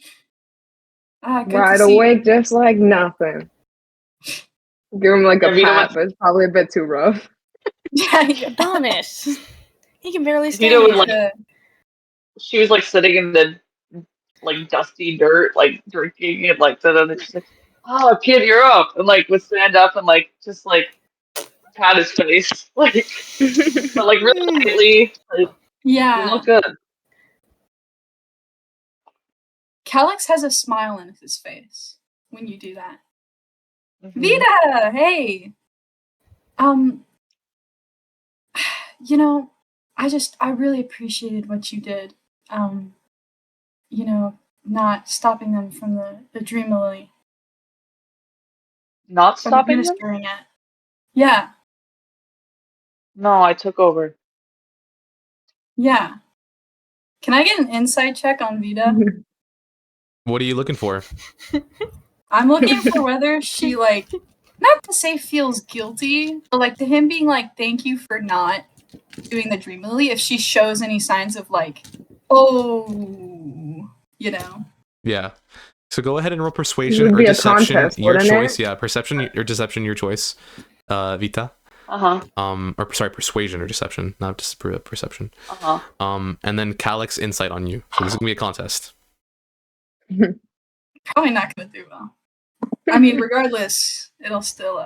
Good to Wide see awake, just like nothing. Give him like a Yeah, Vito pat, was- but it's probably a bit too rough. Yeah. Adonis. He can barely Vito was stand. like, she was like sitting in the like dusty dirt, like drinking and like da and she's like, "Oh, kid, you're up," and like would stand up and like just like pat his face, like but like really tightly. Like, you Yeah. look good. Calix has a smile in his face when you do that. Mhm. Vita, hey. You know, I really appreciated what you did. You know, not stopping them from the Dream Lily. Not From stopping them? administering it. Yeah, No, I took over. yeah. Can I get an insight check on Vita? What are you looking for? I'm looking for whether she, like, not to say feels guilty, but like to him being like, thank you for not doing the Dream Lily, if she shows any signs of like, oh, you know. Yeah. So go ahead and roll It persuasion would or be a deception, contest, your wouldn't choice. it? Yeah, perception or deception, your choice. Vita. Or sorry, persuasion or deception, not just perception. And then Calix insight on you. So this is gonna be a contest. Probably not gonna do well. I mean, regardless, it'll still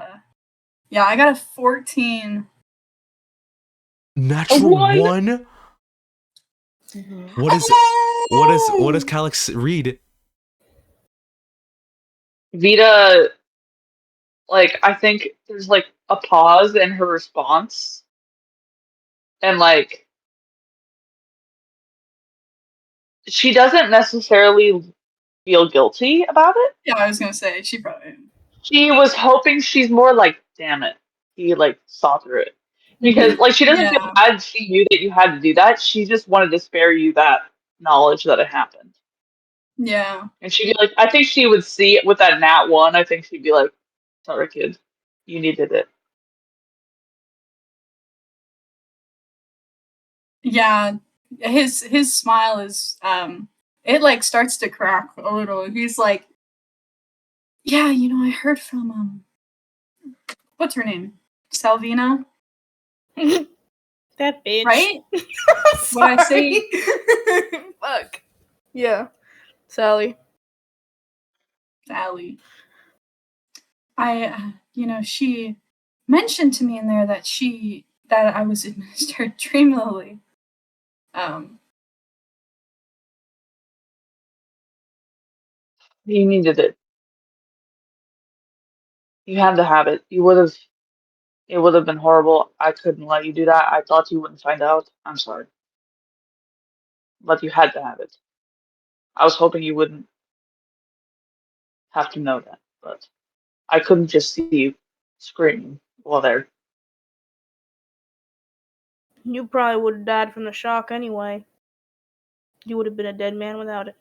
yeah, I got a 14. Natural one? one? What does Calix read? Vita, like, I think there's like a pause in her response. And like, she doesn't necessarily feel guilty about it. Yeah, I was gonna say she probably. She was hoping she's more like, damn it, he like saw through it. Because like she doesn't feel Yeah. bad she knew that you had to do that. She just wanted to spare you that knowledge that it happened. Yeah. And she'd be like, I think she would see it with that nat one, I think she'd be like, sorry kid, you needed it. Yeah. His smile is it like starts to crack a little. He's like, yeah, you know, I heard from what's her name? Salvina? That bitch. Right? What I say? Fuck. Yeah. Sally. Sally. You know, she mentioned to me in there that I was administered Dream Lily. You needed it. You had to have it. It would have been horrible. I couldn't let you do that. I thought you wouldn't find out. I'm sorry. But you had to have it. I was hoping you wouldn't have to know that, but I couldn't just see you screaming while there. You probably would have died from the shock anyway. You would have been a dead man without it.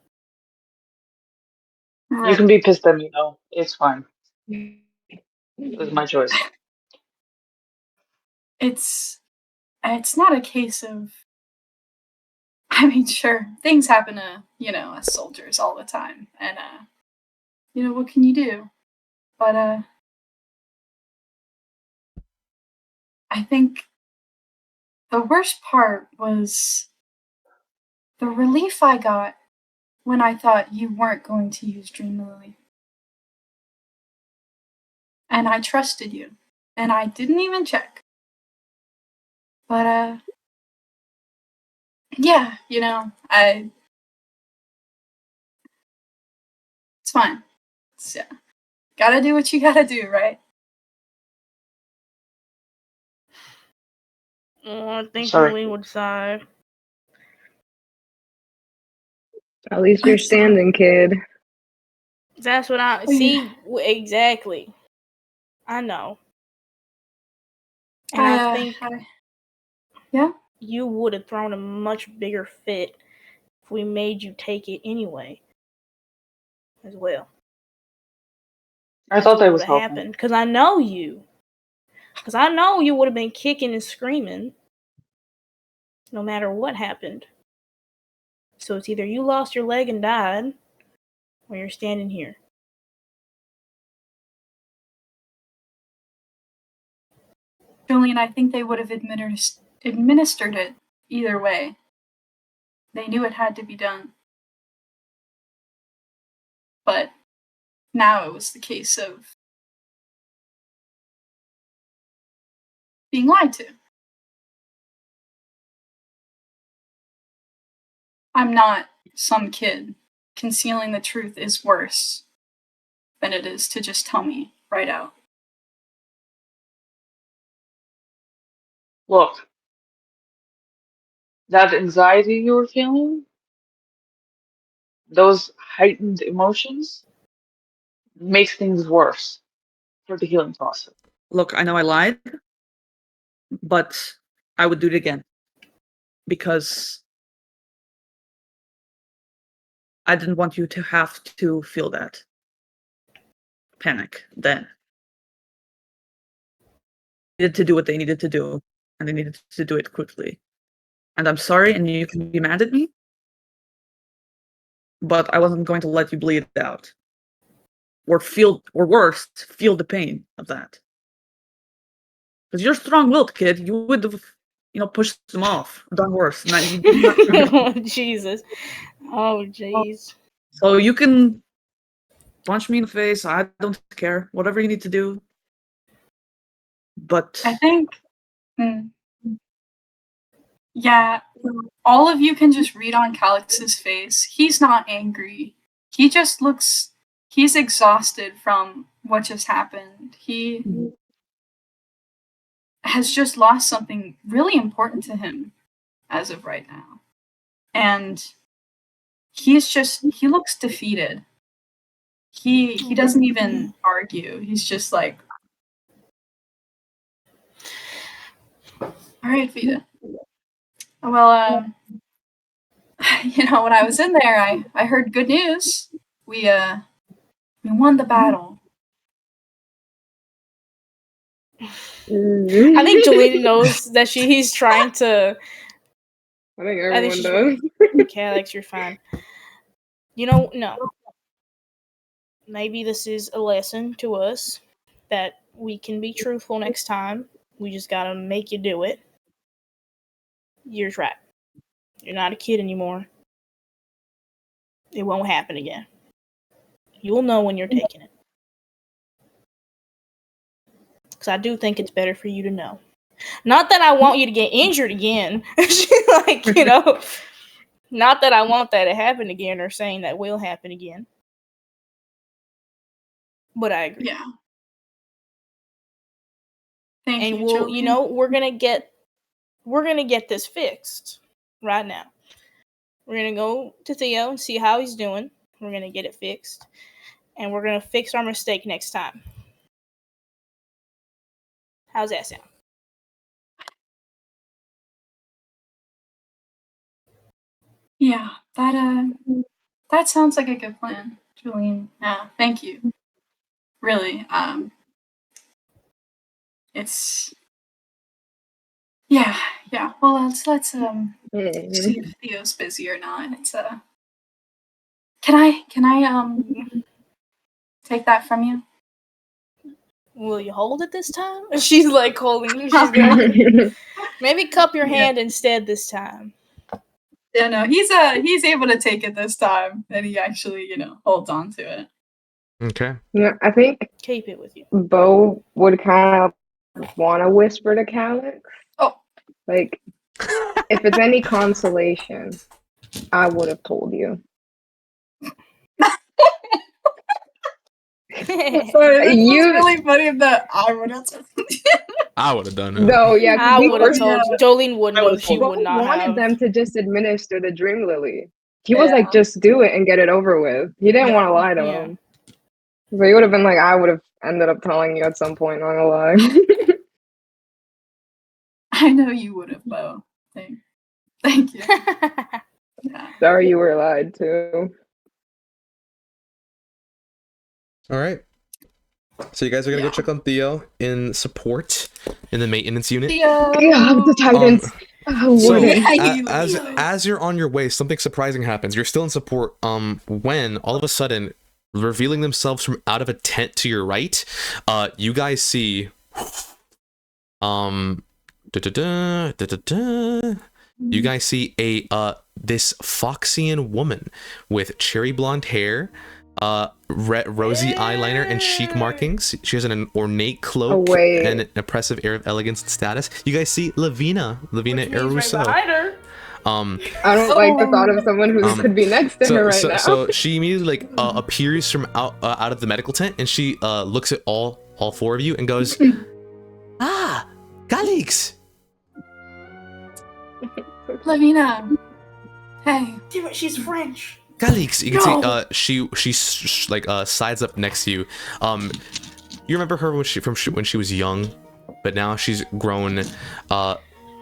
You can be pissed at me though. It's fine. It was my choice. It's not a case of, I mean, sure, things happen to, you know, us soldiers all the time. And you know, what can you do? But I think the worst part was the relief I got when I thought you weren't going to use Dream Lily. And I trusted you. And I didn't even check. But yeah, you know, it's fine. Yeah. Gotta do what you gotta do, right? I think Sorry. Lily would sigh. At least you're standing, kid. That's what I Oh, yeah. see. Exactly. I know. And I think yeah. you would have thrown a much bigger fit if we made you take it anyway. As well. I thought that was what helpful. happened. Because I know you. Because I know you would have been kicking and screaming no matter what happened. So it's either you lost your leg and died, when you're standing here. Julian, I think they would have administered it either way. They knew it had to be done. But now it was the case of being lied to. I'm not some kid. Concealing the truth is worse than it is to just tell me right out. Look, that anxiety you were feeling, those heightened emotions, makes things worse for the healing process. Look, I know I lied, but I would do it again. Because I didn't want you to have to feel that panic then. They needed to do what they needed to do, and they needed to do it quickly. And I'm sorry, and you can be mad at me, but I wasn't going to let you bleed out. Or worse, feel the pain of that. Because you're strong-willed, kid. You would have, pushed them off, done worse. Oh, Jesus. Oh, jeez. So you can punch me in the face. I don't care. Whatever you need to do. But I think, yeah, all of you can just read on Calix's face. He's not angry. He just looks, he's exhausted from what just happened. He has just lost something really important to him as of right now. And he looks defeated. He doesn't even argue. He's just like, all right, Vita. Well, when I was in there, I heard good news. We won the battle. I think Jolene knows that he's trying to. I think everyone does. Okay, Alex, you're fine. No. Maybe this is a lesson to us that we can be truthful next time. We just gotta make you do it. You're right. You're not a kid anymore. It won't happen again. You'll know when you're taking it. Because I do think it's better for you to know. Not that I want you to get injured again. Not that I want that to happen again or saying that will happen again. But I agree. Yeah. Thank and you, we'll, Julian. we're gonna get this fixed right now. We're gonna go to Theo and see how he's doing. We're gonna get it fixed, and we're gonna fix our mistake next time. How's that sound? Yeah, that sounds like a good plan, Julian. Yeah, thank you. Really, it's yeah. Well, let's see if Theo's busy or not. It's can I take that from you? Will you hold it this time? She's like holding. She's gonna maybe cup your hand instead this time. Yeah, no, he's able to take it this time, and he actually holds on to it. Okay. I think Keep it with you. Bo would kind of want to whisper to Calix. Oh, like if it's any consolation, I would have told you. Sorry, this was really funny that I would have told you. I would have done it. No, yeah, I would have told you. Jolene wouldn't have. She would not wanted have. them to just administer the Dream Lily. He was like, just do it and get it over with. He didn't want to lie to him. So he would have been like, I would have ended up telling you at some point, not gonna lie. I know you would have, Bo. Thank you. Yeah. Sorry you were lied to. All right. So you guys are gonna go check on Theo in support in the maintenance unit. Theo! Yeah, the Titans. As you're on your way, something surprising happens. You're still in support. When all of a sudden revealing themselves from out of a tent to your right. You guys see you guys see a this Foxian woman with cherry blonde hair, rosy eyeliner and chic markings. She has an ornate cloak and an impressive air of elegance and status. You guys see Lavina Erusso. I don't like the thought of someone who could be next to her right now. So she immediately like appears from out of the medical tent, and she looks at all four of you and goes, "Ah, Galix." Lavina. Hey. Damn it, she's French. Galix. You can see she sides up next to you. You remember her when she was young, but now she's grown.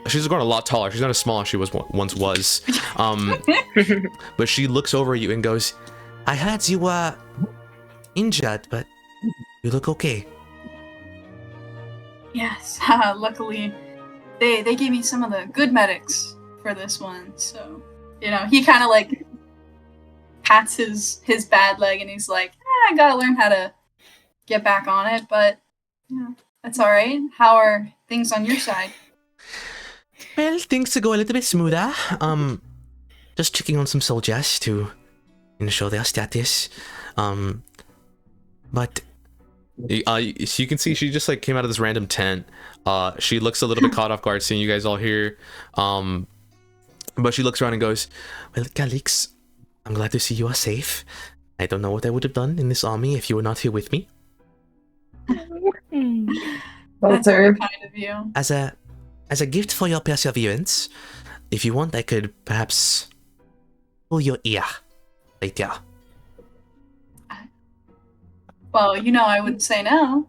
She's grown a lot taller. She's not as small as she once was. But she looks over at you and goes, "I heard you were injured, but you look okay." Yes. Luckily, they gave me some of the good medics for this one. So, he kind of like pats his bad leg and he's like, I gotta learn how to get back on it, but that's all right. How are things on your side? Well, things to go a little bit smoother. Just checking on some soldiers to ensure their status. But you can see she just like came out of this random tent. She looks a little bit caught off guard seeing you guys all here. But she looks around and goes, "Well, Galix, I'm glad to see you are safe. I don't know what I would have done in this army if you were not here with me." That's very kind of you. As a gift for your perseverance, if you want, I could perhaps pull your ear right there. Well, I wouldn't say no.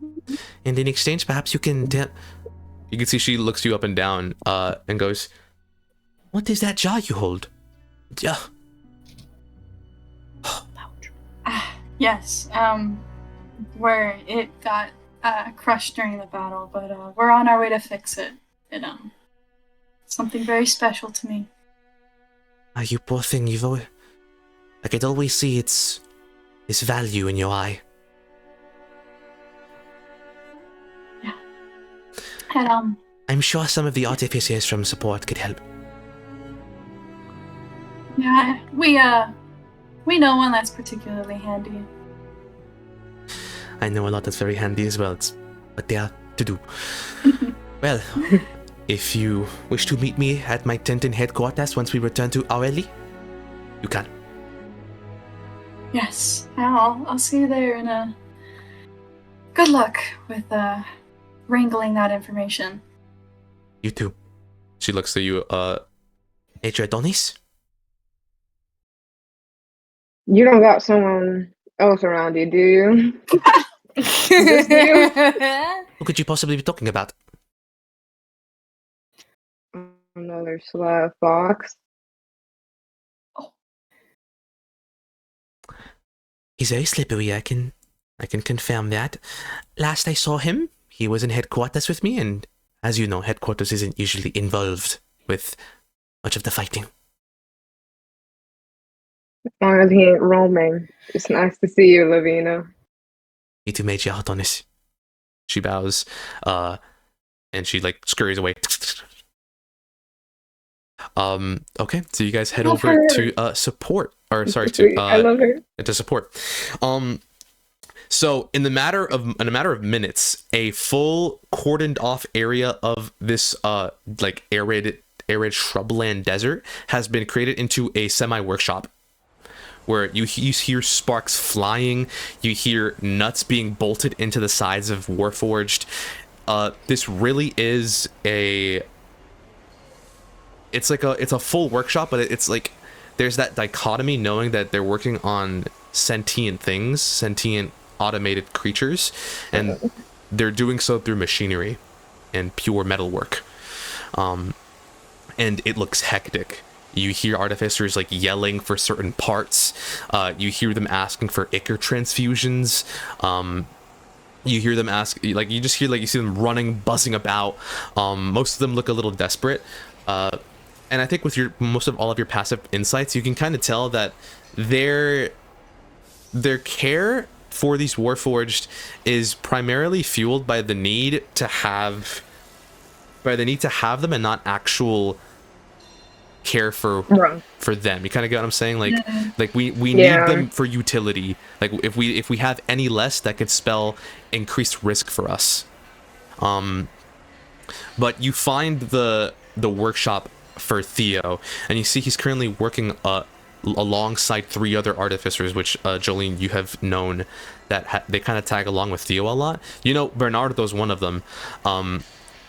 And in exchange, perhaps you can tell. You can see she looks you up and down and goes, "What is that jar you hold?" Yeah. Yes. Where it got crushed during the battle, but we're on our way to fix it. Something very special to me. You poor thing, I could always see its value in your eye. Yeah. And I'm sure some of the artificers from support could help. Yeah, we know one that's particularly handy. I know a lot that's very handy as well. It's what they are to do. Well, if you wish to meet me at my tent in headquarters once we return to Aureli, you can. Yes, I'll see you there, and good luck with wrangling that information. You too. She looks at you, Adonis? You don't got someone else around you, do you? Just you? Who could you possibly be talking about? Another sly fox. He's very slippery, I can confirm that. Last I saw him, he was in headquarters with me, and as you know, headquarters isn't usually involved with much of the fighting. As long as he ain't roaming. It's nice to see you, Lavina. You too, Major Adonis. She bows, and she like scurries away. Okay, so you guys head over to support, or sorry, I love her. To support. So in a matter of minutes, a full cordoned off area of this like arid shrubland desert has been created into a semi workshop, where you hear sparks flying, you hear nuts being bolted into the sides of Warforged. This really is it's a full workshop, but it's like there's that dichotomy, knowing that they're working on sentient things, sentient automated creatures, and they're doing so through machinery and pure metalwork. And it looks hectic. You hear artificers like yelling for certain parts. You hear them asking for ichor transfusions. You hear them ask, like, you just hear, like, you see them running, buzzing about. Most of them look a little desperate. And I think with most of all of your passive insights, you can kind of tell that they're their care for these Warforged is primarily fueled by the need to have them and not actual care for them. You kind of get what I'm saying? Like we need them for utility. Like if we have any less, that could spell increased risk for us. But you find the workshop for Theo, and you see he's currently working alongside 3 other artificers, which Jolene, you have known that they kind of tag along with Theo a lot. You know, Bernardo's one of them,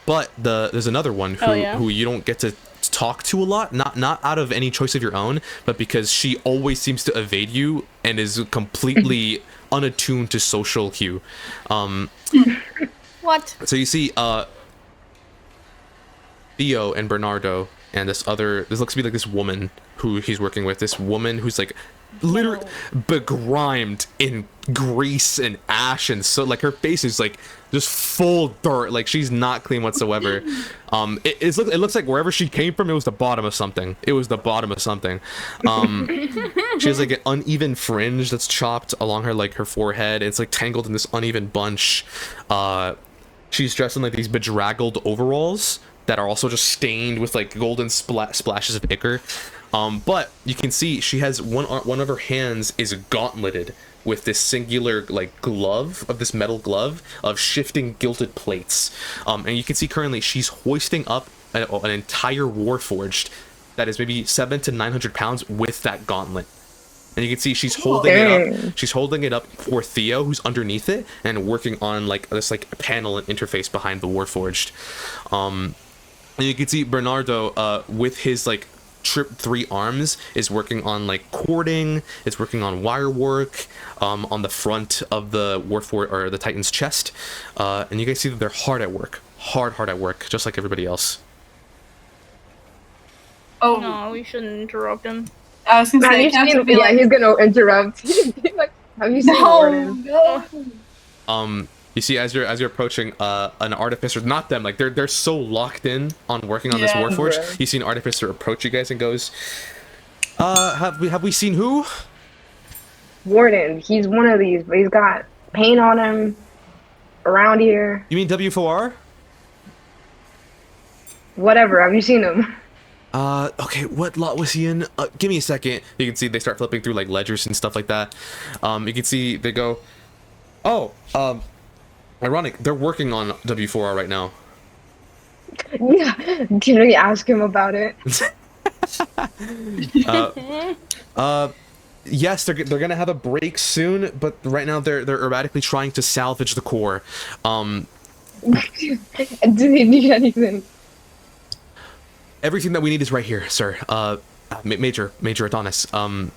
but there's another one who you don't get to talk to a lot, not out of any choice of your own, but because she always seems to evade you and is completely unattuned to social cue. What? So you see Theo and Bernardo and this looks to be like this woman who he's working with, this woman who's like literally begrimed in grease and ash, and so like her face is like just full dirt, like she's not clean whatsoever. It looks like wherever she came from, it was the bottom of something. She has like an uneven fringe that's chopped along her, like her forehead. It's like tangled in this uneven bunch. She's dressed in like these bedraggled overalls that are also just stained with like golden splashes of ichor. But you can see she has one of her hands is gauntleted with this singular like glove, of this metal glove of shifting gilded plates. And you can see currently she's hoisting up an entire Warforged that is maybe 700 to 900 pounds with that gauntlet. And you can see she's holding it up. She's holding it up for Theo, who's underneath it and working on like this like panel and interface behind the Warforged. And you can see Bernardo with his like trip 3 arms is working on like cording. It's working on wire work on the front of the Warforged or the Titan's chest. And you can see that they're hard at work, hard at work, just like everybody else. Oh no, we shouldn't interrupt him. I was gonna say, he's gonna interrupt. Like, have you seen Warden? No. You see, as you're approaching an artificer, not them, like they're so locked in on working on this Warforged. Right. You see an artificer approach you guys and goes, have we seen who? Warden. He's one of these, but he's got paint on him around here. You mean W4R? Whatever. Have you seen him? Okay, what lot was he in? Give me a second. You can see they start flipping through like ledgers and stuff like that. You can see they go, ironic, they're working on W4R right now. Yeah. Can we ask him about it? Yes, they're gonna have a break soon, but right now they're erratically trying to salvage the core. Do they need anything? Everything that we need is right here, sir. Major Adonis,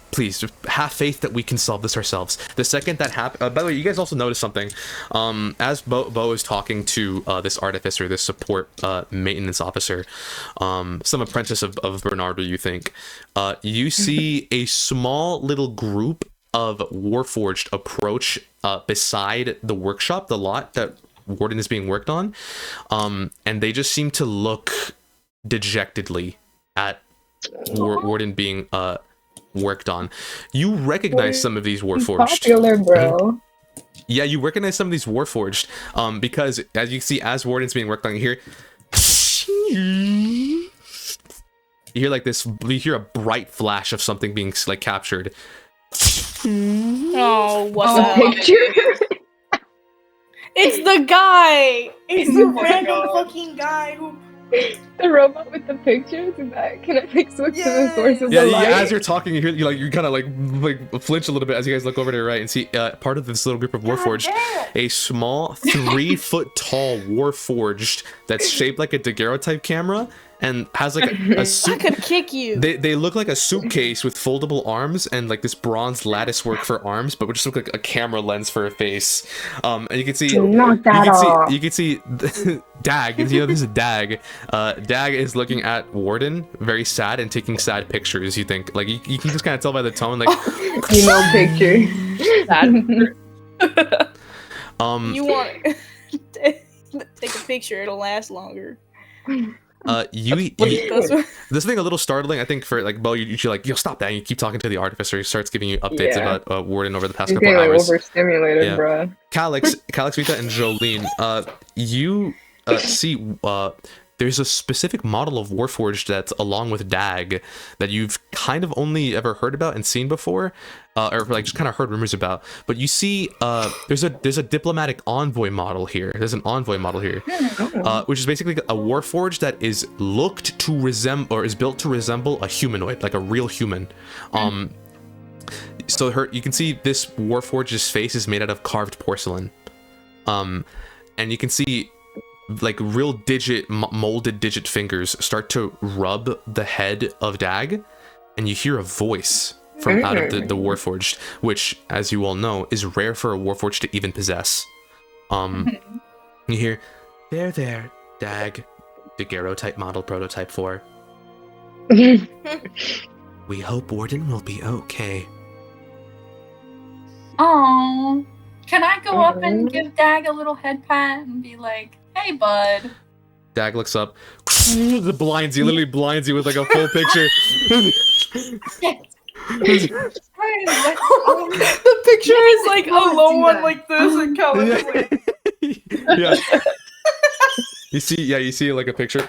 please just have faith that we can solve this ourselves. The second that happens, by the way, you guys also noticed something. As Bo is talking to this artificer, this support maintenance officer, some apprentice of Bernardo, you think, you see a small little group of Warforged approach beside the workshop, the lot that Warden is being worked on, and they just seem to look dejectedly at Warden being worked on. You recognize some of these Warforged. Popular, bro. Yeah, you recognize some of these Warforged because as you see, as Warden's being worked on, you hear like this. You hear a bright flash of something being like captured. Oh, what's up? Picture? It's the guy. It's the random fucking guy who. The robot with the pictures? Is that, can I like switch to the source of Yeah, the light? as you're talking, you hear you kind of like flinch a little bit as you guys look over to your right and see part of this little group of Warforged, a small 3-foot tall Warforged that's shaped like a daguerreotype camera and has like a suit. I could kick you. They look like a suitcase with foldable arms and like this bronze lattice work for arms, but would just look like a camera lens for a face. And you can see Knock that off. you can see Dag. You know, this is Dag. Dag is looking at Warden, very sad and taking sad pictures. You think like you can just kind of tell by the tone, like emo picture. You want take a picture? It'll last longer. That's what- This thing a little startling, I think, for like Bo. You're like, yo, stop that! And you keep talking to the artificer. He starts giving you updates Yeah. about Warden over the past He's couple getting like hours. overstimulated, Yeah. bruh. Calix, Vita, and Jolene, you see there's a specific model of Warforged that's along with Dag that you've kind of only ever heard about and seen before, or like just kind of heard rumors about. But you see, there's a diplomatic envoy model here. There's an envoy model here, which is basically a Warforged that is looked to resemble or is built to resemble a humanoid, like a real human. So you can see this Warforged's face is made out of carved porcelain. And you can see like real molded digit fingers start to rub the head of Dag, and you hear a voice from out of the Warforged, which, as you all know, is rare for a Warforged to even possess. You hear, there, Dag, Daguerreo type model prototype 4. We hope Warden will be okay. Oh, can I go up and give Dag a little head pat and be like, "Hey, bud"? Dag looks up, literally blinds you with like a full picture. The picture is like a low one like this, and Calvin is like, Yeah. You see like a picture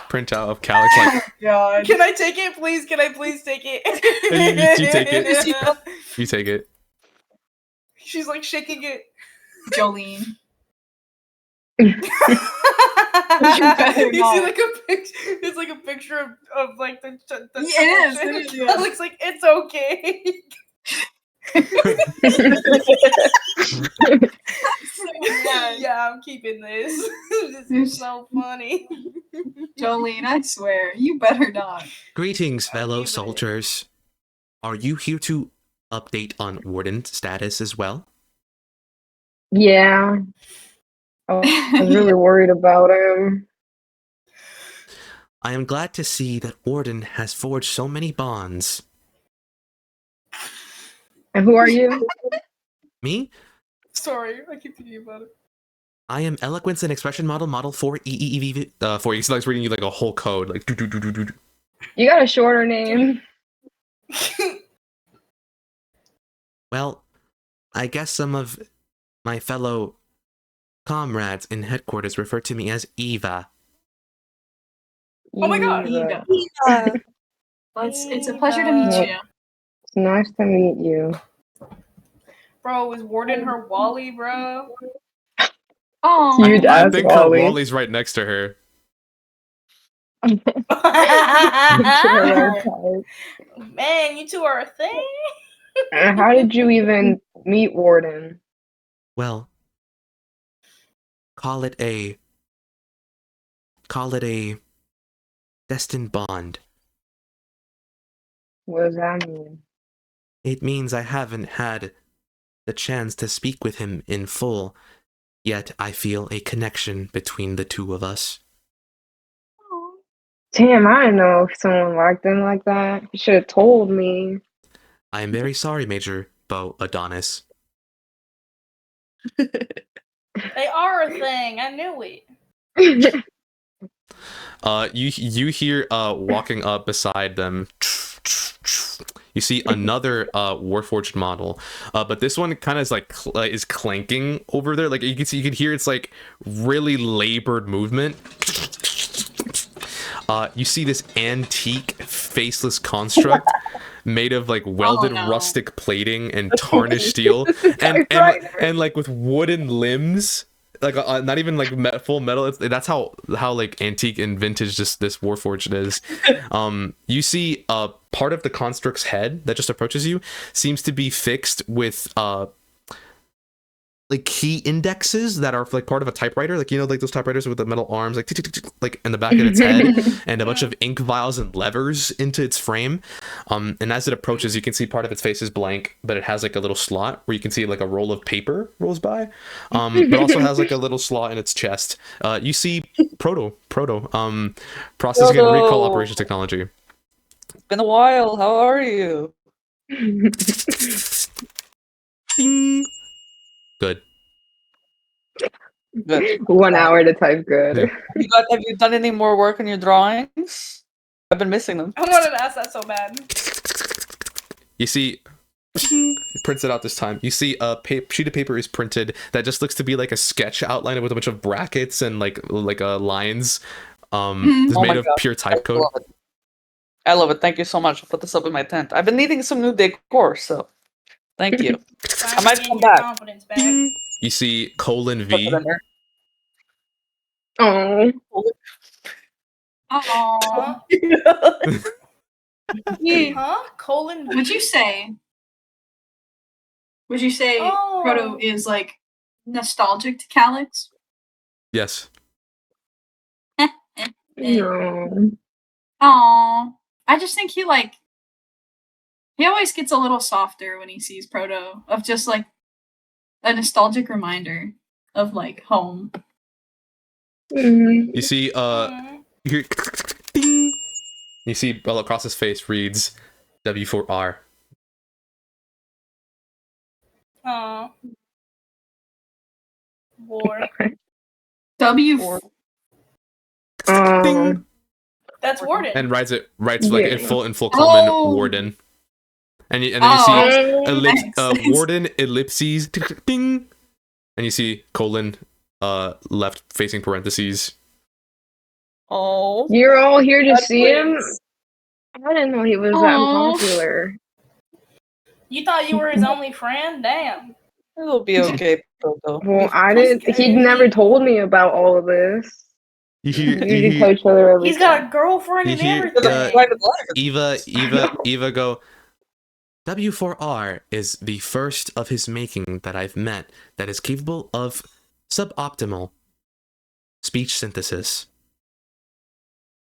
printout of Calix like, God. "Can I take it, please? Can I please take it?" you take it. You take it. She's like shaking it. Jolene. You better see not. like a picture. It's like a picture of like the It is, yeah. Alex like, "It's okay." Yeah, I'm keeping this. This is so funny. Jolene, I swear, you better not. Greetings, fellow keeping it. soldiers. Are you here to update on Warden status as well? Yeah. I was really worried about him. I am glad to see that Warden has forged so many bonds. And who are you? Me? Sorry, I keep thinking about it. I am Eloquence and Expression Model 4 EEEV 4. He's like reading you like a whole code, like do. You got a shorter name. Well, I guess some of my fellow comrades in headquarters refer to me as Eva. Oh my God, Eva. Eva. Well, it's a pleasure to meet you. It's nice to meet you. Bro, is Warden her Wally, bro? Oh, Cute I ass think her Wally. Wally's right next to her. Man, you two are a thing. And how did you even meet Warden? Well, call it a destined bond. What does that mean? It means I haven't had the chance to speak with him in full, yet I feel a connection between the two of us. Damn, I didn't know if someone liked him like that. You should have told me. I am very sorry, Major Bo Adonis. They are a thing. I knew it. You hear walking up beside them. You see another Warforged model, but this one kind of is like is clanking over there. Like you can hear it's like really labored movement. You see this antique faceless construct made of like welded rustic plating and tarnished steel, and like with wooden limbs. Like not even like full metal. That's how like antique and vintage this Warforged is. You see part of the construct's head that just approaches you seems to be fixed with like key indexes that are like part of a typewriter, like like those typewriters with the metal arms, like in the back of its head, and a bunch of ink vials and levers into its frame. And as it approaches, you can see part of its face is blank, but it has like a little slot where you can see like a roll of paper rolls by. But also has like a little slot in its chest. You see Proto, processing and recall operations technology. It's been a while. How are you? Ding. Good. Good. 1 hour to type good. Have you done any more work on your drawings? I've been missing them. I wanted to ask that so bad. You see, it prints it out this time. You see a sheet of paper is printed that just looks to be like a sketch outline with a bunch of brackets and like lines. It's Oh made my of God. pure type code. I love it. Thank you so much. I'll put this up in my tent. I've been needing some new decor, so thank you. I might come back. Confidence back. You see colon Put it V. in there. Oh, Aww. Huh? Colon. Would you say Oh. Proto is like nostalgic to Calyx? Yes. no. Aww. I just think he always gets a little softer when he sees Proto, of just like a nostalgic reminder of like home. Mm. You see Aw. you hear ding. You see across his face reads W4R. Aw. War. W. Or- Oh, That's Warden. And writes like Yeah. in full colon Oh. Warden. And then you see Thanks. Warden ellipses ding. And you see colon left facing parentheses. Oh, you're all here to That's see him? great. I didn't know he was that Aw. popular. You thought you were his only friend? Damn. it'll be okay, Proto. Well, I He's didn't. He never told me about all of this. You We hear usually tell each other everything. He's got a girlfriend You and hear, everything. Private life. Eva go, W4R is the first of his making that I've met that is capable of suboptimal speech synthesis.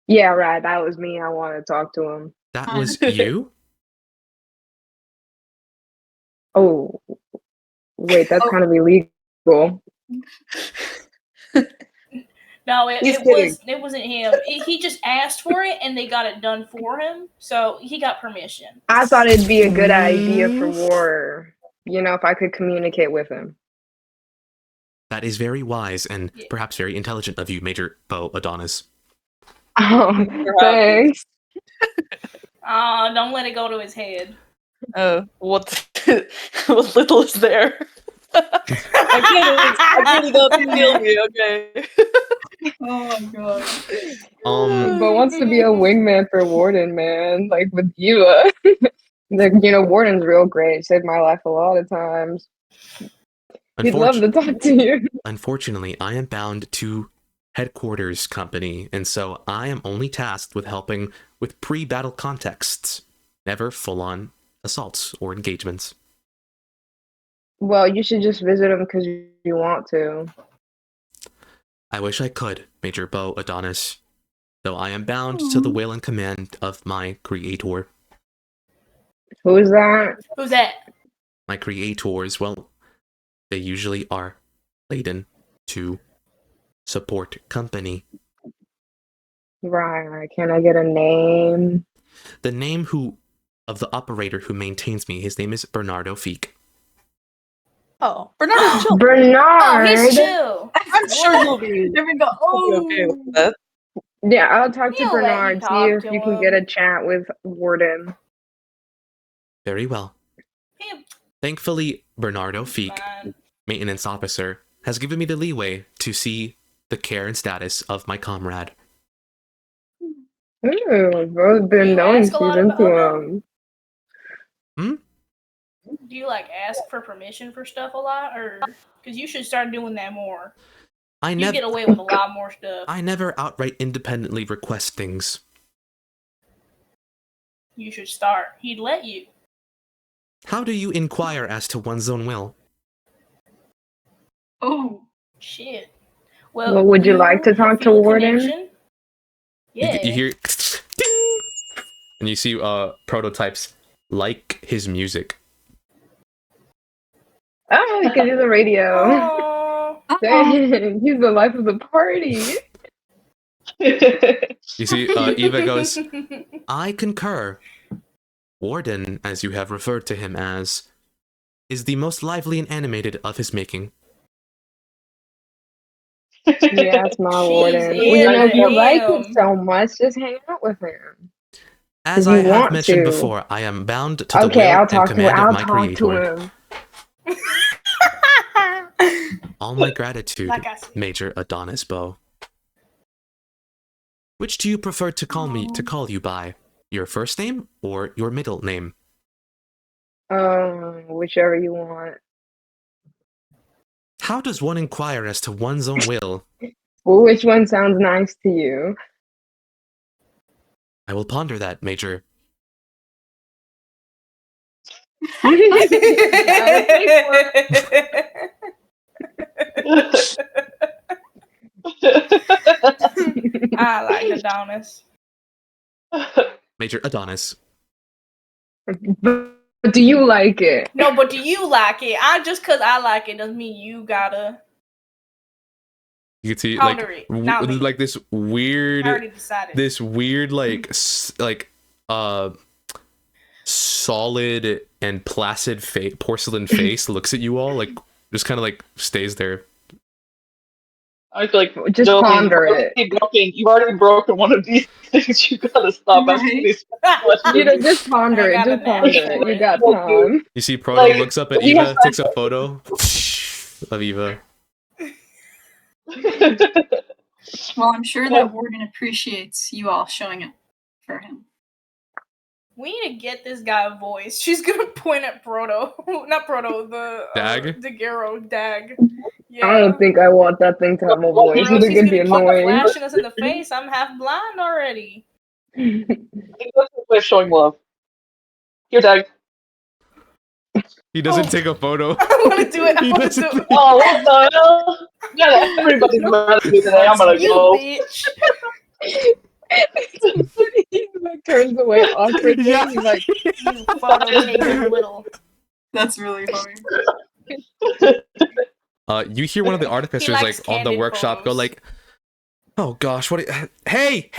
Yeah, right. That was me. I want to talk to him. That was you? Oh, wait, that's Oh. kind of illegal. No, He's kidding. it wasn't him. He just asked for it and they got it done for him. So he got permission. I thought it'd be a good idea for war. You know, if I could communicate with him. That is very wise and Yeah. perhaps very intelligent of you, Major Bo Adonis. Oh, thanks. Don't let it go to his head. What little is there? I really don't kill me, okay? Oh my god. But wants to be a wingman for Warden, man. Like with Eva. Like, you know, Warden's real great. Saved my life a lot of times. He'd love to talk to you. Unfortunately, I am bound to headquarters company, and so I am only tasked with helping with pre-battle contexts, never full-on assaults or engagements. Well, you should just visit him because you want to. I wish I could, Major Bo Adonis, though I am bound to the will and command of my creator. Who's that? Who's that? My creators, well, they usually are laden to support company. Right. Can I get a name? The name of the operator who maintains me, his name is Bernardo Feek. Oh, Bernardo's chill. Bernard. Oh, he's chill. I'm sure he'll be There we go. okay with that. Yeah, I'll talk to He'll let you Bernard, see talk if to you can him. get a chat with Warden. Very well. Him. Thankfully, Bernardo Feek, Fine. maintenance officer, has given me the leeway to see the care and status of my comrade. Ooh, both been You knowing ask a lot season about to him. Do you like ask for permission for stuff a lot, or because you should start doing that more? I You get never away with a lot more stuff. I never outright independently request things. You should start. He'd let you. How do you inquire as to one's own will? Oh. Shit. Well, would you like to talk to feel a Warden? connection? Yeah. You hear ding! And you see prototypes like his music. Oh, he can do the radio. Aw. Dang, he's the life of the party. You see Eva goes, I concur. Warden, as you have referred to him as, is the most lively and animated of his making. Yeah, it's my warden. She's Well, you know, if you into like him. him so much, just hang out with him. As If I you have want mentioned to. before, I am bound to the Okay, will I'll and talk to him. command of I'll my talk to creator. him. All my gratitude, Like I said. Major Adonis Bow. Which do you prefer to call you by? Your first name or your middle name? Whichever you want. How does one inquire as to one's own will? Well, which one sounds nice to you? I will ponder that, Major. I like Adonis. Major Adonis. But do you like it? No, but do you like it? Just cause I like it doesn't mean you gotta You can see ponder it. Not me. like this weird, I already decided. solid and placid porcelain face looks at you all, like just kind of like stays there. I feel like Just Joey, ponder it. You've already broken one of these things. You gotta stop asking these questions. You know, just ponder I it. got Just a knack ponder for it. You it. got time. You see Proto Like, looks up at we Eva, have takes a photo of Eva. Well, I'm sure that Warden appreciates you all showing up for him. We need to get this guy a voice. She's gonna point at Proto. Not Proto, the Dag? Daguerreo, Dag. Yeah. I don't think I want that thing to have a voice. Bro, It's she's gonna be gonna keep annoying. flashing us in the face. I'm half blind already. I think that's his way of showing love. Here, Dag. He doesn't take a photo. I wanna do it. I He wanna doesn't- do it. Oh, what the hell? Yeah, everybody's mad at me today. I'm gonna You go. bitch. He like turns away awkwardly. Yeah. He's like, You photo taking little. That's really funny. You hear one of the artificers likes like on the candid workshop go photos. like, "Oh gosh, hey,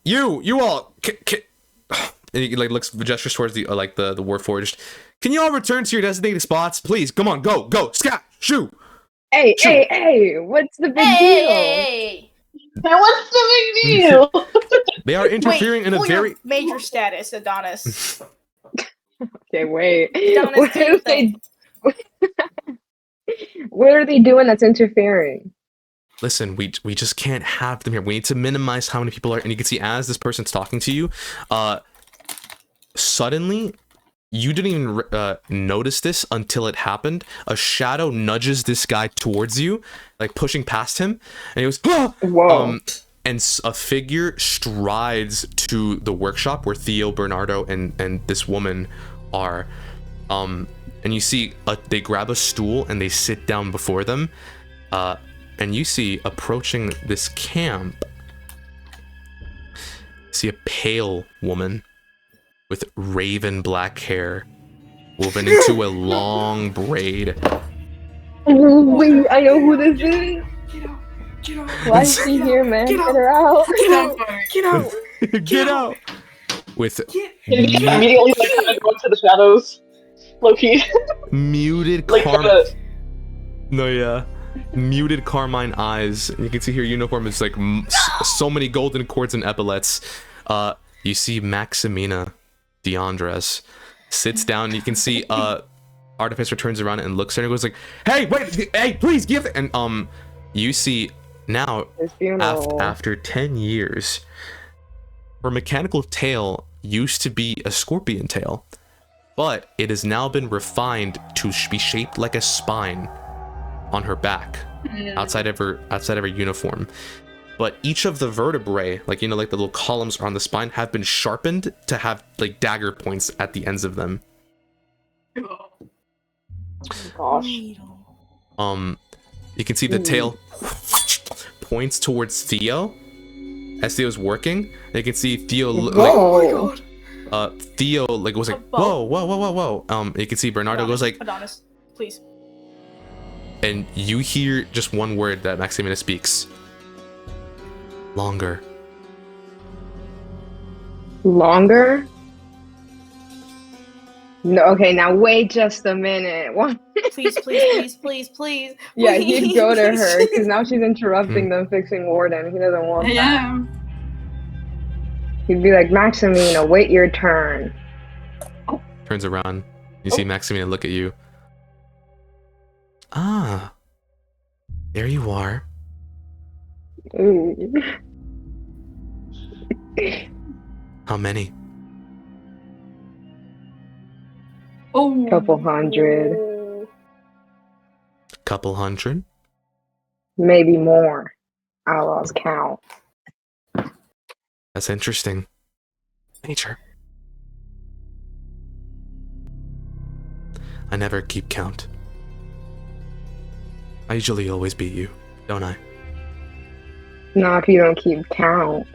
you all," and he like gestures towards the the Warforged. Can you all return to your designated spots, please? Come on, go, scat, shoo. hey, Sure. hey, what's the big deal? Hey. Now, what's the big deal? They are interfering Wait, in a pull your very major status, Adonis. Okay, wait. Adonis, What do your if they? thing. What are they doing that's interfering? Listen, we just can't have them here. We need to minimize how many people are. And you can see as this person's talking to you, suddenly, you didn't even notice this until it happened. A shadow nudges this guy towards you, like pushing past him, and he goes, "Ah!" Whoa. And a figure strides to the workshop where Theo, Bernardo, and this woman are. And you see they grab a stool and they sit down before them. And you see approaching this camp, see a pale woman with raven black hair woven into a long braid. Oh, wait, I know who this is. Get out. Why is she here, man? Get Get out. her out. Get out. Get out! With Can you immediately like kind of go into the shadows? Low-key. muted Like, muted carmine eyes. And you can see her uniform is like so many golden cords and epaulets. You see Maximina Deandres sits down. And you can see Artificer turns around and looks at her and goes like, "Hey, wait, hey, please give it." And you see now after 10 years, her mechanical tail used to be a scorpion tail, but it has now been refined to be shaped like a spine on her back, outside of her uniform. But each of the vertebrae, like the little columns on the spine, have been sharpened to have like dagger points at the ends of them. Gosh. You can see the tail points towards Theo as Theo's working. And you can see Theo Theo goes like, whoa. You can see Bernardo goes like, Adonis, please. and you hear just one word that Maximina speaks. Longer. No, okay, now wait just a minute. What? Please, please, please, please, please. Yeah, he'd go to her because please. now she's interrupting them fixing Warden. He doesn't want that. Yeah. He'd be like, Maximina, wait your turn. Turns around. You see Maximina look at you. Ah. There you are. Ooh. How many? Oh. Couple hundred, Couple hundred? maybe more. I lost count. That's interesting. Nature. I never keep count. I usually always beat you, don't I? Not if you don't keep count.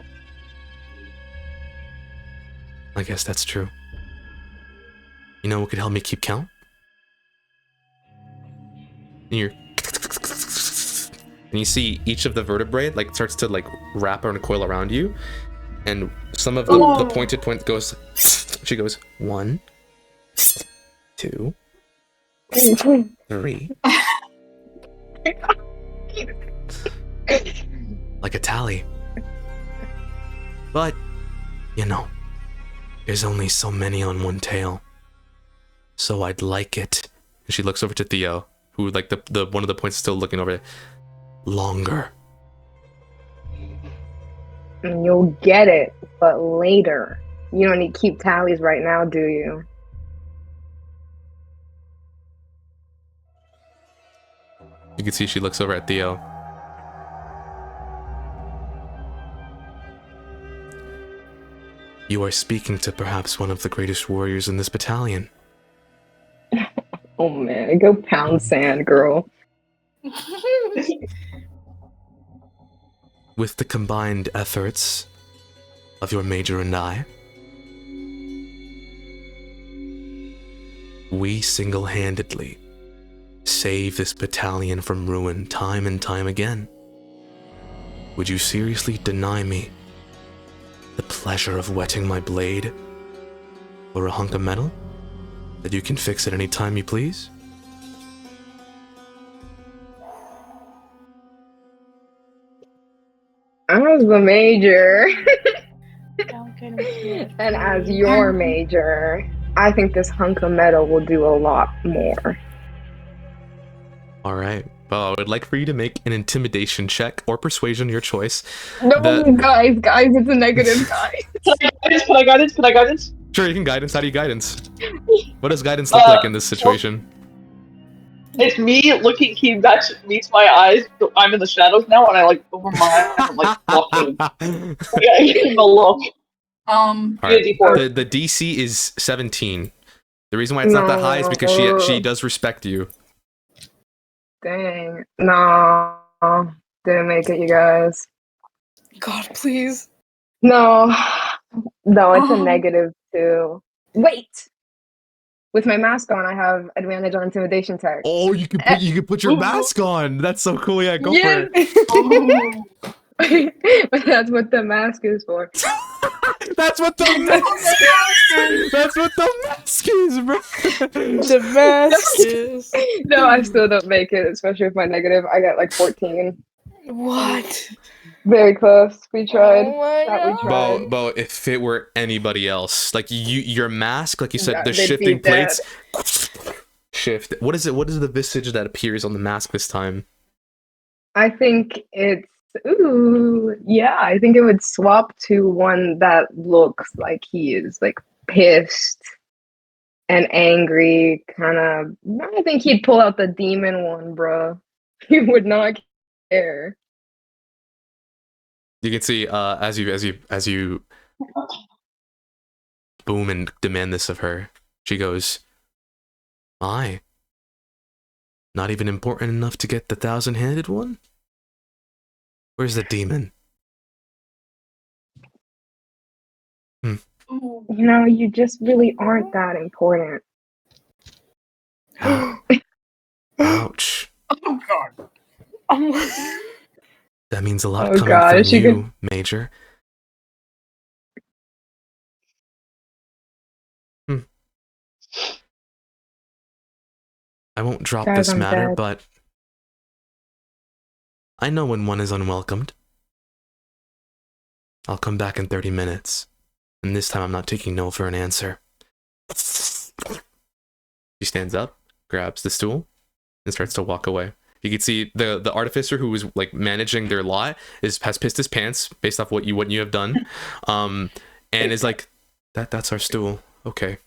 I guess that's true. You know what could help me keep count? And you see each of the vertebrae like starts to like wrap and coil around you, and some of the pointed point goes. She goes 1, 2, 3. Like a tally. But you know, there's only so many on one tail. So I'd like it. And she looks over to Theo, who like the one of the points is still looking over it. Longer. And you'll get it, but later. You don't need to keep tallies right now, do you? You can see she looks over at Theo. You are speaking to perhaps one of the greatest warriors in this battalion. Oh man, go pound sand, girl. With the combined efforts of your major and I, we single-handedly save this battalion from ruin time and time again. Would you seriously deny me the pleasure of whetting my blade for a hunk of metal that you can fix at any time you please? As the major, and as your major, I think this hunk of metal will do a lot more. All right. Well, I would like for you to make an intimidation check or persuasion, your choice. No, guys, it's a negative, guys. Can I guidance? Sure, you can guidance. How do you guidance? What does guidance look like in this situation? It's me looking, he meets my eyes, so I'm in the shadows now, and I like open my eyes and I'm like walking. Yeah, I give him a look. All right. The DC is 17. The reason why it's not that high is because she does respect you. Dang. No. Didn't make it, you guys. God, please. No. No, it's a -2. Wait! With my mask on, I have advantage on intimidation tech. Oh, you can put your mask on. That's so cool. Yeah, go for it. That's what the mask is for. That's what the mask is. That's what the mask is, bro. The mask is. No, I still don't make it, especially with my negative. I got like 14. What? Very close. We tried. Oh my God. Bo, if it were anybody else, like your mask, like you said, Yeah, the they'd shifting be dead. plates shift. What is it? What is the visage that appears on the mask this time? I think it's I think it would swap to one that looks like he is like pissed and angry, kind of. I think he'd pull out the demon one, bro. He would not care. You can see as you boom and demand this of her, she goes, "My, not even important enough to get the 1,000-handed one? Where's the demon?" You know, you just really aren't that important. Ouch. Oh God. That means a lot Oh, coming God, from you, Major. I won't drop Guys, this I'm matter, dead. but I know when one is unwelcomed. I'll come back in 30 minutes, and this time I'm not taking no for an answer. She stands up, grabs the stool, and starts to walk away. You can see the artificer who was like managing their lot has pissed his pants based off what you have done, and is like, that's our stool. Okay.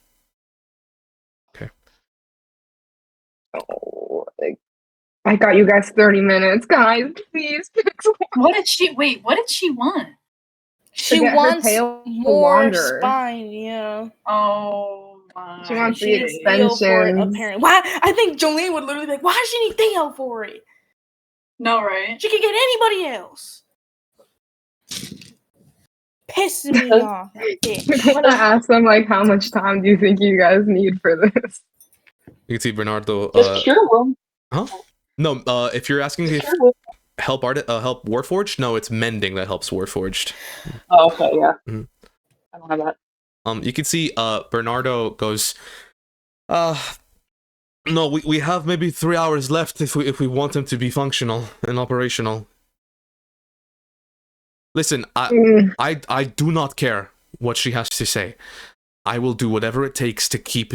Oh, I got you guys 30 minutes, guys. Please. What did she want? She get her wants tail more longer. spine, yeah. Oh my. She wants the She needs Theo for it, extensions. apparently. Why? I think Jolene would literally be like, why does she need Theo for it? No, right? She could get anybody else. Pissing me off. That I bitch. want to ask them, like, how much time do you think you guys need for this? You can see Bernardo. Just cure them. Huh? No. If you're asking if Cure them. help Warforged, no, it's mending that helps Warforged. Oh, okay, yeah. Mhm. I don't have that. You can see Bernardo goes, no, we have maybe 3 hours left if we want him to be functional and operational. Listen, I do not care what she has to say. I will do whatever it takes to keep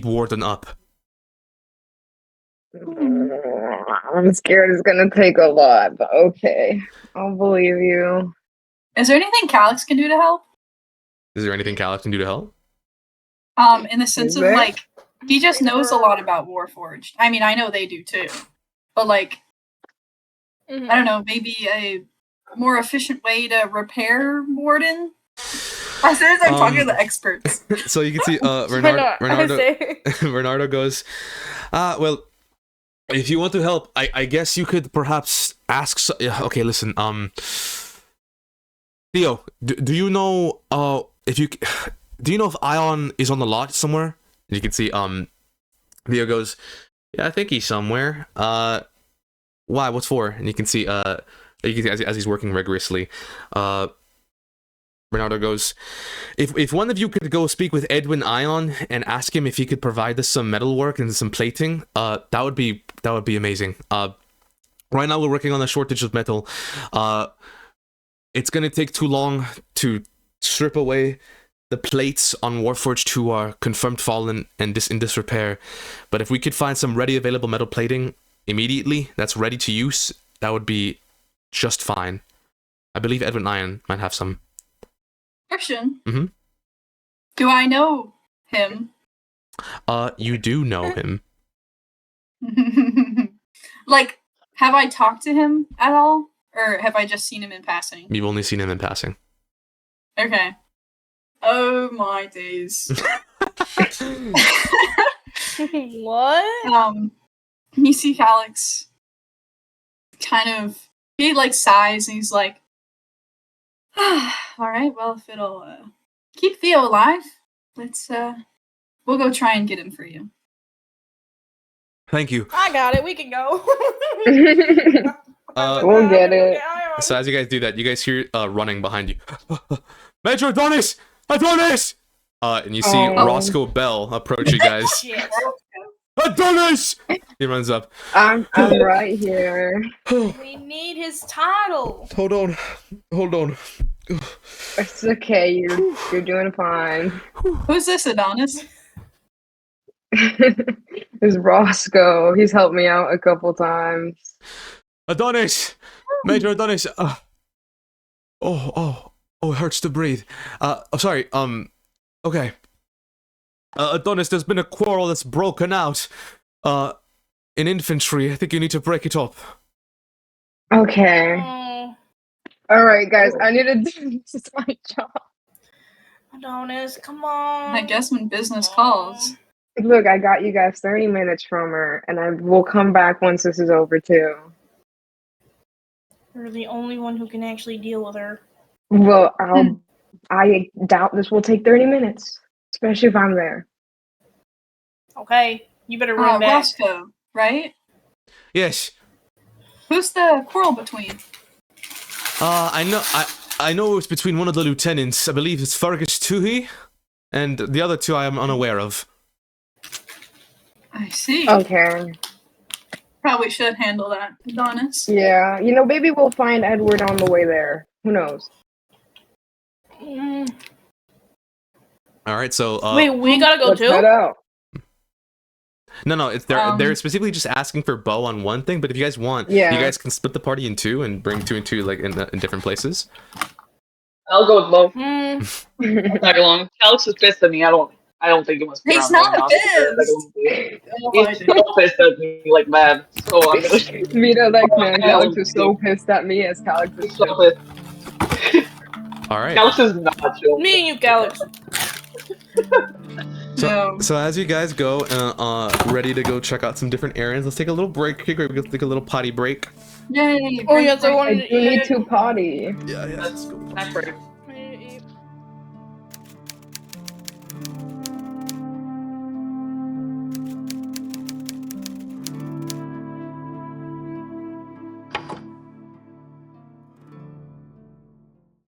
Warden up. I'm scared it's gonna take a lot, but okay. I'll believe you. Is there anything Calix can do to help? Is there anything Caliph can do to help? In the sense Is of there? like, he just knows a lot about Warforged. I mean, I know they do too. But like, I don't know, maybe a more efficient way to repair Warden? As soon as I'm talking to the experts. So you can see Bernardo goes, well, if you want to help, I guess you could perhaps ask. Okay, listen. Theo, do you know if Ion is on the lot somewhere? And you can see Theo goes, yeah, I think he's somewhere. Why? What's for? And you can see as he's working rigorously, Bernardo goes, if one of you could go speak with Edwin Ion and ask him if he could provide us some metalwork and some plating, that would be amazing. Right now we're working on a shortage of metal. It's gonna take too long to strip away the plates on Warforged who are confirmed fallen and in disrepair. But if we could find some ready available metal plating immediately that's ready to use, that would be just fine. I believe Edwin Ion might have some. Question. Mm-hmm. Do I know him? You do know him. Like, have I talked to him at all? Or have I just seen him in passing? You've only seen him in passing. Okay. Oh my days. What? You see Calix he like sighs and he's like, alright, well, if it'll keep Theo alive, we'll go try and get him for you. Thank you. I got it. We can go. We'll get it. So as you guys do that, you guys hear running behind you. Major Adonis! Adonis! And you see Roscoe Bell approach you guys. Shit. Adonis! He runs up. I'm right here. We need his title. Hold on. It's okay. You're doing fine. Who's this, Adonis? It's Roscoe. He's helped me out a couple times. Adonis! Major Adonis! It hurts to breathe. Sorry, okay. Adonis, there's been a quarrel that's broken out. In infantry, I think you need to break it up. Okay. Oh, Alright, guys. I need to do this. Is my job. Adonis, come on. I guess when business calls. Look, I got you guys 30 minutes from her, and I will come back once this is over, too. You're the only one who can actually deal with her. Well, I doubt this will take 30 minutes, especially if I'm there. Okay, you better run back. Roscoe, right? Yes. Who's the quarrel between? I know it was between one of the lieutenants. I believe it's Fergus Toohey, and the other two I am unaware of. I see. Okay. Probably should handle that, Adonis. Yeah. You know, maybe we'll find Edward on the way there. Who knows? Mm. All right, so Wait, we gotta go Let's too? head out. no, it's they're specifically just asking for Bo on one thing, but if you guys want, Yeah. you guys can split the party in two and bring two and two like in different places. I'll go with Bo. Mm. Tag along. Alex is pissed at me. I don't think it must be. He's around not pissed. pissed. He's so pissed at me, like mad. So I'm gonna. Vito, like, man, Alex is so pissed at me as Alex is He's so chill. pissed. All right. Alex is not chill. Me and you, Galax. So as you guys go, ready to go check out some different errands, let's take a little break. Okay, great. We'll take a little potty break. Yay! Oh, yes, I I wanted do need to potty. Yeah, let's go. Snack break.